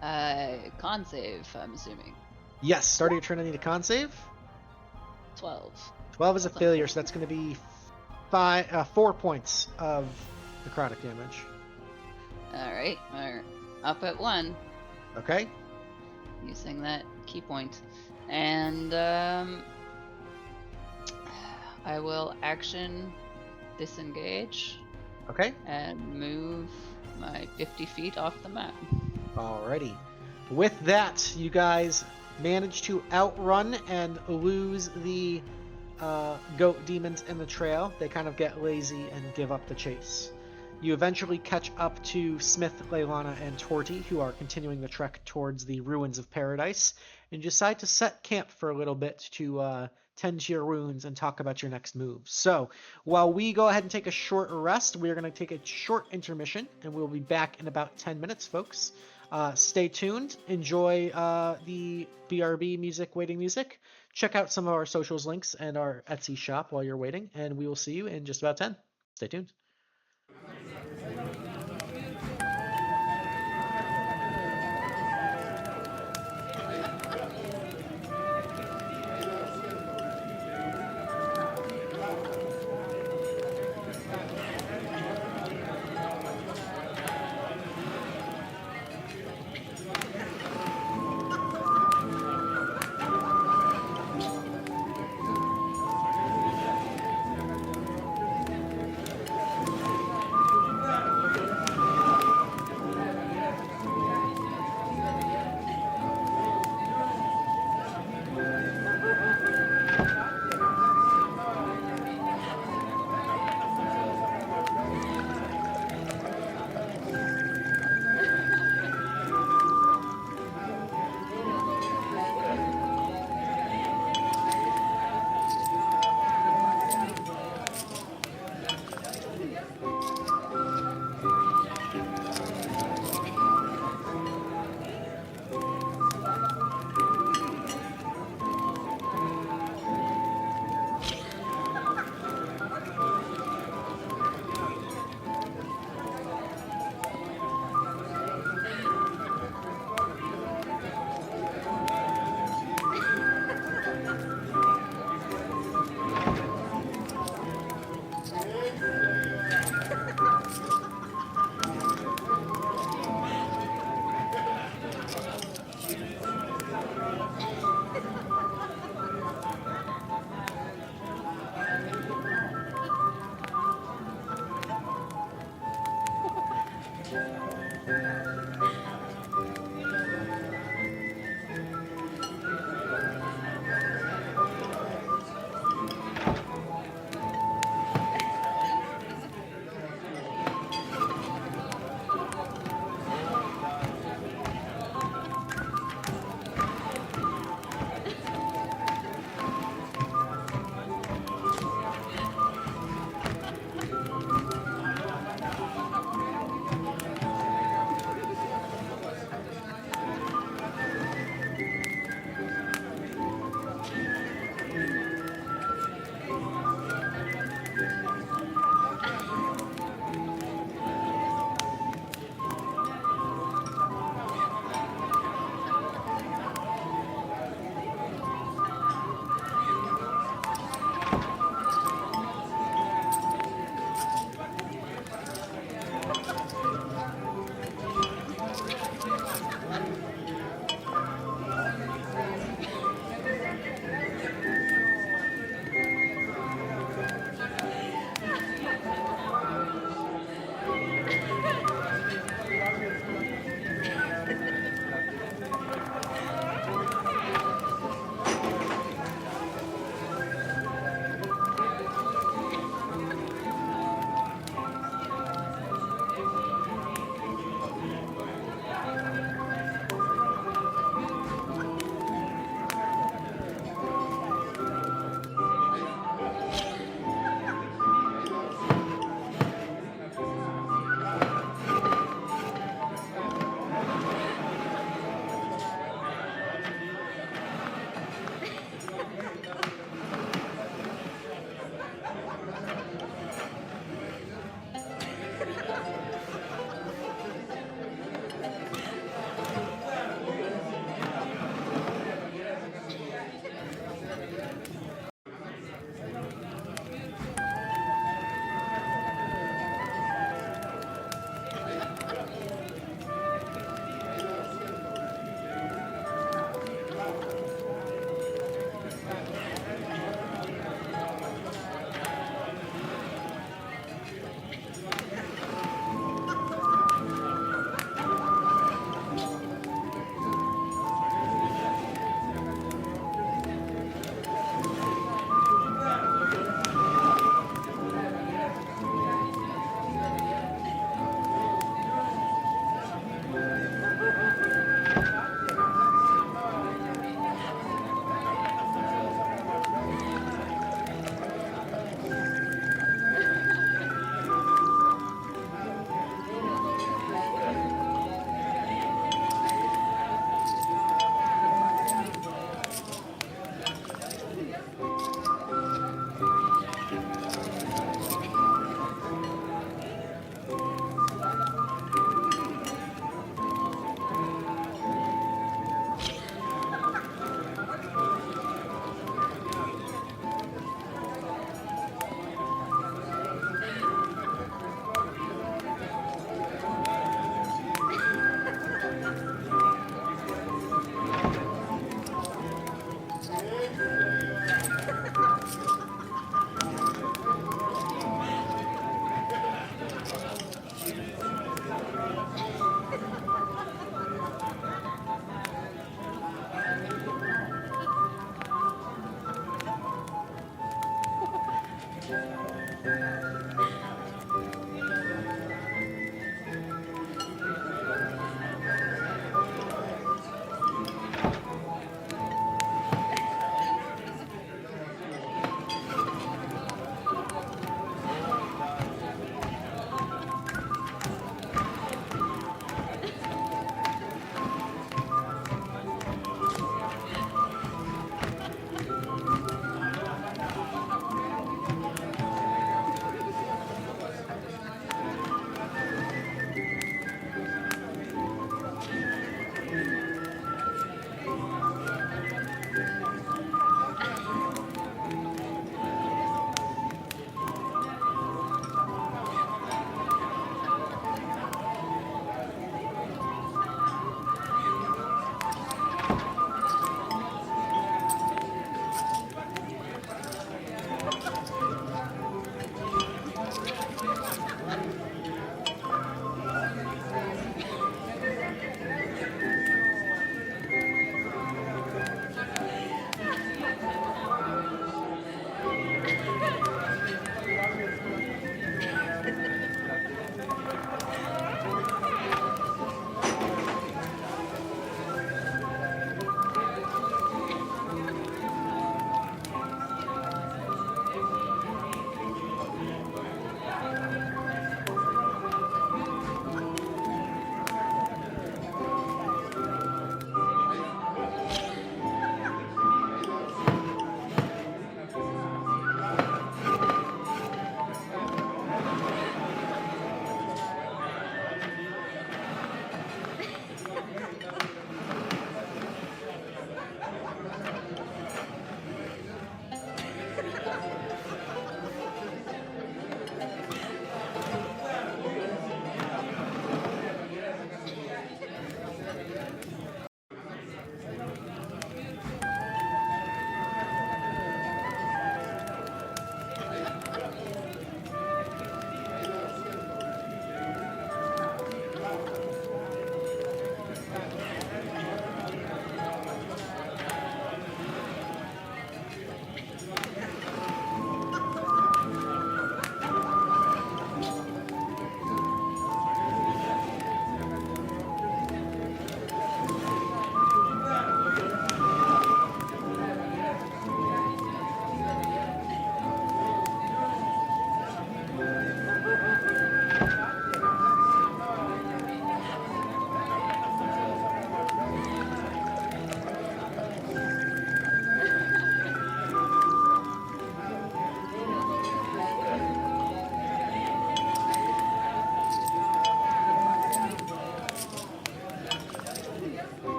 Con save, I'm assuming. Yes, starting your turn, I need a con save. 12. 12 is a Awesome. failure, so that's going to be 4 points of necrotic damage. Alright, we're up at 1, Okay. using that key point. And, I will action disengage Okay. and move my 50 feet off the map. Alrighty. With that, you guys manage to outrun and lose the goat demons in the trail. They kind of get lazy and give up the chase. You eventually catch up to Smith, Leilana, and Torty, who are continuing the trek towards the ruins of Paradise, and decide to set camp for a little bit to tend to your wounds and talk about your next move. So, while we go ahead and take a short rest, we are going to take a short intermission, and we'll be back in about 10 minutes, folks. Stay tuned. Enjoy the BRB music, waiting music. Check out some of our socials links and our Etsy shop while you're waiting, and we will see you in just about 10. Stay tuned.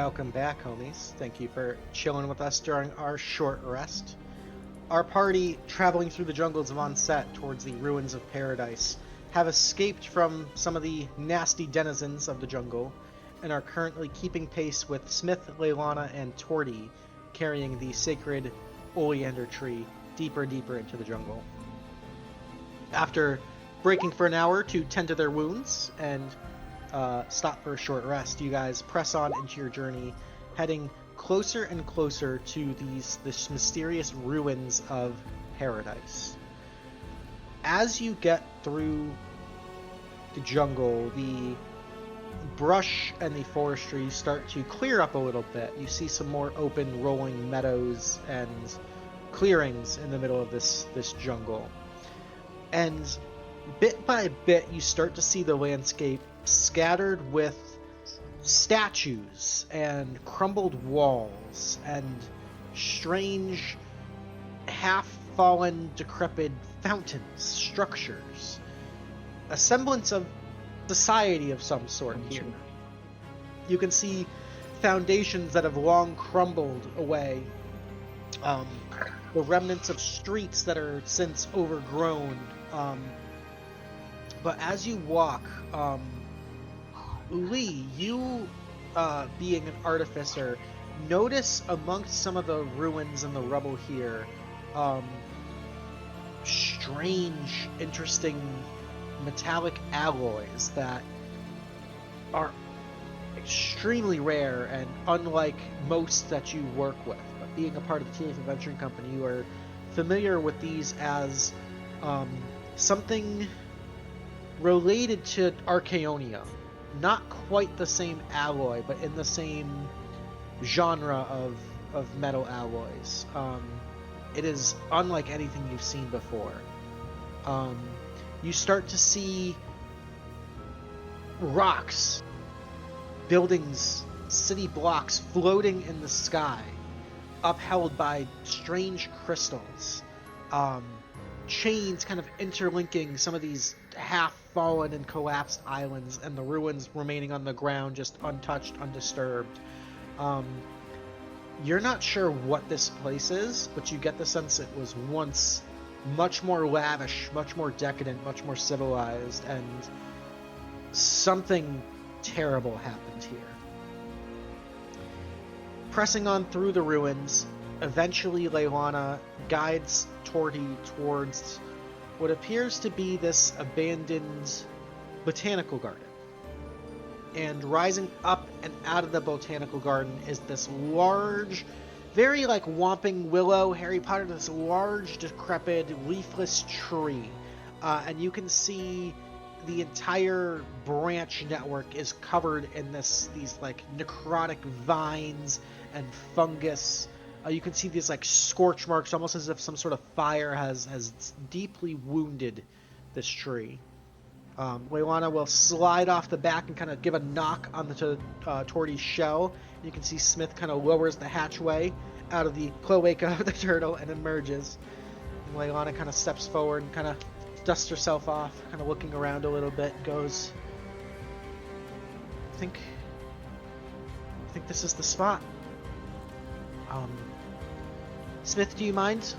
Welcome back, homies. Thank you for chilling with us during our short rest. Our party, traveling through the jungles of Onset towards the ruins of Paradise, have escaped from some of the nasty denizens of the jungle, and are currently keeping pace with Smith, Leilana, and Torty, carrying the sacred oleander tree deeper and deeper into the jungle. After breaking for an hour to tend to their wounds and stop for a short rest, you guys press on into your journey, heading closer and closer to this mysterious ruins of Paradise. As you get through the jungle, the brush and the forestry start to clear up a little bit. You see some more open, rolling meadows and clearings in the middle of this jungle. And bit by bit, you start to see the landscape scattered with statues and crumbled walls and strange, half-fallen, decrepit fountains, structures. A semblance of society of some sort here. You can see foundations that have long crumbled away. The remnants of streets that are since overgrown. But as you walk, Lee, you, being an artificer, notice amongst some of the ruins and the rubble here, strange, interesting metallic alloys that are extremely rare and unlike most that you work with. But being a part of the Tealeaf Adventuring Company, you are familiar with these as something related to Archaeonium. Not quite the same alloy, but in the same genre of metal alloys. It is unlike anything you've seen before. You start to see rocks, buildings, city blocks floating in the sky, upheld by strange crystals. Chains kind of interlinking some of these half-fallen and collapsed islands, and the ruins remaining on the ground just untouched, undisturbed. You're not sure what this place is, but you get the sense it was once much more lavish, much more decadent, much more civilized, and something terrible happened here. Pressing on through the ruins, eventually Leilana guides Torty towards what appears to be this abandoned botanical garden. And rising up and out of the botanical garden is this large, very like Whomping Willow, Harry Potter, this large, decrepit, leafless tree. And you can see the entire branch network is covered in these like necrotic vines and fungus. You can see these like scorch marks, almost as if some sort of fire has deeply wounded this tree. Leilana will slide off the back and kind of give a knock on the Torty's shell. You can see Smith kind of lowers the hatchway out of the cloaca of the turtle and emerges. And Leilana kind of steps forward and kind of dusts herself off, kind of looking around a little bit, goes, I think this is the spot. Smith, do you mind?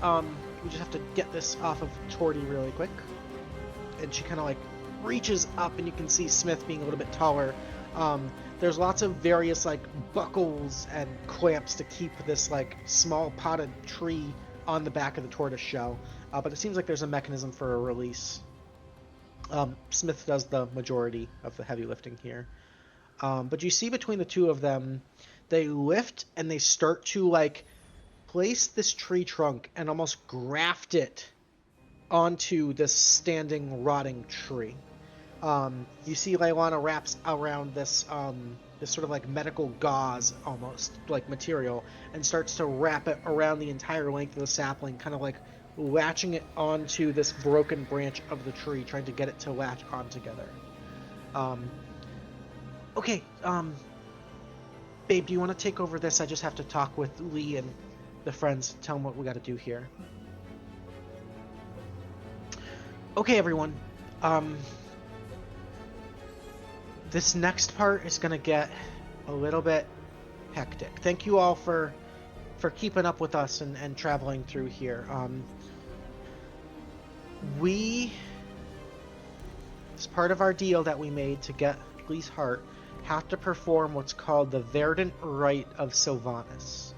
We just have to get this off of Torty really quick. And she kind of like reaches up, and you can see Smith being a little bit taller. There's lots of various like buckles and clamps to keep this like small potted tree on the back of the tortoise shell. But it seems like there's a mechanism for a release. Smith does the majority of the heavy lifting here. But you see between the two of them, they lift and they start to like place this tree trunk and almost graft it onto this standing, rotting tree. You see Leilana wraps around this this sort of like medical gauze almost like material and starts to wrap it around the entire length of the sapling, kind of like latching it onto this broken branch of the tree, trying to get it to latch on together. Okay, babe, do you want to take over this? I just have to talk with Lee and the friends, tell them what we got to do here. Okay, everyone. This next part is going to get a little bit hectic. Thank you all for keeping up with us and traveling through here. We, as part of our deal that we made to get Lee's heart, have to perform what's called the Verdant Rite of Sylvanas.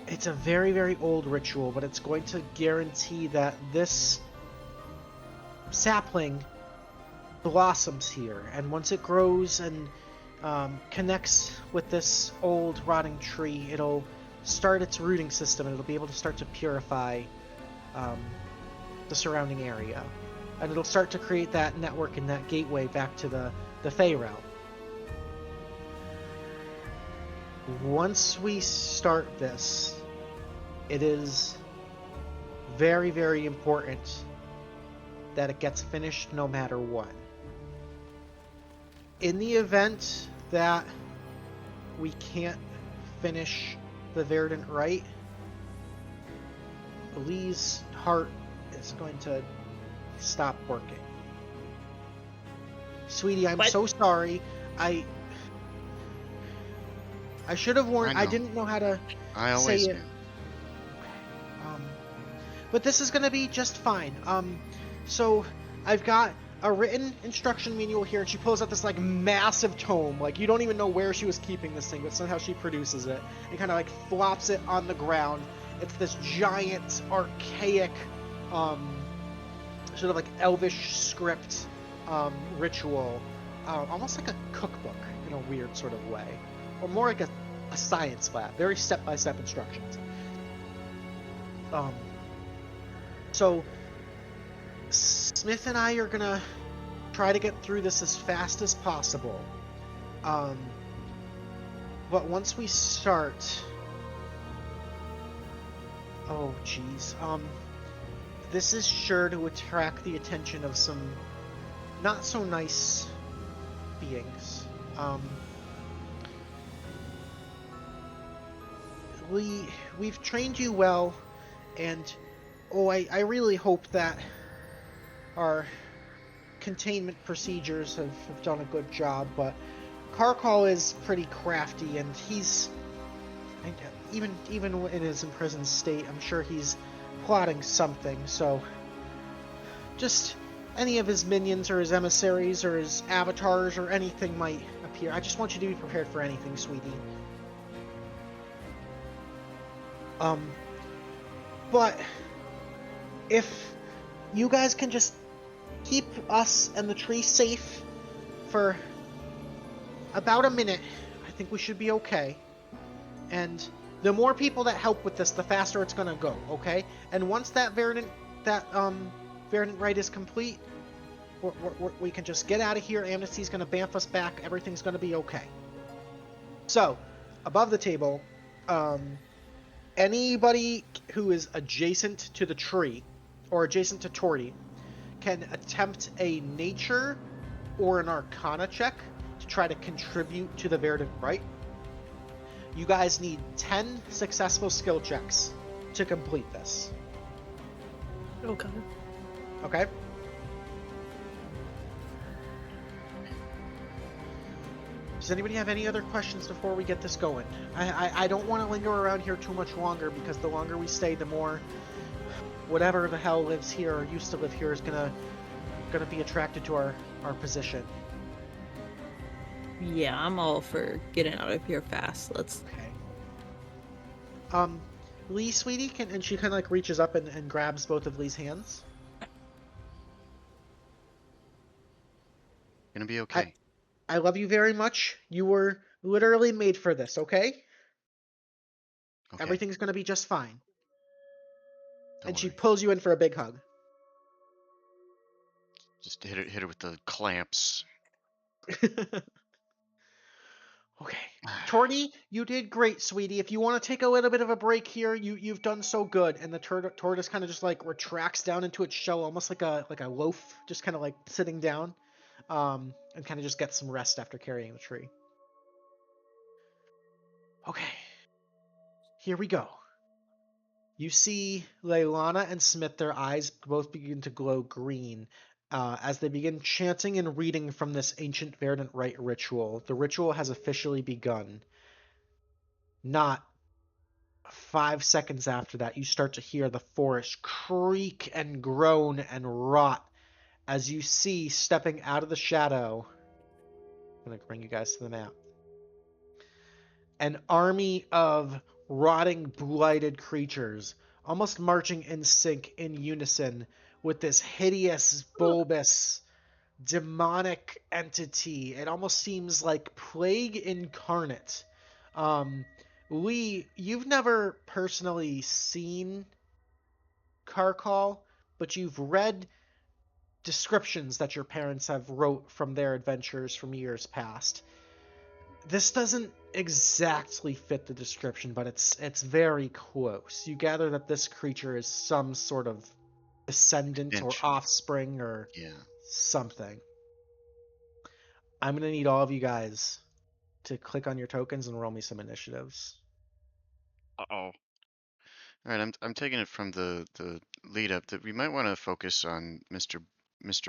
It's a very, very old ritual, but it's going to guarantee that this sapling blossoms here, and once it grows and connects with this old rotting tree, it'll start its rooting system, and it'll be able to start to purify the surrounding area, and it'll start to create that network and that gateway back to the Fey realm. Once we start this, it is very, very important that it gets finished no matter what. In the event that we can't finish the Verdant Rite, Lee's heart is going to stop working. Sweetie, I'm so sorry. I should have warned. I didn't know how to I always say it. knew. But this is gonna be just fine. So I've got a written instruction manual here, and she pulls out this like massive tome. Like, you don't even know where she was keeping this thing, but somehow she produces it and kind of like flops it on the ground. It's this giant, archaic, sort of like elvish script ritual, almost like a cookbook in a weird sort of way, or more like a science lab. Very step-by-step instructions. So Smith and I are gonna try to get through this as fast as possible. But once we start, oh geez, this is sure to attract the attention of some not so nice beings. We've trained you well, and I really hope that our containment procedures have done a good job, but Karkal is pretty crafty, and he's, even in his imprisoned state, I'm sure he's plotting something. So just any of his minions or his emissaries or his avatars or anything might appear. I just want you to be prepared for anything, sweetie. But if you guys can just keep us and the tree safe for about a minute, I think we should be okay. And the more people that help with this, the faster it's gonna go, okay? And once that Verdant Rite is complete, we can just get out of here. Amnesty's gonna bamf us back. Everything's gonna be okay. So, above the table, anybody who is adjacent to the tree or adjacent to Torty can attempt a nature or an arcana check to try to contribute to the Verdant Rite. You guys need 10 successful skill checks to complete this. Okay. Okay? Does anybody have any other questions before we get this going? I don't want to linger around here too much longer, because the longer we stay, the more whatever the hell lives here or used to live here is gonna be attracted to our position. Yeah, I'm all for getting out of here fast. Let's. Okay. Lee, sweetie, and she kind of like reaches up and grabs both of Lee's hands. Gonna be okay. I love you very much. You were literally made for this, okay? Okay. Everything's gonna be just fine. Don't And she worry. pulls you in for a big hug. Just hit her with the clamps. Okay. Torty, you did great, sweetie. If you want to take a little bit of a break here, you've done so good. And the tortoise kind of just like retracts down into its shell, almost like a loaf, just kind of like sitting down, and kind of just gets some rest after carrying the tree. Okay. Here we go. You see Leilana and Smith, their eyes both begin to glow green. as they begin chanting and reading from this ancient verdant rite ritual. The ritual has officially begun. Not 5 seconds after that, you start to hear the forest creak and groan and rot as you see, stepping out of the shadow, I'm going to bring you guys to the map, an army of rotting, blighted creatures, almost marching in sync, in unison, with this hideous, bulbous, demonic entity. It almost seems like plague incarnate. Lee, you've never personally seen Karkal, but you've read descriptions that your parents have wrote from their adventures from years past. This doesn't exactly fit the description, but it's very close. You gather that this creature is some sort of descendant or offspring or something. I'm gonna need all of you guys to click on your tokens and roll me some initiatives. All right, I'm taking it from the lead up that we might want to focus on Mr.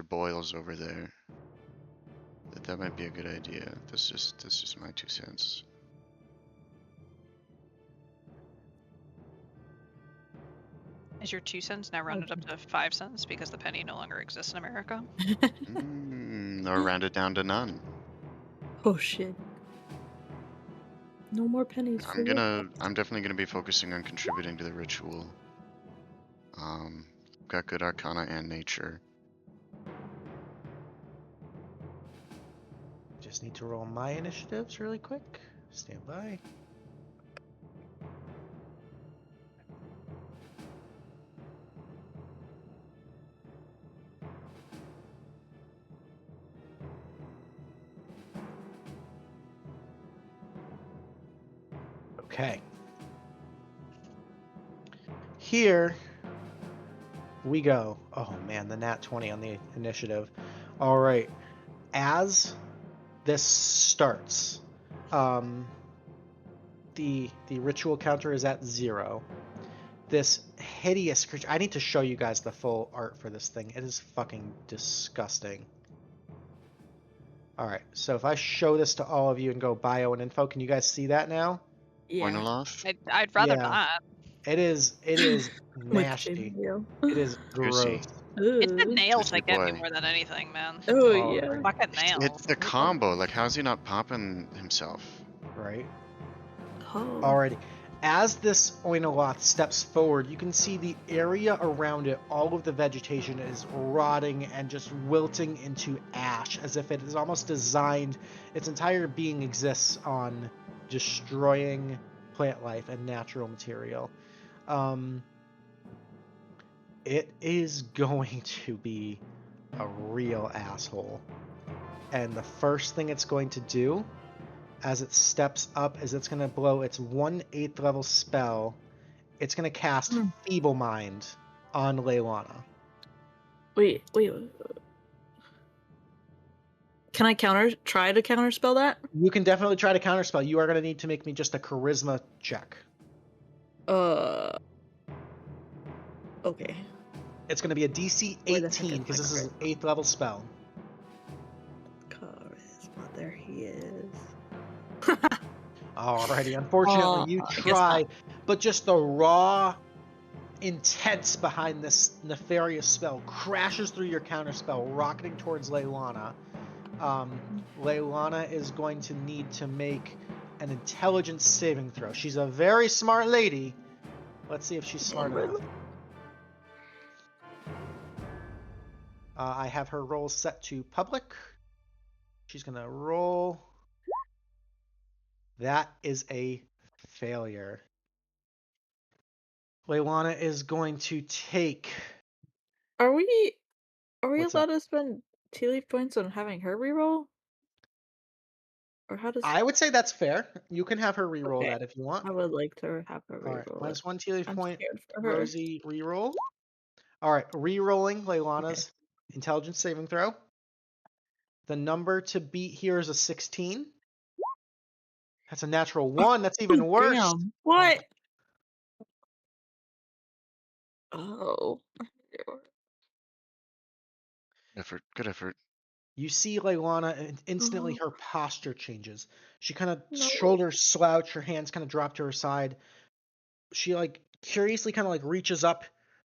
Boyles over there. That might be a good idea. That's just my 2 cents. Is your 2 cents now rounded up to 5 cents because the penny no longer exists in America? Or rounded down to none. Oh shit. No more pennies for you. I'm definitely gonna be focusing on contributing to the ritual. Got good arcana and nature. Just need to roll my initiatives really quick. Stand by. Okay. Here we go. Oh man, the nat 20 on the initiative. All right. As this starts, the ritual counter is at 0. This hideous creature. I need to show you guys the full art for this thing. It is fucking disgusting. All right. So if I show this to all of you and go bio and info, can you guys see that now? Yeah. I'd rather Yeah. not. It is With nasty. Jmillyo. It is gross. It's the Ooh. nails that get me boy. more than anything, man. Oh All yeah. right. Fucking nails. It's the combo. Like, how's he not popping himself? Right. Oh. Alrighty. As this Oinoloth steps forward, you can see the area around it, all of the vegetation is rotting and just wilting into ash, as if it is almost designed, its entire being exists on destroying plant life and natural material. It is going to be a real asshole. And the first thing it's going to do as it steps up is it's going to blow its 1/8 level spell. It's going to cast Feeble Mind on Leilana. Wait. Can I try to counterspell that? You can definitely try to counterspell. You are going to need to make me just a charisma check. Okay. It's going to be a DC 18 because this is an 8th level spell. Charisma, there he is. Alrighty, unfortunately you try, but just the raw intense behind this nefarious spell crashes through your counterspell, rocketing towards Leilana. Leilana is going to need to make an intelligence saving throw. She's a very smart lady. Let's see if she's smart enough. I have her roll set to public. She's going to roll. That is a failure. Leilana is going to take... Are we What's allowed up? to spend Tealeaf points on having her reroll? Or how does... I would say that's fair. You can have her reroll that if you want. I would like to have her reroll. Alright, -1 Tealeaf point. Scared for her. Rosie, reroll. Alright, rerolling Leilana's intelligence saving throw. The number to beat here is a 16. That's a natural 1. That's even worse. Damn. What? Oh. Good effort. You see Leilana, and instantly Oh. her posture changes. She kind of No. shoulders slouch, her hands kind of drop to her side. She like curiously kind of like reaches up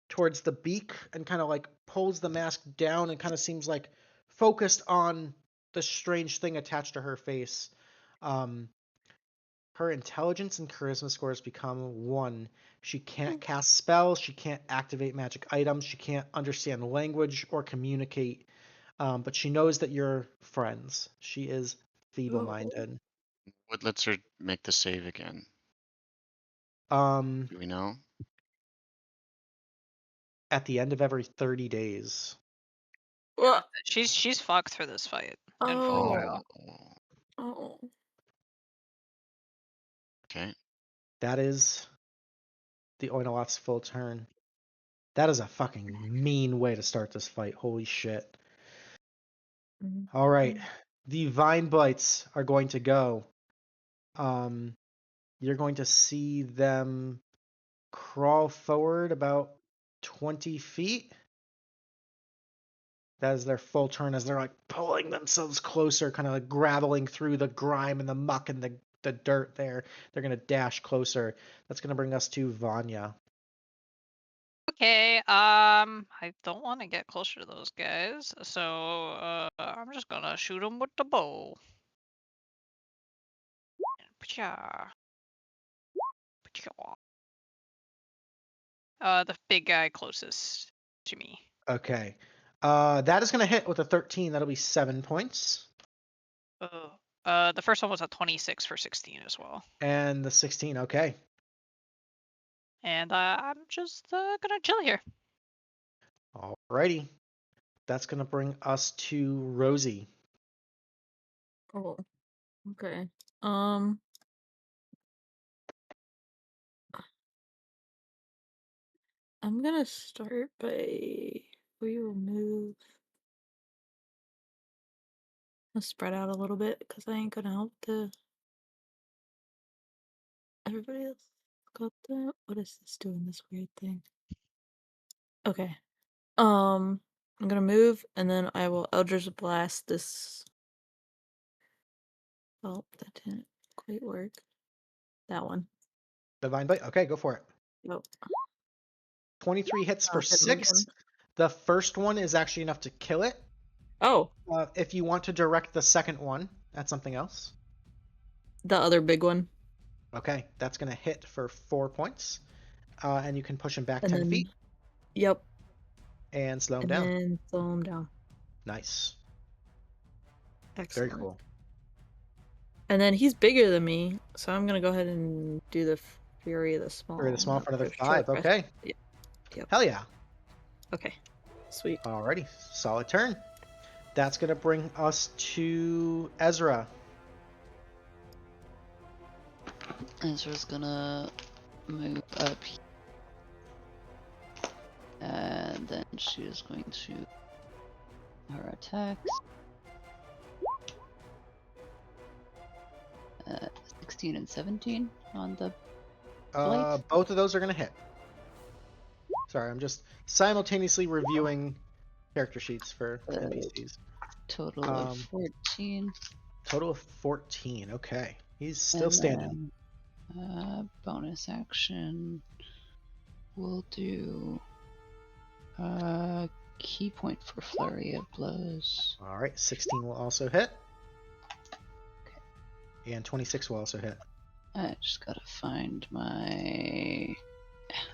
towards the beak and kind of like pulls the mask down and kind of seems like focused on the strange thing attached to her face. Her intelligence and charisma scores become 1. She can't cast spells, she can't activate magic items, she can't understand language or communicate, but she knows that you're friends. She is feeble-minded. What lets her make the save again? Um, Do we know? at the end of every 30 days. Well, She's fucked for this fight and for a oh. while. Oh. Okay. That is the Oinoloth's full turn. That is a fucking mean way to start this fight. Holy shit. All right. The Vine Blights are going to go. You're going to see them crawl forward about 20 feet. That is their full turn as they're like pulling themselves closer, kind of like graveling through the grime and the muck and the dirt there. They're going to dash closer. That's going to bring us to Vanya. Okay, I don't want to get closer to those guys, so I'm just gonna shoot them with the bow. Pcha. Pcha. The big guy closest to me. Okay. That is going to hit with a 13. That'll be 7 points. Oh. The first one was a 26 for 16 as well. And the 16, okay. And I'm just gonna chill here. Alrighty. That's going to bring us to Rosie. Oh. Okay. I'm gonna start by we will move. I'll spread out a little bit because I ain't gonna help everybody else got that. What is this doing? This weird thing. Okay. I'm gonna move and then I will Eldritch Blast this. Oh, that didn't quite work. That one. Divine Bite? Okay, go for it. Nope. 23 hits for Hit him 6. again. The first one is actually enough to kill it. Oh, If you want to direct the second one at something else. the other big one. Okay, that's going to hit for 4 points. And you can push him back And 10 then, feet yep. and slow him And down. then slow him down. Nice. Excellent. Very cool. And then he's bigger than me, so I'm gonna go ahead and do the Fury of the Small. For the small for another Short 5. rest. Okay. Yep. Hell yeah. Okay. Sweet. Alrighty. Solid turn. That's going to bring us to Ezra. Ezra's gonna move up, and then she is going to her attacks. 16 and 17 on the blade. Both of those are going to hit. Sorry, I'm just simultaneously reviewing character sheets for NPCs. Total of 14. Total of 14. Okay. He's still standing. Bonus action. We'll do key point for Flurry of Blows. Alright, 16 will also hit. And 26 will also hit. I just gotta find my...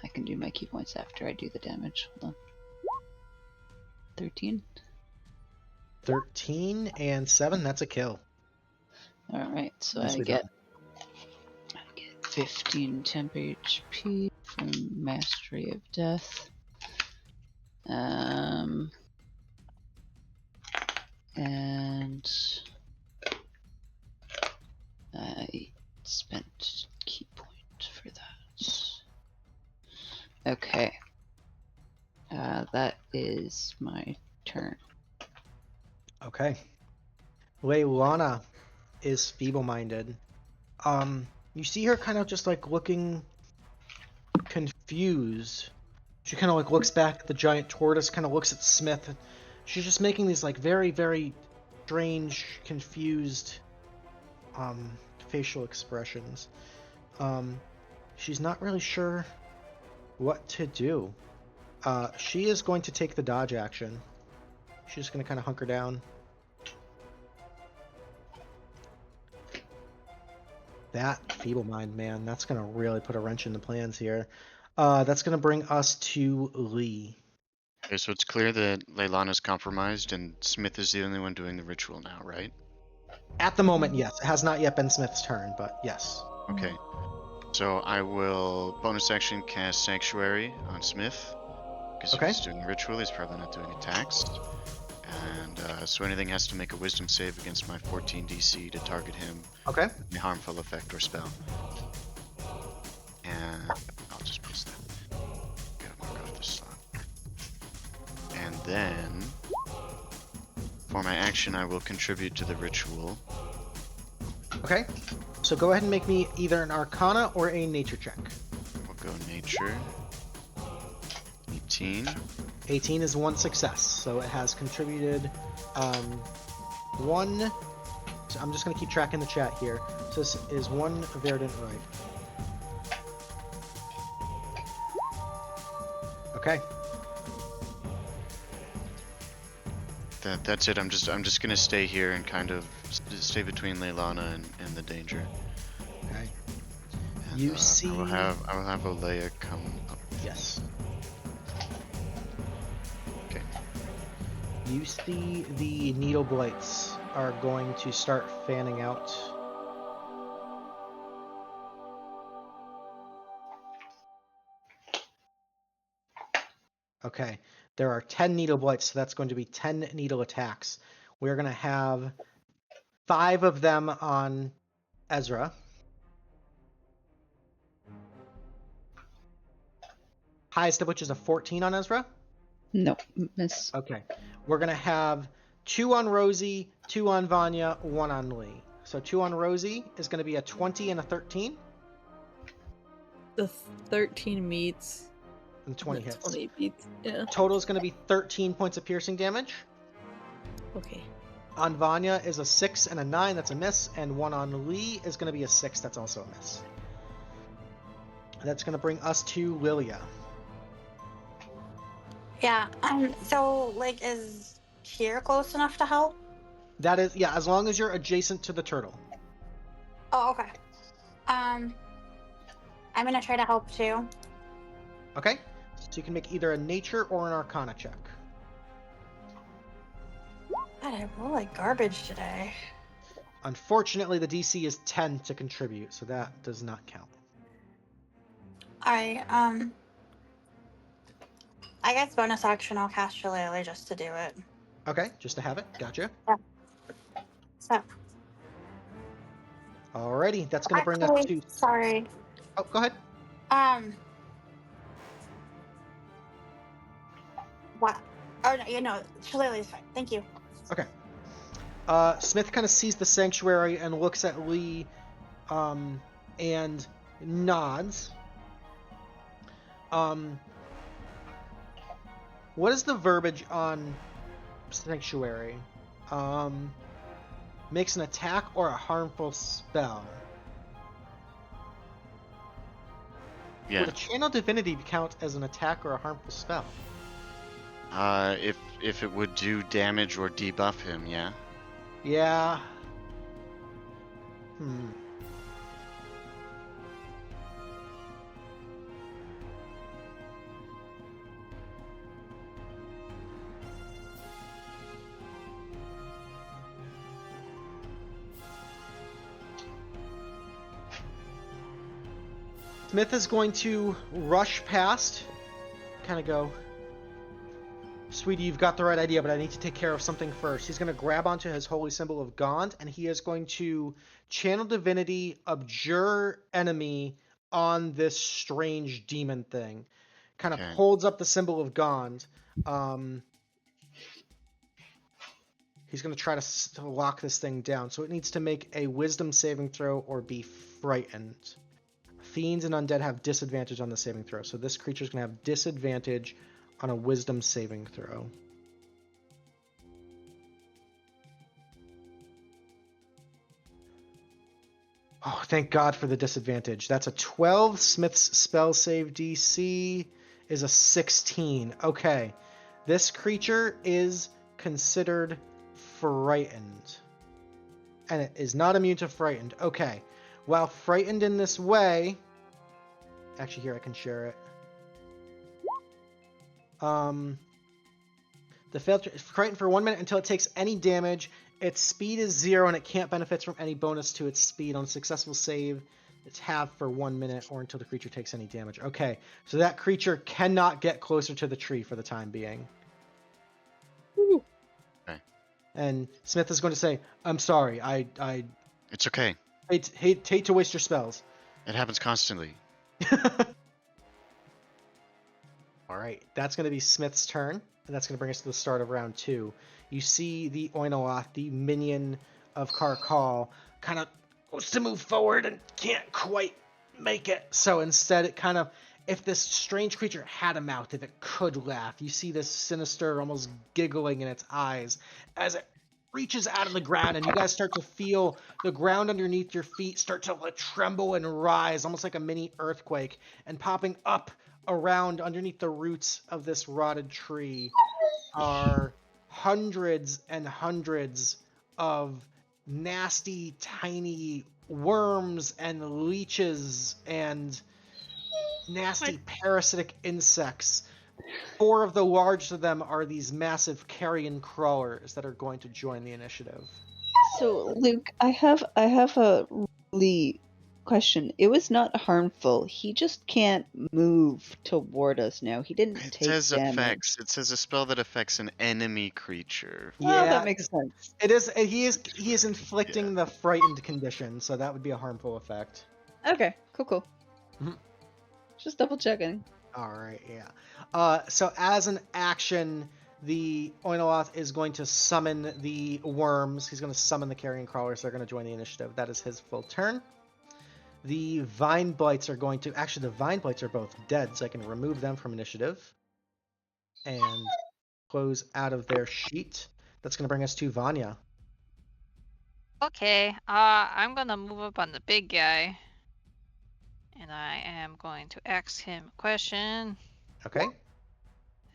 I can do my key points after I do the damage. Hold on. 13. 13 and 7, that's a kill. Alright, so Nicely I get 15 temp HP from Mastery of Death. And I spent key point for that. Okay. That is my turn. Okay. Leilana is feeble-minded. You see her kind of just like looking confused. She kind of like looks back at the giant tortoise, kind of looks at Smith. she's just making these like very, very strange, confused facial expressions. She's not really sure what to do. She is going to take the dodge action. She's just going to kind of hunker down. That Feeble Mind, man, that's going to really put a wrench in the plans here. That's going to bring us to Lee. Okay, so it's clear that Leilana's compromised and Smith is the only one doing the ritual now, right? At the moment, yes. It has not yet been Smith's turn, but yes. Okay. So I will bonus action cast Sanctuary on Smith. Because if he's doing the ritual, he's probably not doing attacks. And so anything has to make a wisdom save against my 14 DC to target him Okay. with a harmful effect or spell. And I'll just place that. Gotta mark off this slot. And then, for my action, I will contribute to the ritual. Okay. So go ahead and make me either an Arcana or a Nature check. We'll go Nature. 18. 18 is one success, so it has contributed one. So I'm just going to keep track in the chat here. So this is one Verdant Right. Okay. That's it. I'm just gonna stay here and kind of stay between Leilana and the danger. Okay. And, You see. I will have Olea come up. Yes. Okay. You see the needle blights are going to start fanning out. Okay, there are 10 needle blights, so that's going to be 10 needle attacks. We're going to have 5 of them on Ezra. Highest of which is a 14 on Ezra. No, miss. Okay, we're going to have 2 on Rosie, 2 on Vanya, 1 on Lee. So 2 on Rosie is going to be a 20 and a 13. The 13 meets. And 20 the hits. 20 beats. Yeah. Total is going to be 13 points of piercing damage. Okay. On Vanya is a 6 and a 9, that's a miss, and 1 on Lee is going to be a 6, that's also a miss. That's going to bring us to Lillia. Yeah. So like, is here close enough to help? That is, yeah, as long as you're adjacent to the turtle. Oh, okay. I'm gonna try to help too. Okay? So you can make either a nature or an arcana check. God, I roll like garbage today. Unfortunately, the DC is 10 to contribute, so that does not count. Alright, I guess bonus action I'll cast Shillelagh just to do it. Okay, just to have it. Gotcha. Yeah. So. Alrighty, that's going to bring us to... Sorry. Oh, go ahead. What? Oh, no, you know, Shillelagh is fine. Thank you. Okay. Smith kind of sees the sanctuary and looks at Lee and nods. What is the verbiage on sanctuary? Makes an attack or a harmful spell. Yeah. Would a channel divinity count as an attack or a harmful spell? If it would do damage or debuff him, yeah. Yeah. Smith is going to rush past, kind of go, "Sweetie, you've got the right idea, but I need to take care of something first." He's going to grab onto his holy symbol of Gond, and he is going to channel divinity, abjure enemy on this strange demon thing. Kind of holds up the symbol of Gond. He's going to try to lock this thing down, so it needs to make a wisdom saving throw or be frightened. Fiends and undead have disadvantage on the saving throw, so this creature's going to have disadvantage on a wisdom saving throw. Oh, thank God for the disadvantage. That's a 12. Smith's spell save DC is a 16. Okay. This creature is considered frightened. And it is not immune to frightened. Okay. While frightened in this way... Actually, here, I can share it. The failed is frightened for 1 minute until it takes any damage. Its speed is 0, and it can't benefit from any bonus to its speed on successful save. It's halved for 1 minute or until the creature takes any damage. Okay, so that creature cannot get closer to the tree for the time being. Woo. Okay. And Smith is going to say, "I'm sorry. I It's okay. hate to waste your spells." It happens constantly. All right, that's going to be Smith's turn, and that's going to bring us to the start of round 2. You see the Oinoloth, the minion of Karkal, kind of wants to move forward and can't quite make it. So instead, it kind of, if this strange creature had a mouth, if it could laugh, you see this sinister, almost giggling in its eyes as it reaches out of the ground, and you guys start to feel the ground underneath your feet start to tremble and rise, almost like a mini earthquake, and popping up around underneath the roots of this rotted tree are hundreds and hundreds of nasty, tiny worms and leeches and nasty parasitic insects. 4 of the largest of them are these massive carrion crawlers that are going to join the initiative. So, Luke, I have a really question. It was not harmful. He just can't move toward us now. He didn't It take says damage. affects. It says a spell that affects an enemy creature. Well, Yeah, that makes sense. it is. He is inflicting the frightened condition, so that would be a harmful effect. Okay, cool. Mhm. Just double checking. All right, yeah. So as an action, the Oinoloth is going to summon the worms. He's going to summon the carrion crawlers. They're going to join the initiative. That is his full turn. The Vine Blights are going to... Actually, the Vine Blights are both dead, so I can remove them from initiative. And close out of their sheet. That's going to bring us to Vanya. Okay, I'm gonna move up on the big guy. And I am going to ask him a question. Okay.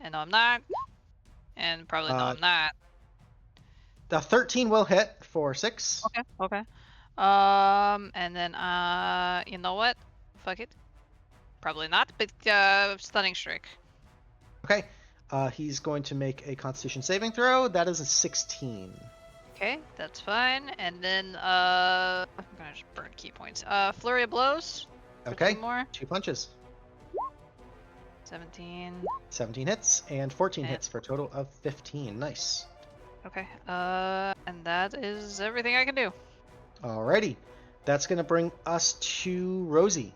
And no, I'm not. And probably no, I'm not. The 13 will hit for 6. Okay. And then, you know what? Fuck it. Probably not, but, stunning strike. Okay. He's going to make a Constitution saving throw. That is a 16. Okay, that's fine. And then, I'm gonna just burn key points. Flurry of blows. Okay. 2 more. 2 punches. 17. 17 hits and 14 hits for a total of 15. Nice. Okay, and that is everything I can do. Alrighty. That's going to bring us to Rosie.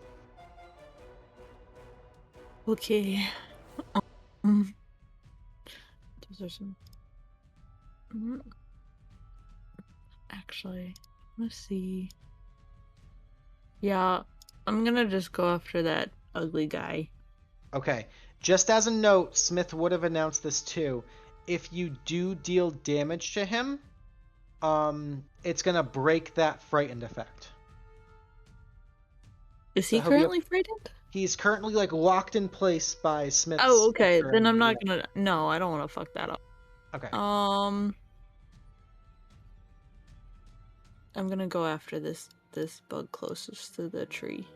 Okay. Those are some. Actually, let's see. Yeah, I'm gonna just go after that ugly guy. Okay. Just as a note, Smith would have announced this too. If you do deal damage to him, it's going to break that frightened effect. Is he So currently frightened? He's currently locked in place by Smith's... Oh, okay. Then I'm not gonna. No, I don't want to fuck that up. Okay. I'm gonna go after this bug closest to the tree.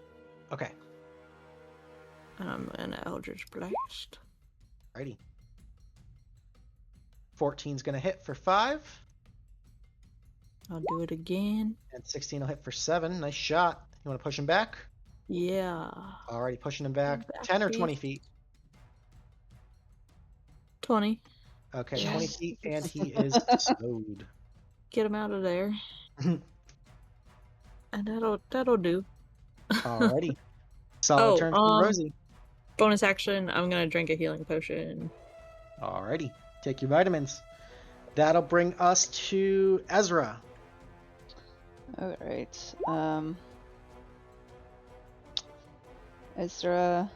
Okay. And I'm an Eldritch Blast. Alrighty. 14's gonna hit for 5. I'll do it again. And 16 will hit for 7. Nice shot. You want to push him back? Yeah. Alrighty, pushing him back. Back 10 or feet. 20 feet? 20. Okay, Yes. 20 feet, and he is slowed. Get him out of there. And that'll do. Alrighty. Solid turn for Rosie. Bonus action, I'm gonna drink a healing potion. Alrighty. Take your vitamins. That'll bring us to Ezra. Alright. Ezra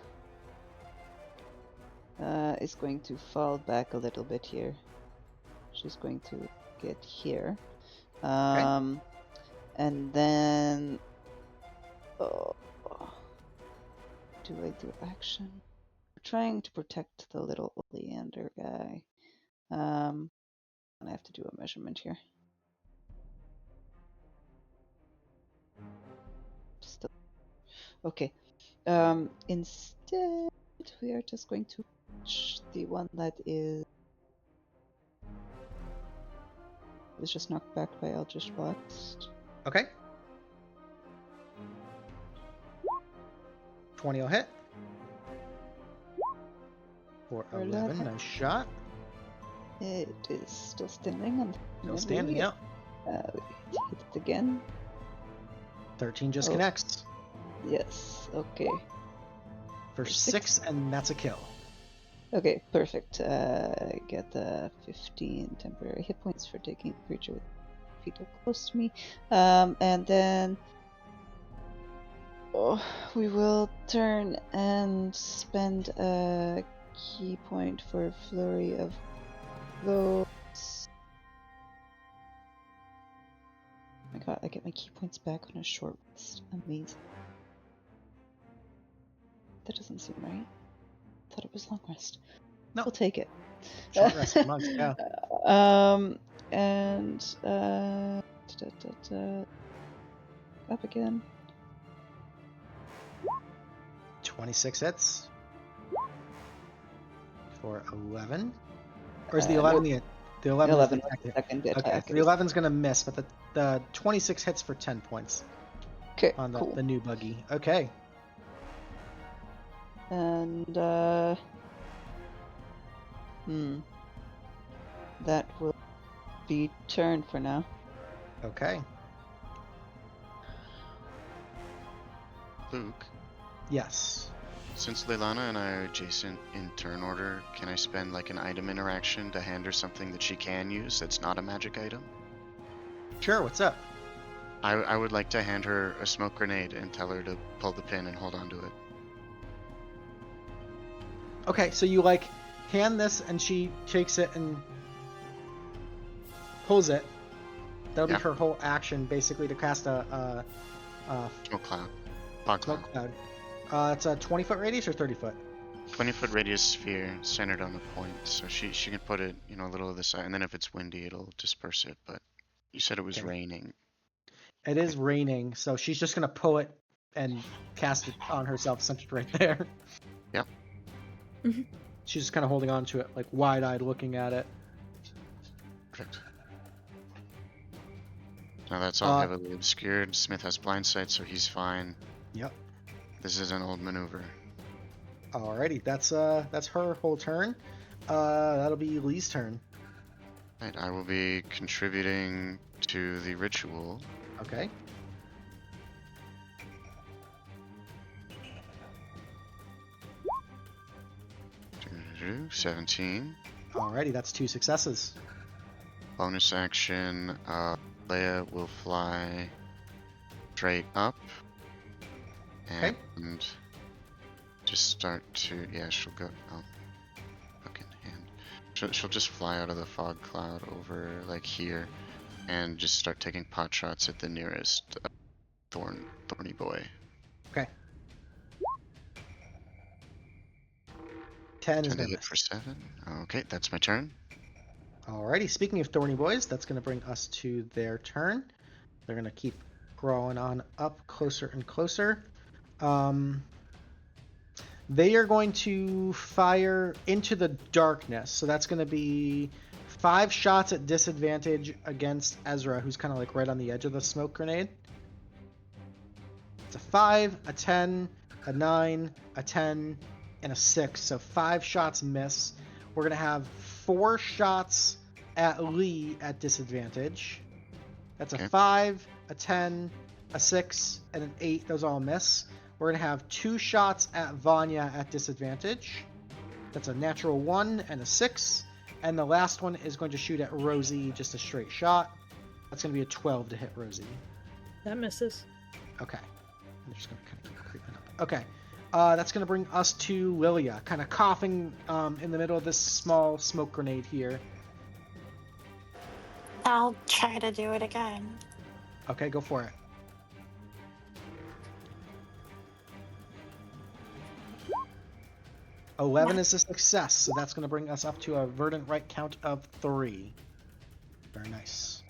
is going to fall back a little bit here. She's going to get here. And then Oh. Do I do action? We're trying to protect the little oleander guy. And I have to do a measurement here. Still. Okay. Instead, we are just going to reach the one that was just knocked back by Eldritch Blast. Okay. 20 will hit. For 11, nice shot. It is still standing. Still standing, yeah. Hit it again. 13 just connects. Yes, okay. For 6, and that's a kill. Okay, perfect. I get 15 temporary hit points for taking a creature with feet close to me. And then we will turn and spend a key point for Flurry of Blows. Oh my god, I get my key points back on a short rest. Amazing. That doesn't seem right. I thought it was long rest. No. We'll take it. Short rest a month, yeah. And up again. 26 hits. For 11. Or is the 11 the 11? 11 is the second okay, attack. so the 11's gonna miss, but the 26 hits for 10 points. Okay, on cool. the new buggy. Okay. And that will be turn for now. Okay. Luke, Yes. since Leilana and I are adjacent in turn order, can I spend like an item interaction to hand her something that she can use that's not a magic item? Sure, what's up? I would like to hand her a smoke grenade and tell her to pull the pin and hold on to it. Okay, so you like hand this and she takes it and pulls it. That'll Yeah. be her whole action basically to cast a Smoke cloud. Fog cloud. smoke cloud. It's a 20-foot radius or 30-foot? 20-foot radius sphere centered on the point, so she can put it, a little to the side, and then if it's windy, it'll disperse it. But you said it was Okay. raining. It is raining, so she's just gonna pull it and cast it on herself, centered right there. Yeah. She's just kind of holding on to it, like wide-eyed, looking at it. Perfect. Now that's all heavily obscured. Smith has blind sight, so he's fine. Yep. This is an old maneuver. Alrighty, that's her whole turn. That'll be Lee's turn. Right, I will be contributing to the ritual. Okay. Do-do-do, 17. Alrighty, that's 2 successes. Bonus action, Leia will fly straight up. Okay. And just start to, she'll go, fucking hand. She'll just fly out of the fog cloud over, like, here, and just start taking pot shots at the nearest thorny boy. Okay. 10 is 10 to gonna hit miss. for 7. Okay, that's my turn. Alrighty, speaking of thorny boys, that's gonna bring us to their turn. They're gonna keep crawling on up closer and closer. They are going to fire into the darkness, so that's going to be 5 shots at disadvantage against Ezra, who's kind of like right on the edge of the smoke grenade. It's a 5, a 10, a 9, a 10, and a 6, so 5 shots miss. We're going to have 4 shots at Lee at disadvantage. That's a 5, a 10, a 6, and an 8. Those all miss. We're going to have 2 shots at Vanya at disadvantage. That's a natural 1 and a 6. And the last one is going to shoot at Rosie, just a straight shot. That's going to be a 12 to hit Rosie. That misses. Okay. I'm just going to kind of keep creeping up. Okay. That's going to bring us to Lillia, kind of coughing in the middle of this small smoke grenade here. I'll try to do it again. Okay, go for it. 11 is a success, so that's going to bring us up to a verdant right count of 3. Very nice.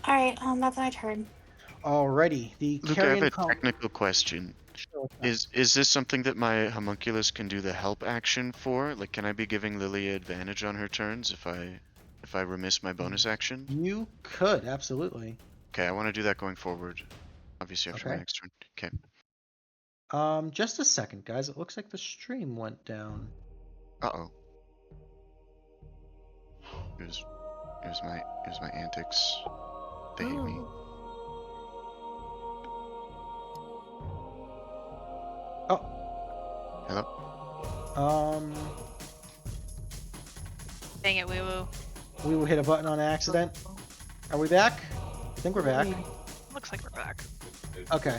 All right, that's my turn. Alrighty, the Luke, I have carrion a call. technical question. Sure, what's that? Is this something that my homunculus can do the help action for? Like, can I be giving Lillia advantage on her turns if I remiss my bonus action? You could, absolutely. Okay, I want to do that going forward. Obviously after my Okay. next turn. Okay. Just a second, guys. It looks like the stream went down. Uh-oh. It was my antics. They hate me. Oh. Hello? Dang it, woo woo. We hit a button on accident. Are we back? I think we're back. Looks like we're back. Okay.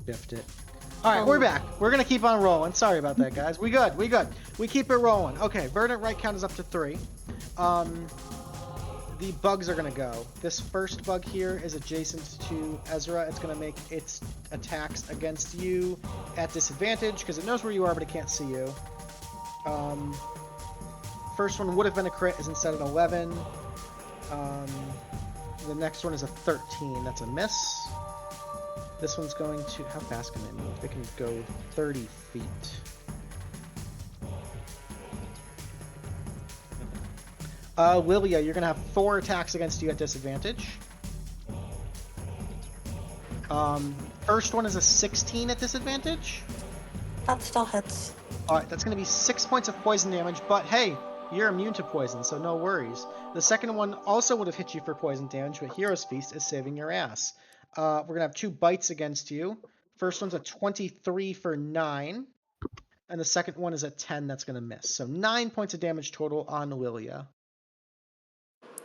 Biffed it. Alright, we're back. We're gonna keep on rolling. Sorry about that, guys. We good. We keep it rolling. Okay, verdant right count is up to 3. The bugs are gonna go. This first bug here is adjacent to Ezra. It's gonna make its attacks against you at disadvantage because it knows where you are, but it can't see you. First one would have been a crit, is instead an 11. The next one is a 13. That's a miss. This one's going to... How fast can they move? They can go 30 feet. Lillia, you're going to have 4 attacks against you at disadvantage. First one is a 16 at disadvantage. That still hits. Alright, that's going to be 6 points of poison damage, but hey, you're immune to poison, so no worries. The second one also would have hit you for poison damage, but Hero's Feast is saving your ass. We're going to have 2 bites against you. First one's a 23 for 9, and the second one is a 10 that's going to miss. So 9 points of damage total on Lillia.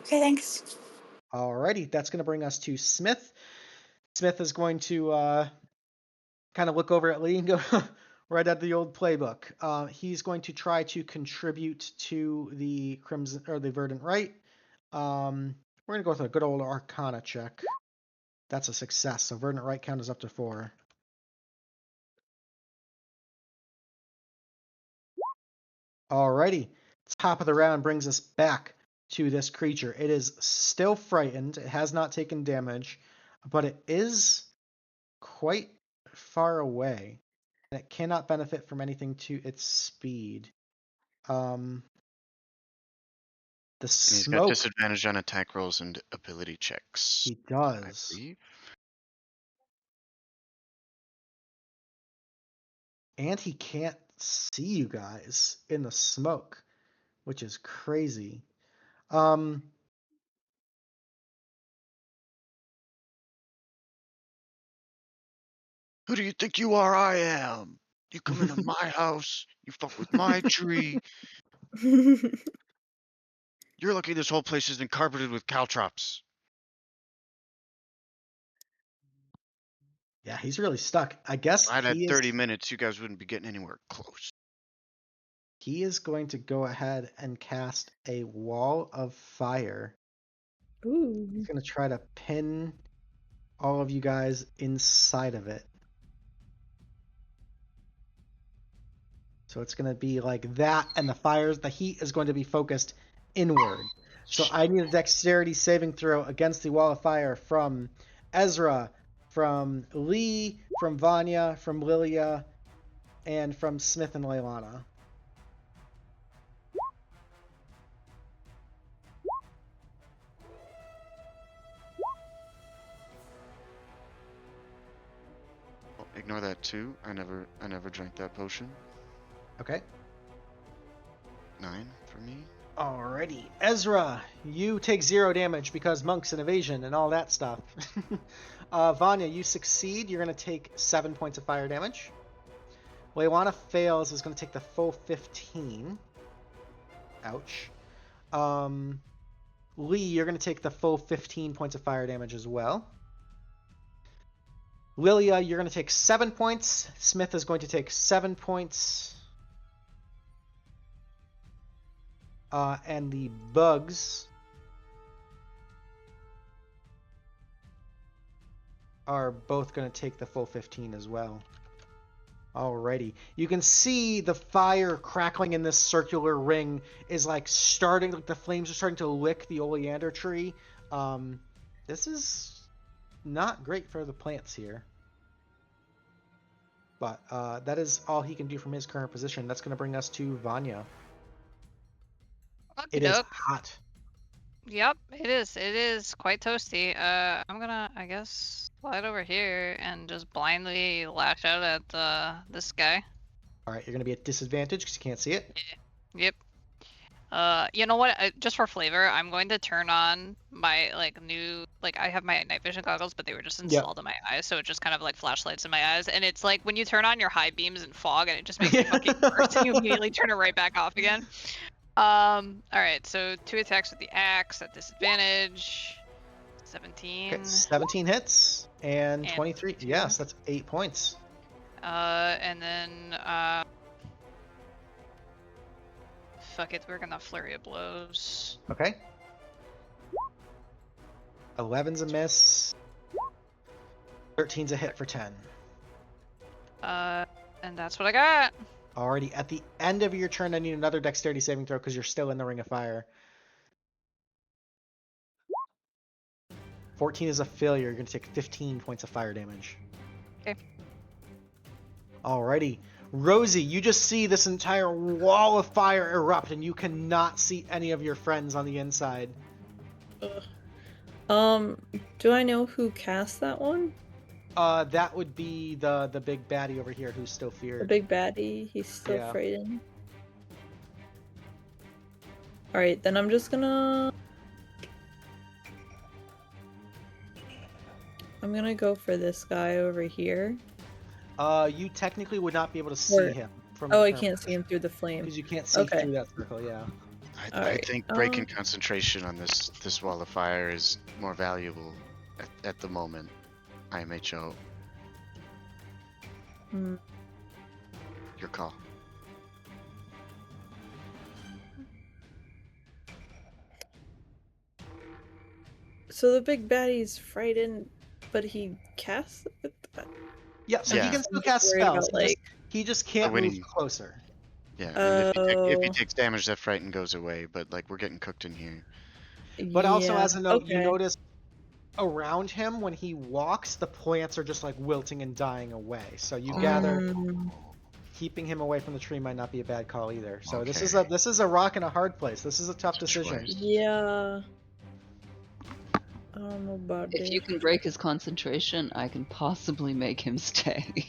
Okay, thanks. Alrighty, that's going to bring us to Smith. Smith is going to kind of look over at Lee and go right at the old playbook. He's going to try to contribute to the Crimson or the Verdant Right. We're going to go with a good old Arcana check. That's a success. So Verdant Right count is up to 4. Alrighty, top of the round brings us back to this creature. It is still frightened. It has not taken damage, but it is quite far away, and it cannot benefit from anything to its speed. The And he's got smoke. disadvantage on attack rolls and ability checks. He I does. believe. And he can't see you guys in the smoke, which is crazy. Who do you think you are? I am. You come into my house. You fuck with my tree. You're lucky this whole place isn't carpeted with caltrops. Yeah, he's really stuck. I guess If I'd had he 30 minutes, you guys wouldn't be getting anywhere close. he is going to go ahead and cast a wall of fire. Ooh. He's going to try to pin all of you guys inside of it. So it's going to be like that, and the heat is going to be focused inward. So I need a dexterity saving throw against the wall of fire from Ezra, from Lee, from Vanya, from Lillia, and from Smith and Leilana. Oh, ignore that too. I never drank that potion. Okay. 9 for me. Alrighty. Ezra, you take 0 damage because monks and evasion and all that stuff. Vanya, you succeed. You're going to take 7 points of fire damage. Leilana fails, is going to take the full 15. Ouch. Lee, you're going to take the full 15 points of fire damage as well. Lillia, you're going to take 7 points. Smith is going to take 7 points. And the bugs are both going to take the full 15 as well. Alrighty. You can see the fire crackling in this circular ring is like starting, like the flames are starting to lick the oleander tree. This is not great for the plants here. But that is all he can do from his current position. That's going to bring us to Vanya. It is hot. Yep, it is. It is quite toasty. I'm gonna, I guess, slide over here and just blindly lash out at this guy. All right, you're going to be at disadvantage because you can't see it. Yep. You know what? Just for flavor, I'm going to turn on my new I have my night vision goggles, but they were just installed in my eyes, so it just kind of like flashlights in my eyes, and it's like when you turn on your high beams in fog, and it just makes it fucking worse, and you immediately turn it right back off again. All right, so 2 attacks with the axe at disadvantage. 17. Okay, 17 hits and 23. Yes, that's 8 points. And then fuck it, we're gonna flurry of blows. Okay. 11's a miss. 13's a hit for 10. And that's what I got. Alrighty, at the end of your turn, I need another dexterity saving throw because you're still in the ring of fire. 14 is a failure. You're going to take 15 points of fire damage. Okay. Alrighty. Rosie, you just see this entire wall of fire erupt, and you cannot see any of your friends on the inside. Do I know who cast that one? That would be the big baddie over here who's still feared. The big baddie, he's still frightened. Alright, then I'm just gonna... I'm gonna go for this guy over here. You technically would not be able to see him. From I can't see him through the flame. Because you can't see through that circle, yeah. I think breaking concentration on this wall of fire is more valuable at the moment. IMHO. Your call. So the big baddie's frightened, but he casts it? Yeah, so he can still cast spells. He just can't move closer. Yeah, and if he takes damage, that frighten goes away, but we're getting cooked in here. But also, as a note, you notice around him when he walks, the plants are just wilting and dying away. So you gather keeping him away from the tree might not be a bad call either. So this is a rock and a hard place. This is a tough decision. Yeah. I don't know about If you can break his concentration, I can possibly make him stay.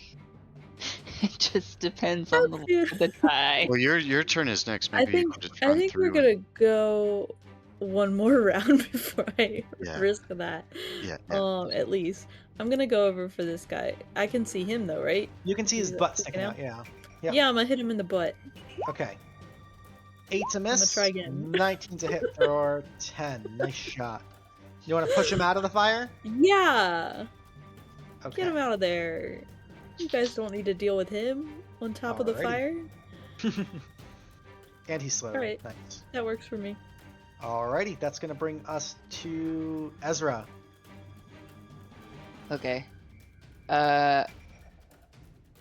It just depends on the die. Well, your turn is next. Maybe I think we're gonna go one more round before I risk that. Yeah. At least I'm gonna go over for this guy. I can see him though, right? You can see his butt sticking out. Yeah. Yep. Yeah, I'm gonna hit him in the butt. Okay. 8's a miss. I'm gonna try again. 19's a hit for 10. Nice shot. You want to push him out of the fire? Yeah. Okay. Get him out of there. You guys don't need to deal with him on top of the fire. And he's slow. Alright. Nice. That works for me. Alrighty, that's gonna bring us to Ezra. Okay. We're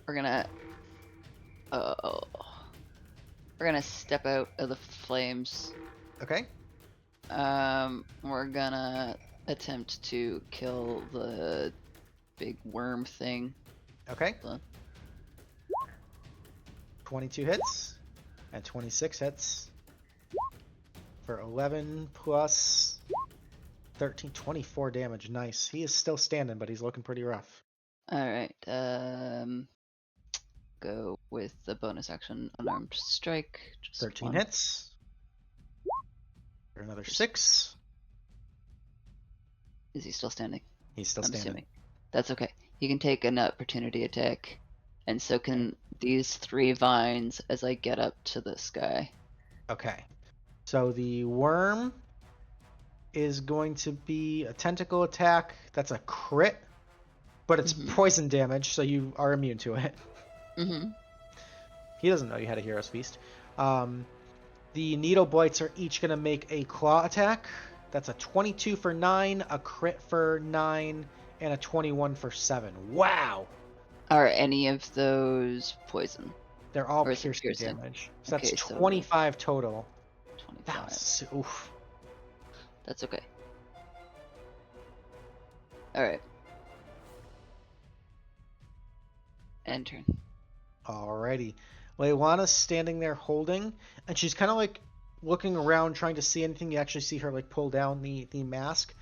gonna step out of the flames. Okay. We're gonna attempt to kill the big worm thing. Okay. 22 hits and 26 hits for 11 plus 13, 24 damage. Nice. He is still standing, but he's looking pretty rough. Alright, go with the bonus action unarmed strike. Just 13 hits. For another 6. Is he still standing? He's still standing. Assuming. That's okay. He can take an opportunity attack, and so can these 3 vines as I get up to this guy. Okay. So the worm is going to be a tentacle attack. That's a crit, but it's poison damage, so you are immune to it. He doesn't know you had a Hero's Feast. The needle blights are each going to make a claw attack. That's a 22 for 9, a crit for 9, and a 21 for 7. Wow! Are any of those poison? They're all Or is it piercing piercing? damage. So Okay, that's so 25 total. 25. That's, oof. That's okay. Alright. End turn. Alrighty. Leilana's standing there holding, and she's kind of like looking around trying to see anything. You actually see her like pull down the mask.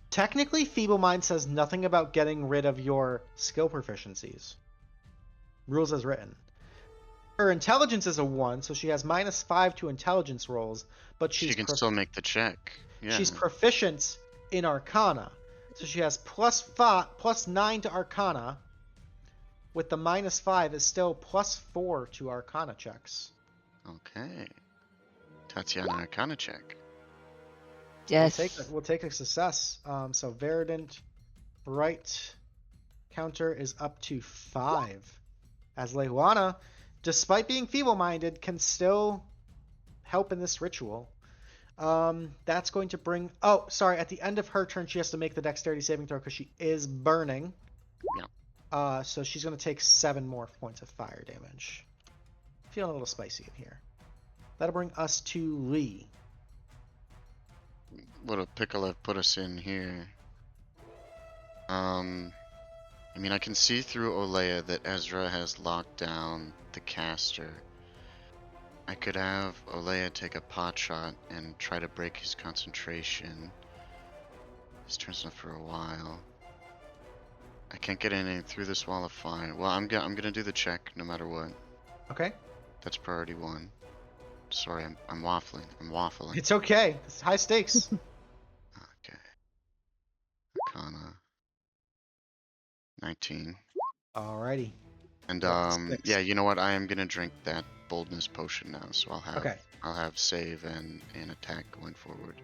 Technically, Feeble Mind says nothing about getting rid of your skill proficiencies. Rules as written. Her intelligence is a 1, so she has -5 to intelligence rolls, but She can still make the check. Yeah. she's proficient in Arcana. So she has +9 to Arcana. With the -5 is still +4 to Arcana checks. Okay. Tatiana Arcana check. Yes. We'll take a success. So Verdant Bright counter is up to 5. As Leilana, despite being feeble-minded, can still help in this ritual. That's going to bring... Oh, sorry. At the end of her turn, she has to make the dexterity saving throw because she is burning. Yeah. So she's going to take 7 more points of fire damage. Feeling a little spicy in here. That'll bring us to Lee. What a pickle I've put us in here. I mean, I can see through Olea that Ezra has locked down the caster. I could have Olea take a pot shot and try to break his concentration. His turn's not for a while. I can't get anything through this wall of fire. Well, I'm gonna do the check no matter what. Okay. That's priority 1. Sorry, I'm waffling. I'm waffling. It's okay. It's high stakes. Okay. Arcana. 19. Alrighty. And That's 6. yeah, you know what? I am gonna drink that boldness potion now, so Okay. I'll have save and attack going forward.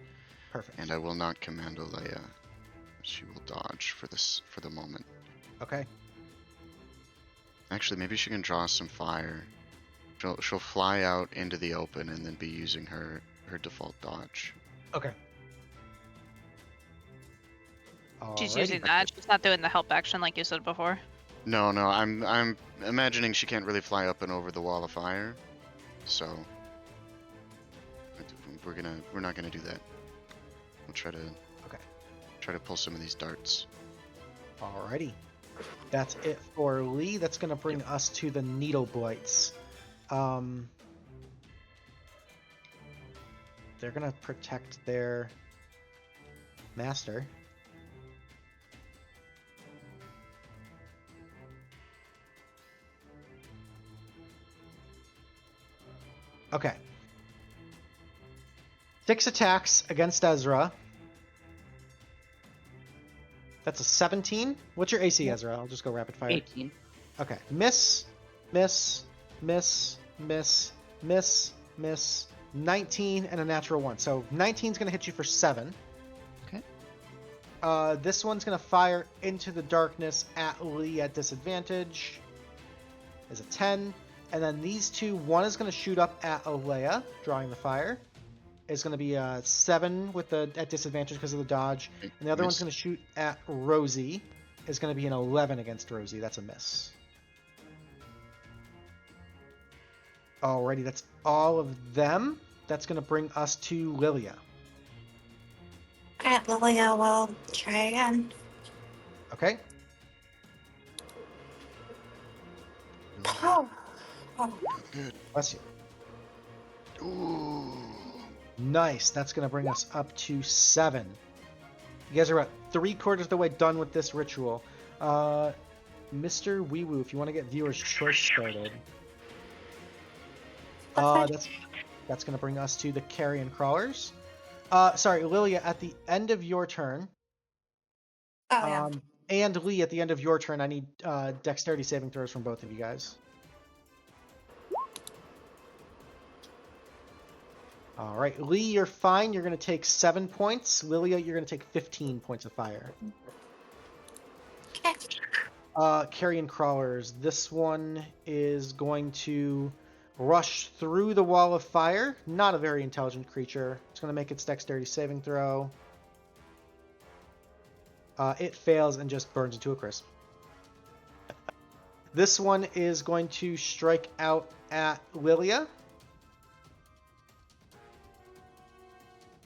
Perfect. And I will not command Olea. She will dodge for the moment. Okay. Actually, maybe she can draw some fire. She'll fly out into the open and then be using her default dodge. Okay. She's Alrighty. using that. She's not doing the help action like you said before. No, I'm imagining she can't really fly up and over the wall of fire, so we're not gonna do that. We'll try to pull some of these darts. Alrighty. That's it for Lee. That's gonna bring us to the Needle Blights. They're gonna protect their master. Okay. 6 attacks against Ezra. That's a 17. What's your AC, Ezra? I'll just go rapid fire. 18. Okay. Miss, miss, miss, miss, miss, miss, 19, and a natural 1. So 19's going to hit you for 7. Okay. This one's going to fire into the darkness at Lee at disadvantage. Is a 10. And then these two, one is going to shoot up at Olea, drawing the fire. Is going to be a 7 with at disadvantage because of the dodge. And the other one's going to shoot at Rosie. Is going to be an 11 against Rosie. That's a miss. Alrighty, that's all of them. That's going to bring us to Lillia. Alright, Lillia will try again. Okay. Oh. Good. Bless you. Ooh. Nice. That's going to bring us up to 7. You guys are about 3/4 of the way done with this ritual. Mr. Weewoo, if you want to get viewer's choice started. That's going to bring us to the carrion crawlers. Sorry, Lillia, at the end of your turn. Oh, yeah. And Lee, at the end of your turn, I need dexterity saving throws from both of you guys. All right, Lee, you're fine. You're going to take 7 points. Lillia, you're going to take 15 points of fire. Okay. Carrion crawlers. This one is going to rush through the wall of fire. Not a very intelligent creature. It's going to make its dexterity saving throw. It fails and just burns into a crisp. This one is going to strike out at Lillia.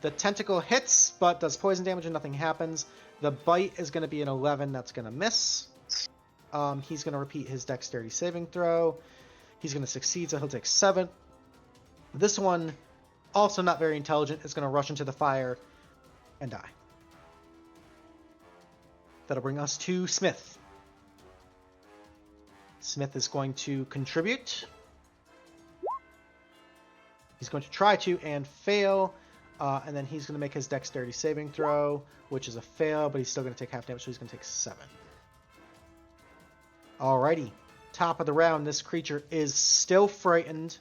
The tentacle hits, but does poison damage and nothing happens. The bite is going to be an 11. That's going to miss. He's going to repeat his dexterity saving throw. He's going to succeed, so he'll take 7. This one, also not very intelligent, is going to rush into the fire and die. That'll bring us to Smith. Smith is going to contribute. He's going to try to and fail. And then he's going to make his dexterity saving throw, which is a fail, but he's still going to take half damage, so he's going to take 7. Alrighty. Top of the round, this creature is still frightened.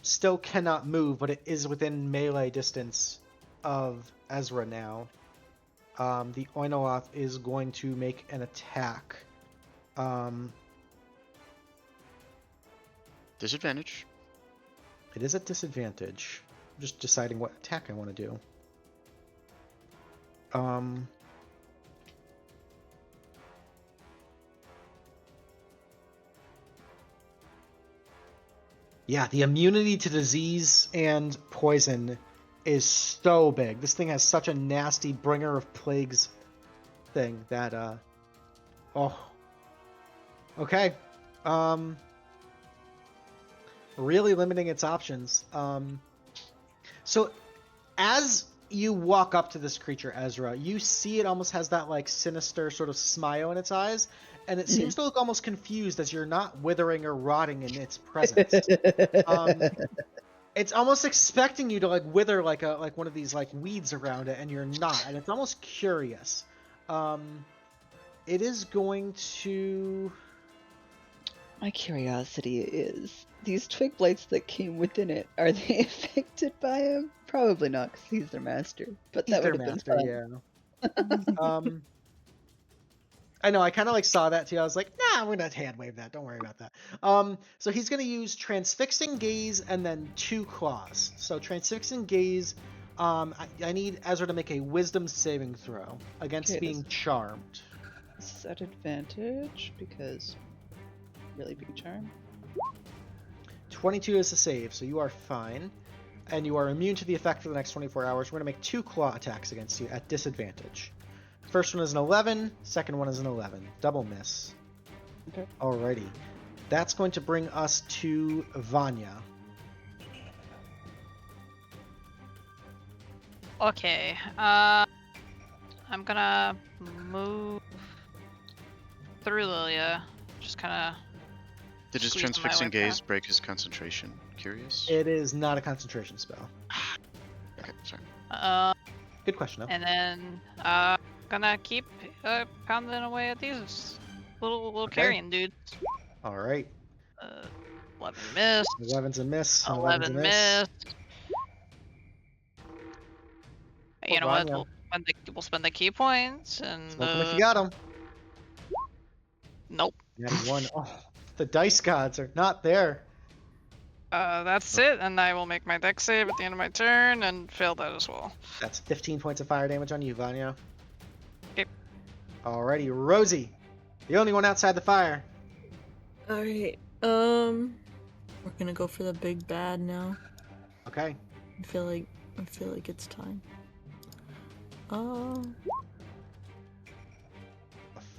Still cannot move, but it is within melee distance of Ezra now. The Oinoloth is going to make an attack. Disadvantage. It is at disadvantage. I'm just deciding what attack I want to do. Yeah, the immunity to disease and poison is so big. This thing has such a nasty bringer of plagues thing that, oh. Okay. Really limiting its options. So, as you walk up to this creature, Ezra, you see it almost has that, like, sinister sort of smile in its eyes, and it seems to look almost confused as you're not withering or rotting in its presence. It's almost expecting you to, like, wither like one of these, like, weeds around it, and you're not, and it's almost curious. It is going to... My curiosity is, these twig blights that came within it, are they affected by him? Probably not, because he's their master. But He's that their would have master, been fun. yeah. I know, I kind of like saw that too. I was like, nah, we're not hand wave that. Don't worry about that. So he's going to use Transfixing Gaze and then 2 claws. So Transfixing Gaze, I need Ezra to make a Wisdom saving throw against being charmed. Set advantage, because really big charm. 22 is a save, so you are fine. And you are immune to the effect for the next 24 hours. We're going to make 2 claw attacks against you at disadvantage. First one is an 11, second one is an 11. Double miss. Okay. Alrighty. That's going to bring us to Vanya. Okay. I'm gonna move through Lillia. Just kind Did his Squeeze my transfixing way gaze back. break his concentration? Curious. It is not a concentration spell. Okay, sorry. of. Good question, though. And then gonna keep pounding away at these little Okay. carrion dudes. Alright. 11 miss. 11's a miss. 11 11's a miss. You know what? Vanya. We'll spend the key points and. Smoke 'em if you got them. Nope. One. Oh, the dice gods are not there. That's it, and I will make my dex save at the end of my turn and fail that as well. That's 15 points of fire damage on you, Vanya. Okay. Alrighty, Rosie. The only one outside the fire. Alright, we're gonna go for the big bad now. Okay. I feel like it's time. A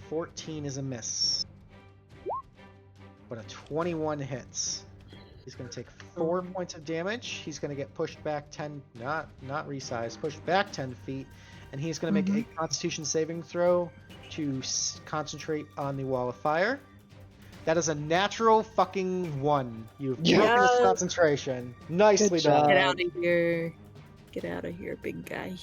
14 is a miss. But a 21 hits. He's going to take 4 points of damage. He's going to get pushed back 10, not resized, pushed back 10 feet. And he's going to make a Constitution saving throw to concentrate on the wall of fire. That is a natural fucking 1. You've broken his concentration. Nicely Good job. done. Get out of here. Get out of here, big guy.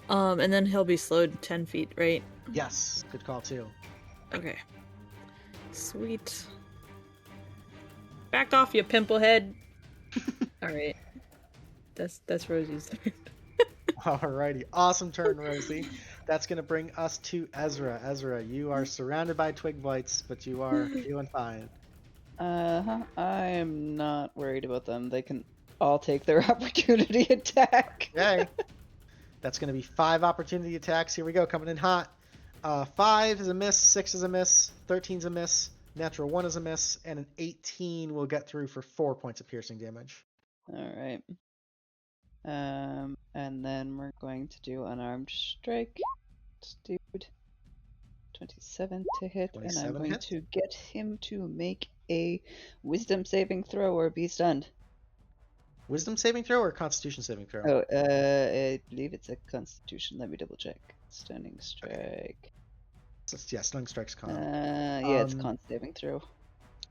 And then he'll be slowed 10 feet, right? Yes, good call too. Okay. Sweet. Back off, you pimplehead. Alright. That's Rosie's turn. Alrighty, awesome turn, Rosie. That's going to bring us to Ezra. Ezra, you are surrounded by twig blights, but you are doing fine. I am not worried about them. They can all take their opportunity attack. Okay. That's going to be 5 opportunity attacks. Here we go, coming in hot. 5 is a miss, 6 is a miss, 13 is a miss, natural 1 is a miss, and an 18 will get through for 4 points of piercing damage. Alright. And then we're going to do unarmed strike. Dude. 27 to hit, and I'm 27 going hits. to get him to make a wisdom saving throw or be stunned. Wisdom saving throw or constitution saving throw? Oh, I believe it's a constitution. Let me double check. Stunning strike. Yeah, stunning strike's con. Yeah, it's con saving throw.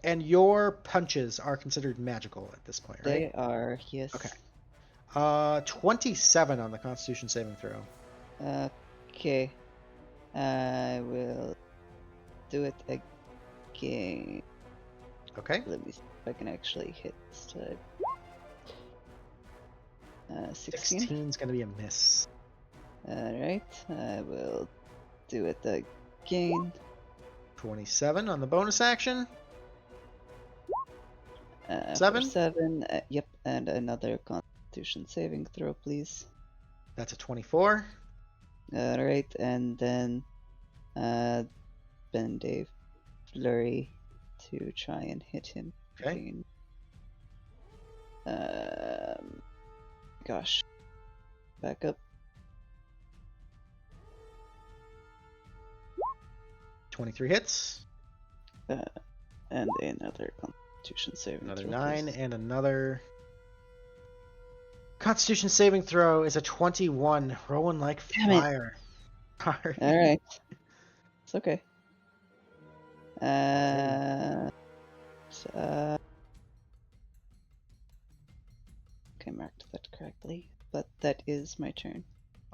And your punches are considered magical at this point, right? They are, yes. Okay. 27 on the constitution saving throw. Okay. I will do it again. Okay. Let me see if I can actually hit this time. 16. 16 is going to be a miss. Alright, I will do it again. 27 on the bonus action. 7? 7, yep, and another constitution saving throw, please. That's a 24. Alright, and then bend a flurry to try and hit him. Okay. Again. Gosh. Back up. 23 hits. And another constitution saving Another throw. 9 please. and another. Constitution saving throw is a 21. Rolling like Damn fire. Alright. It's okay. Okay, marked that correctly, but that is my turn.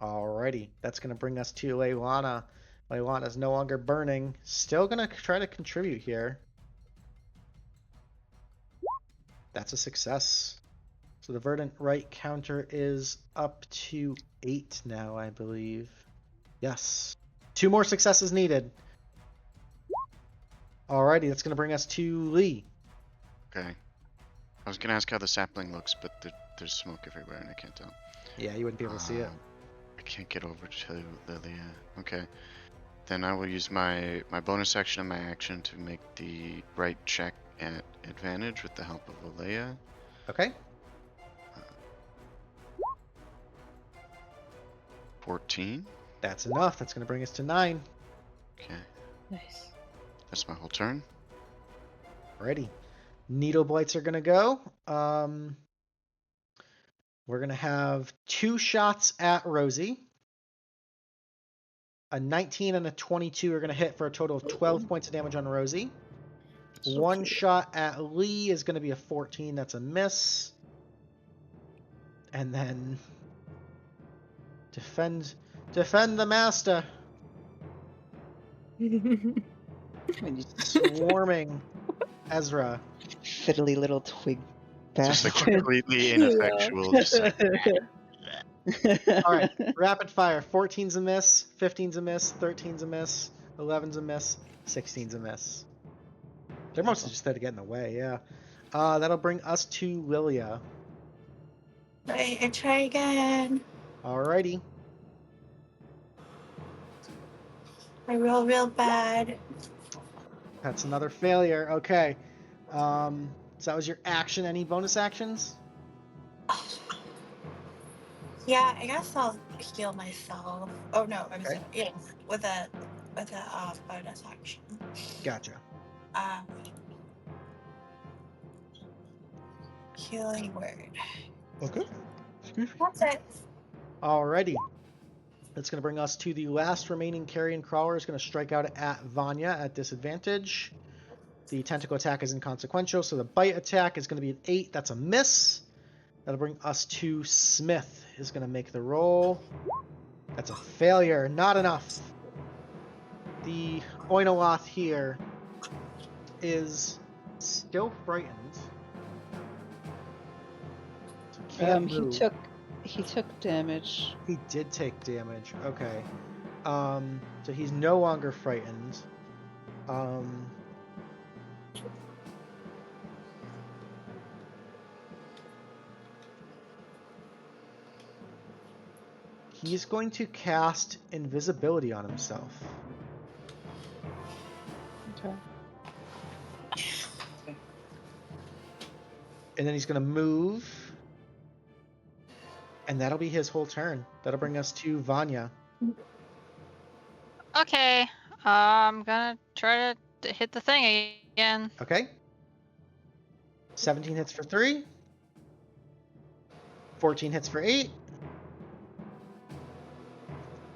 Alrighty, that's going to bring us to Leilana. Leilana's no longer burning. Still going to try to contribute here. That's a success. So the verdant right counter is up to 8 now, I believe. Yes. 2 more successes needed. Alrighty, that's going to bring us to Lee. Okay. I was gonna ask how the sapling looks, but there's smoke everywhere and I can't tell. Yeah, you wouldn't be able to see it. I can't get over to Lillia. Okay. Then I will use my bonus action and my action to make the right check at advantage with the help of Lillia. Okay. 14. That's enough. That's going to bring us to 9. Okay. Nice. That's my whole turn. Alrighty. Needle blights are going to go. We're going to have 2 shots at Rosie. A 19 and a 22 are going to hit for a total of 12 points of damage on Rosie. So 1 cute. shot at Lee is going to be a 14. That's a miss. And then defend the master. When you Swarming Ezra. fiddly little twig Just a bastard. completely ineffectual. Just like, Alright, rapid fire. 14's a miss, 15's a miss, 13's a miss, 11's a miss, 16's a miss. They're mostly just there to get in the way, yeah. That'll bring us to Lillia. Right, I try again. Alrighty. I roll real bad. That's another failure. Okay. So that was your action. Any bonus actions? Yeah, I guess I'll heal myself. Oh no, I'm Okay. sorry. Yeah, with a bonus action. Gotcha. Healing word. Okay. That's it. Alrighty. That's going to bring us to the last remaining carrion crawler. Is going to strike out at Vanya at disadvantage. The tentacle attack is inconsequential, so the bite attack is going to be an 8. That's a miss. That'll bring us to Smith. Is going to make the roll. That's a failure. Not enough. The Oinoloth here is still frightened. So can't move. He took damage. He did take damage. Okay. So he's no longer frightened. he's going to cast invisibility on himself. Okay. And then he's going to move. And that'll be his whole turn. That'll bring us to Vanya. Okay. I'm gonna try to hit the thing again. Okay. 17 hits for 3. 14 hits for 8.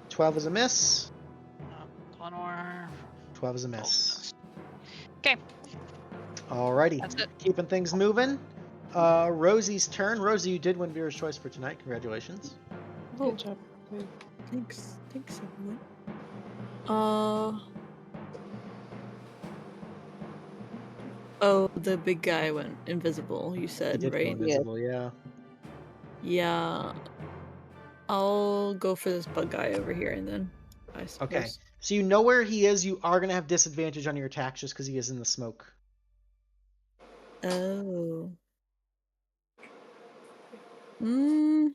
12 is a miss. One more. 12 is a miss. Okay. Alrighty. That's it. Keeping things moving. Rosie's turn. Rosie, you did win Viewer's Choice for tonight. Congratulations. Oh, Good job. thanks, everyone. Oh, the big guy went invisible. You He said, did go right? invisible, yeah. Yeah. I'll go for this bug guy over here, and then I suppose. Okay. So you know where he is. You are going to have disadvantage on your attacks just because he is in the smoke. Oh. Never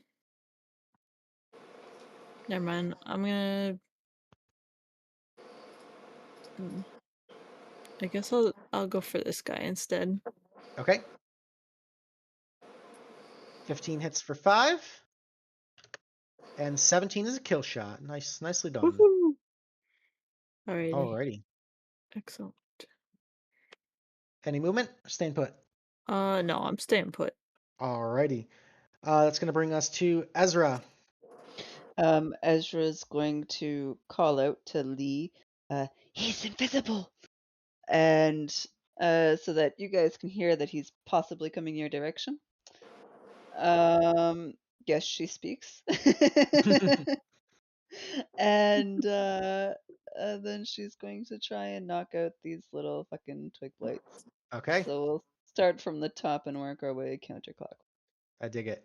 mind. I'm gonna. I guess I'll go for this guy instead. Okay. 15 hits for 5. And 17 is a kill shot. Nicely done. Woohoo! Alrighty. Alrighty. Excellent. Any movement? Staying put. No, I'm staying put. Alrighty. That's going to bring us to Ezra. Ezra's going to call out to Lee, he's invisible! And so that you guys can hear that he's possibly coming your direction. Yes, she speaks. And then she's going to try and knock out these little fucking twig blights. Okay. So we'll start from the top and work our way counterclockwise. I dig it.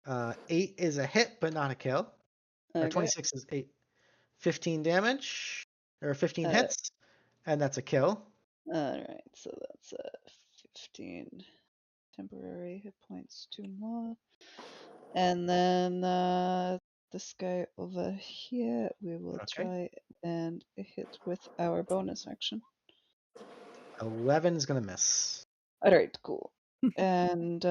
8 is a hit, but not a kill. Or Okay. 26 is 8. 15 damage. Or 15 hits. And that's a kill. Alright, so that's 15 temporary hit points, 2 more. And then this guy over here, we will try and hit with our bonus action. 11 is going to miss. Alright, cool. And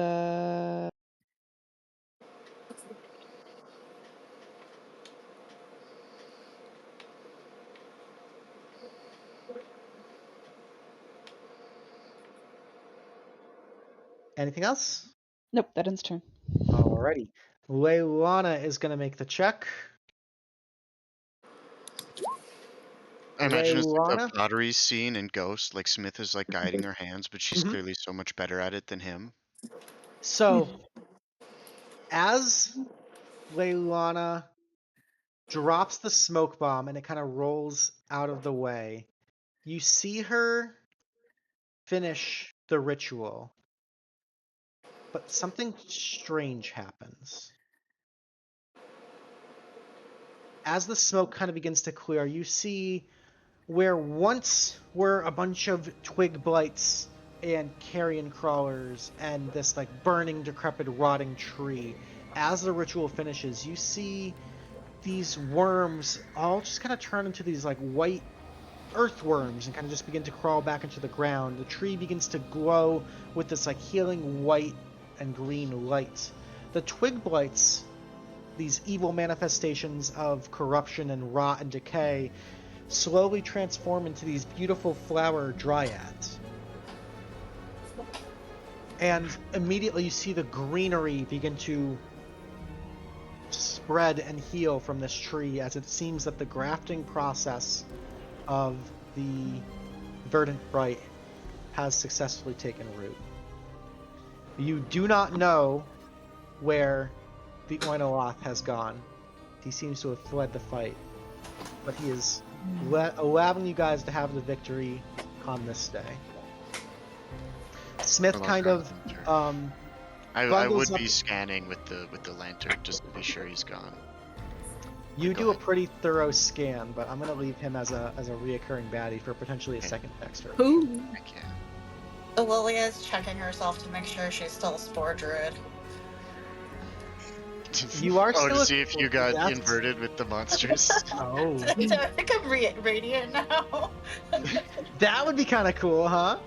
Anything else? nope, that ends turn. Alrighty. Leilana is going to make the check. I imagine it's like Leilana? a pottery scene in Ghost, like Smith is like guiding her hands, but she's clearly so much better at it than him. So, as Leilana drops the smoke bomb and it kind of rolls out of the way, you see her finish the ritual. But something strange happens. As the smoke kind of begins to clear, you see where once were a bunch of twig blights and carrion crawlers and this like burning, decrepit, rotting tree. As the ritual finishes, you see these worms all just kind of turn into these like white earthworms and kind of just begin to crawl back into the ground. The tree begins to glow with this like healing white and green light. The twig blights, these evil manifestations of corruption and rot and decay, slowly transform into these beautiful flower dryads. And immediately you see the greenery begin to spread and heal from this tree, as it seems that the grafting process of the verdant bright has successfully taken root. You do not know where the Oinoloth has gone. He seems to have fled the fight, but he is allowing you guys to have the victory on this day. Smith kind of I would be scanning with the lantern just to be sure he's gone. You do a pretty thorough scan, but I'm gonna leave him as a reoccurring baddie for potentially a second Dexter. Ooh. I can't. Lillia is checking herself to make sure she's still a spore druid. You are Oh, still to see if you got that's- inverted with the monsters. Oh, So I think I'm radiant now. that would be kind of cool, huh?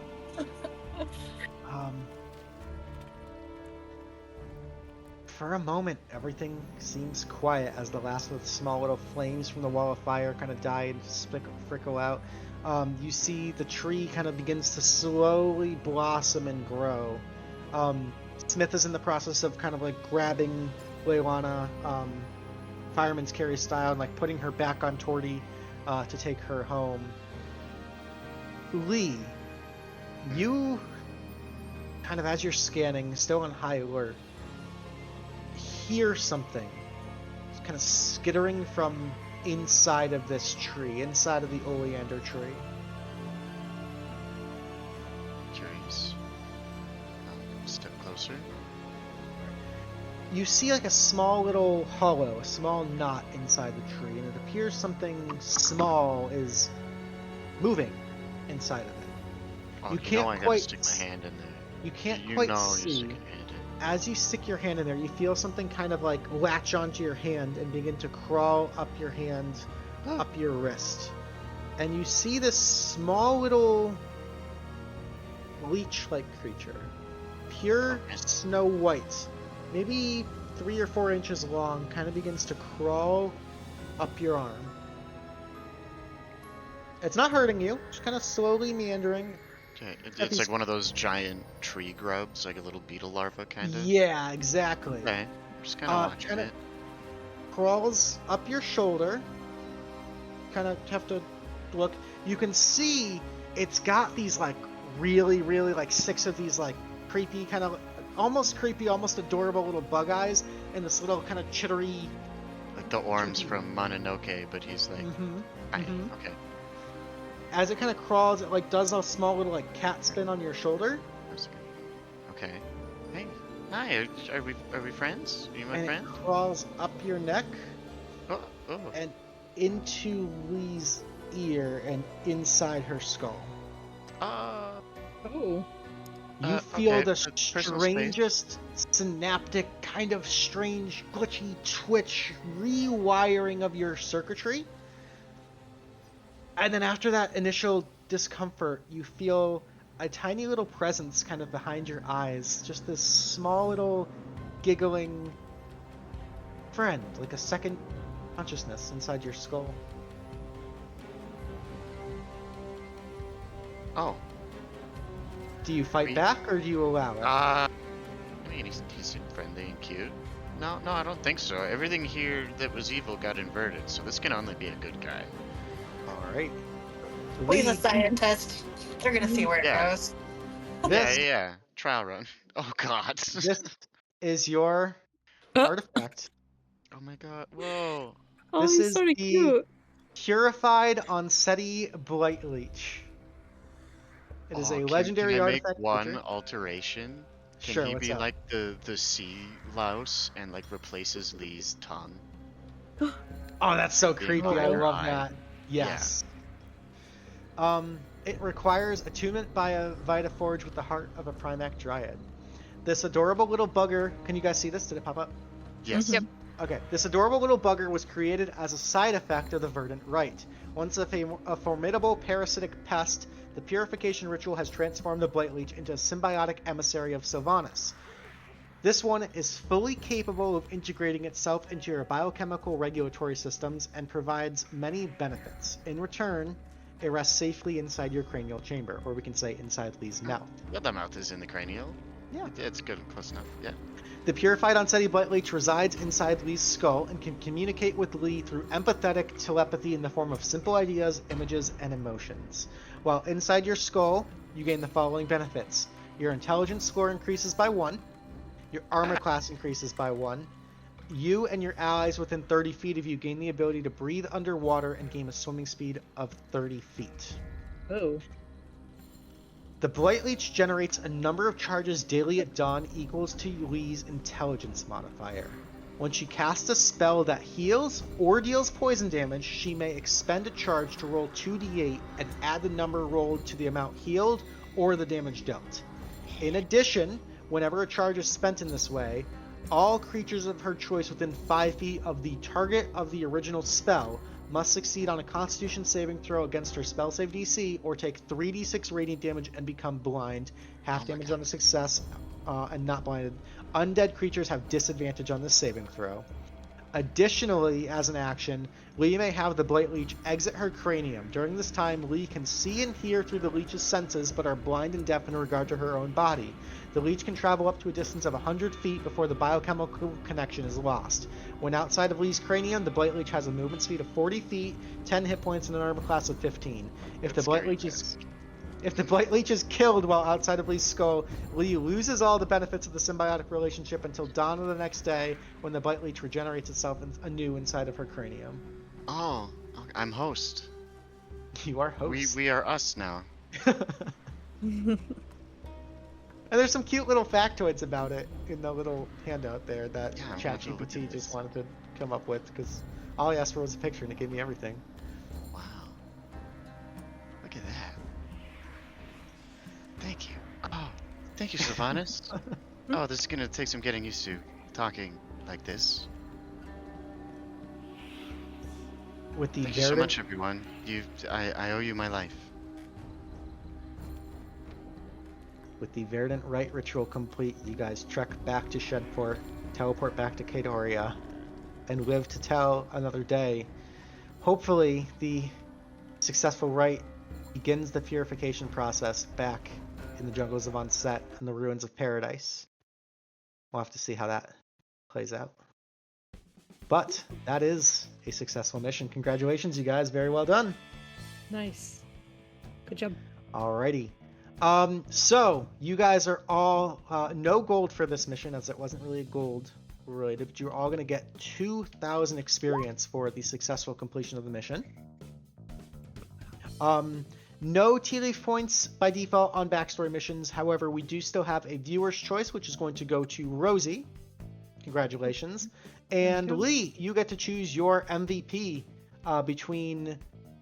For a moment, everything seems quiet as the last of the small little flames from the wall of fire kind of die and frickle out. You see the tree kind of begins to slowly blossom and grow. Smith is in the process of kind of like grabbing Leilana, fireman's carry style, and like putting her back on Torty to take her home. Lee, you kind of, as you're scanning, still on high alert, hear something. It's kind of skittering from inside of this tree, inside of the oleander tree. Curious. Step closer. You see like a small little hollow, a small knot inside the tree, and it appears something small is moving inside of it. Oh, You you can't know I gotta quite stick my hand in there. You can't You quite know see. you stick your hand in. As you stick your hand in there, you feel something kind of like latch onto your hand and begin to crawl up your hand, up your wrist. And you see this small little leech-like creature. Pure snow white, maybe 3 or 4 inches long, kind of begins to crawl up your arm. It's not hurting you, just kind of slowly meandering. Okay, it's like one of those giant tree grubs, like a little beetle larva, kind of. Yeah, exactly. Okay, just kind of watching it. Crawls up your shoulder. Kind of have to look. You can see it's got these like really like 6 of these like creepy, kind of almost creepy, almost adorable little bug eyes, and this little kind of chittery. Like the Orms from Mononoke, but he's like. Okay. As it kind of crawls, it like does a small little like cat spin on your shoulder. Okay. Hey. Hi. Are we friends? Are you my friend? It crawls up your neck Oh. and into Lee's ear and inside her skull. Oh. You feel okay, the personal strangest synaptic, kind of strange, glitchy twitch rewiring of your circuitry. And then after that initial discomfort, you feel a tiny little presence kind of behind your eyes. Just this small little giggling friend, like a second consciousness inside your skull. Oh. Do you fight back or do you allow it? I mean, he's friendly and cute. No, I don't think so. Everything here that was evil got inverted, so this can only be a good guy. Alright. He's a scientist. They're gonna see where it goes. Yeah. Trial run. Oh god. This is your artifact. Oh my god. Whoa. Oh, This he's is sort of the cute. Purified Onseti Blight Leech. It is a legendary can I artifact. Make one creature. alteration? Can Sure, he what's be up? like the sea louse and like replaces Lee's tongue? Oh, that's so Big creepy. I red love eye. that. Yes. It requires attunement by a Vita Forge with the heart of a Primarch Dryad. This adorable little bugger. Can you guys see this? Did it pop up? Yes. Yep. Okay, this adorable little bugger was created as a side effect of the Verdant Rite. Once a formidable parasitic pest, the purification ritual has transformed the Blight Leech into a symbiotic emissary of Sylvanas. This one is fully capable of integrating itself into your biochemical regulatory systems and provides many benefits. In return, it rests safely inside your cranial chamber, or we can say inside Lee's mouth. Yeah, the mouth is in the cranial. Yeah. It's good, close enough. Yeah. The purified Onseti Blight Leech resides inside Lee's skull and can communicate with Lee through empathetic telepathy in the form of simple ideas, images, and emotions. While inside your skull, you gain the following benefits. Your intelligence score increases by 1. Your armor class increases by 1. You and your allies within 30 feet of you gain the ability to breathe underwater and gain a swimming speed of 30 feet. Oh. The Blight Leech generates a number of charges daily at dawn equals to Lee's intelligence modifier. When she casts a spell that heals or deals poison damage, she may expend a charge to roll 2d8 and add the number rolled to the amount healed or the damage dealt. In addition, whenever a charge is spent in this way, All creatures of her choice within 5 feet of the target of the original spell must succeed on a Constitution saving throw against her spell save DC or take 3d6 radiant damage and become blind. Half damage on a success and not blinded. Undead creatures have disadvantage on this saving throw. Additionally, as an action, Lee may have the Blight Leech exit her cranium. During this time, Lee can see and hear through the Leech's senses, but are blind and deaf in regard to her own body. The Leech can travel up to a distance of 100 feet before the biochemical connection is lost. When outside of Lee's cranium, the Blight Leech has a movement speed of 40 feet, 10 hit points, and an armor class of 15. If the Blight Leech is killed while outside of Lee's skull, Lee loses all the benefits of the symbiotic relationship until dawn of the next day, when the Blight Leech regenerates itself anew inside of her cranium. Oh, I'm host. You are host. We are us now. And there's some cute little factoids about it in the little handout there that ChatGPT just wanted to come up with, because all I asked for was a picture and it gave me everything. Wow. Look at that. Thank you. Oh, thank you, Sylvanas. Oh, this is gonna take some getting used to, talking like this. With the Thank you so much, everyone. I owe you my life. With the Verdant Rite ritual complete, you guys trek back to Shedport, teleport back to Kadoria, and live to tell another day. Hopefully, the successful rite begins the purification process back in the jungles of Onset and the ruins of Paradise. We'll have to see how that plays out. But that is a successful mission. Congratulations, you guys. Very well done. Nice. Good job. Alrighty. So you guys are all no gold for this mission, as it wasn't really gold related, but you're all going to get 2,000 experience for the successful completion of the mission. No Tealeaf points by default on backstory missions. However, we do still have a viewer's choice, which is going to go to Rosie. Congratulations. And Lee, you get to choose your MVP between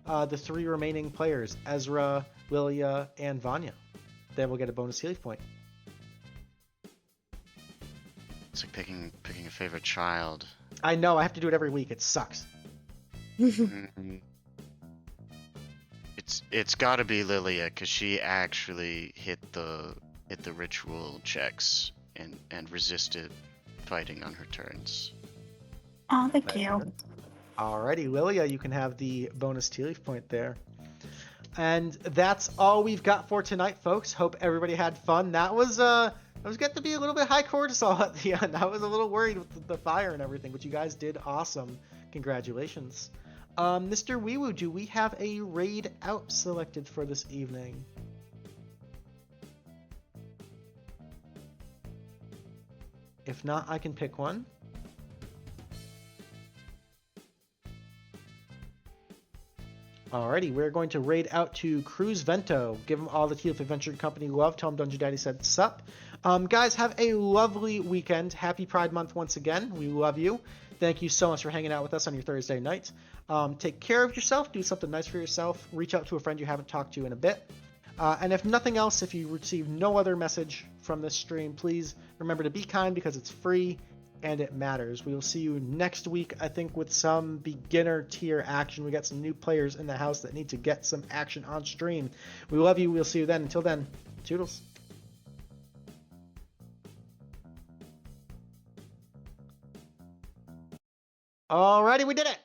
the 3 remaining players, Ezra, Lillia, and Vanya. Then we'll get a bonus Tealeaf point. It's like picking a favorite child. I know, I have to do it every week. It sucks. It's got to be Lillia, because she actually hit the ritual checks and resisted fighting on her turns. Oh, thank you. Alrighty, Lillia, you can have the bonus Tealeaf point there. And that's all we've got for tonight, folks. Hope everybody had fun. That was getting to be a little bit high cortisol at the end. I was a little worried with the fire and everything, but you guys did awesome. Congratulations. Mr. Weewoo, do we have a raid out selected for this evening? If not, I can pick one. Alrighty, we're going to raid out to Cruz Vento. Give them all the Tealeaf Adventure Company love. Tell them Dungeon Daddy said sup. Guys, have a lovely weekend. Happy Pride Month once again. We love you. Thank you so much for hanging out with us on your Thursday nights. Take care of yourself. Do something nice for yourself. Reach out to a friend you haven't talked to in a bit. And if nothing else, if you receive no other message from this stream, please remember to be kind, because it's free and it matters. We will see you next week, I think, with some beginner tier action. We got some new players in the house that need to get some action on stream. We love you. We'll see you then. Until then, toodles. Alrighty, we did it!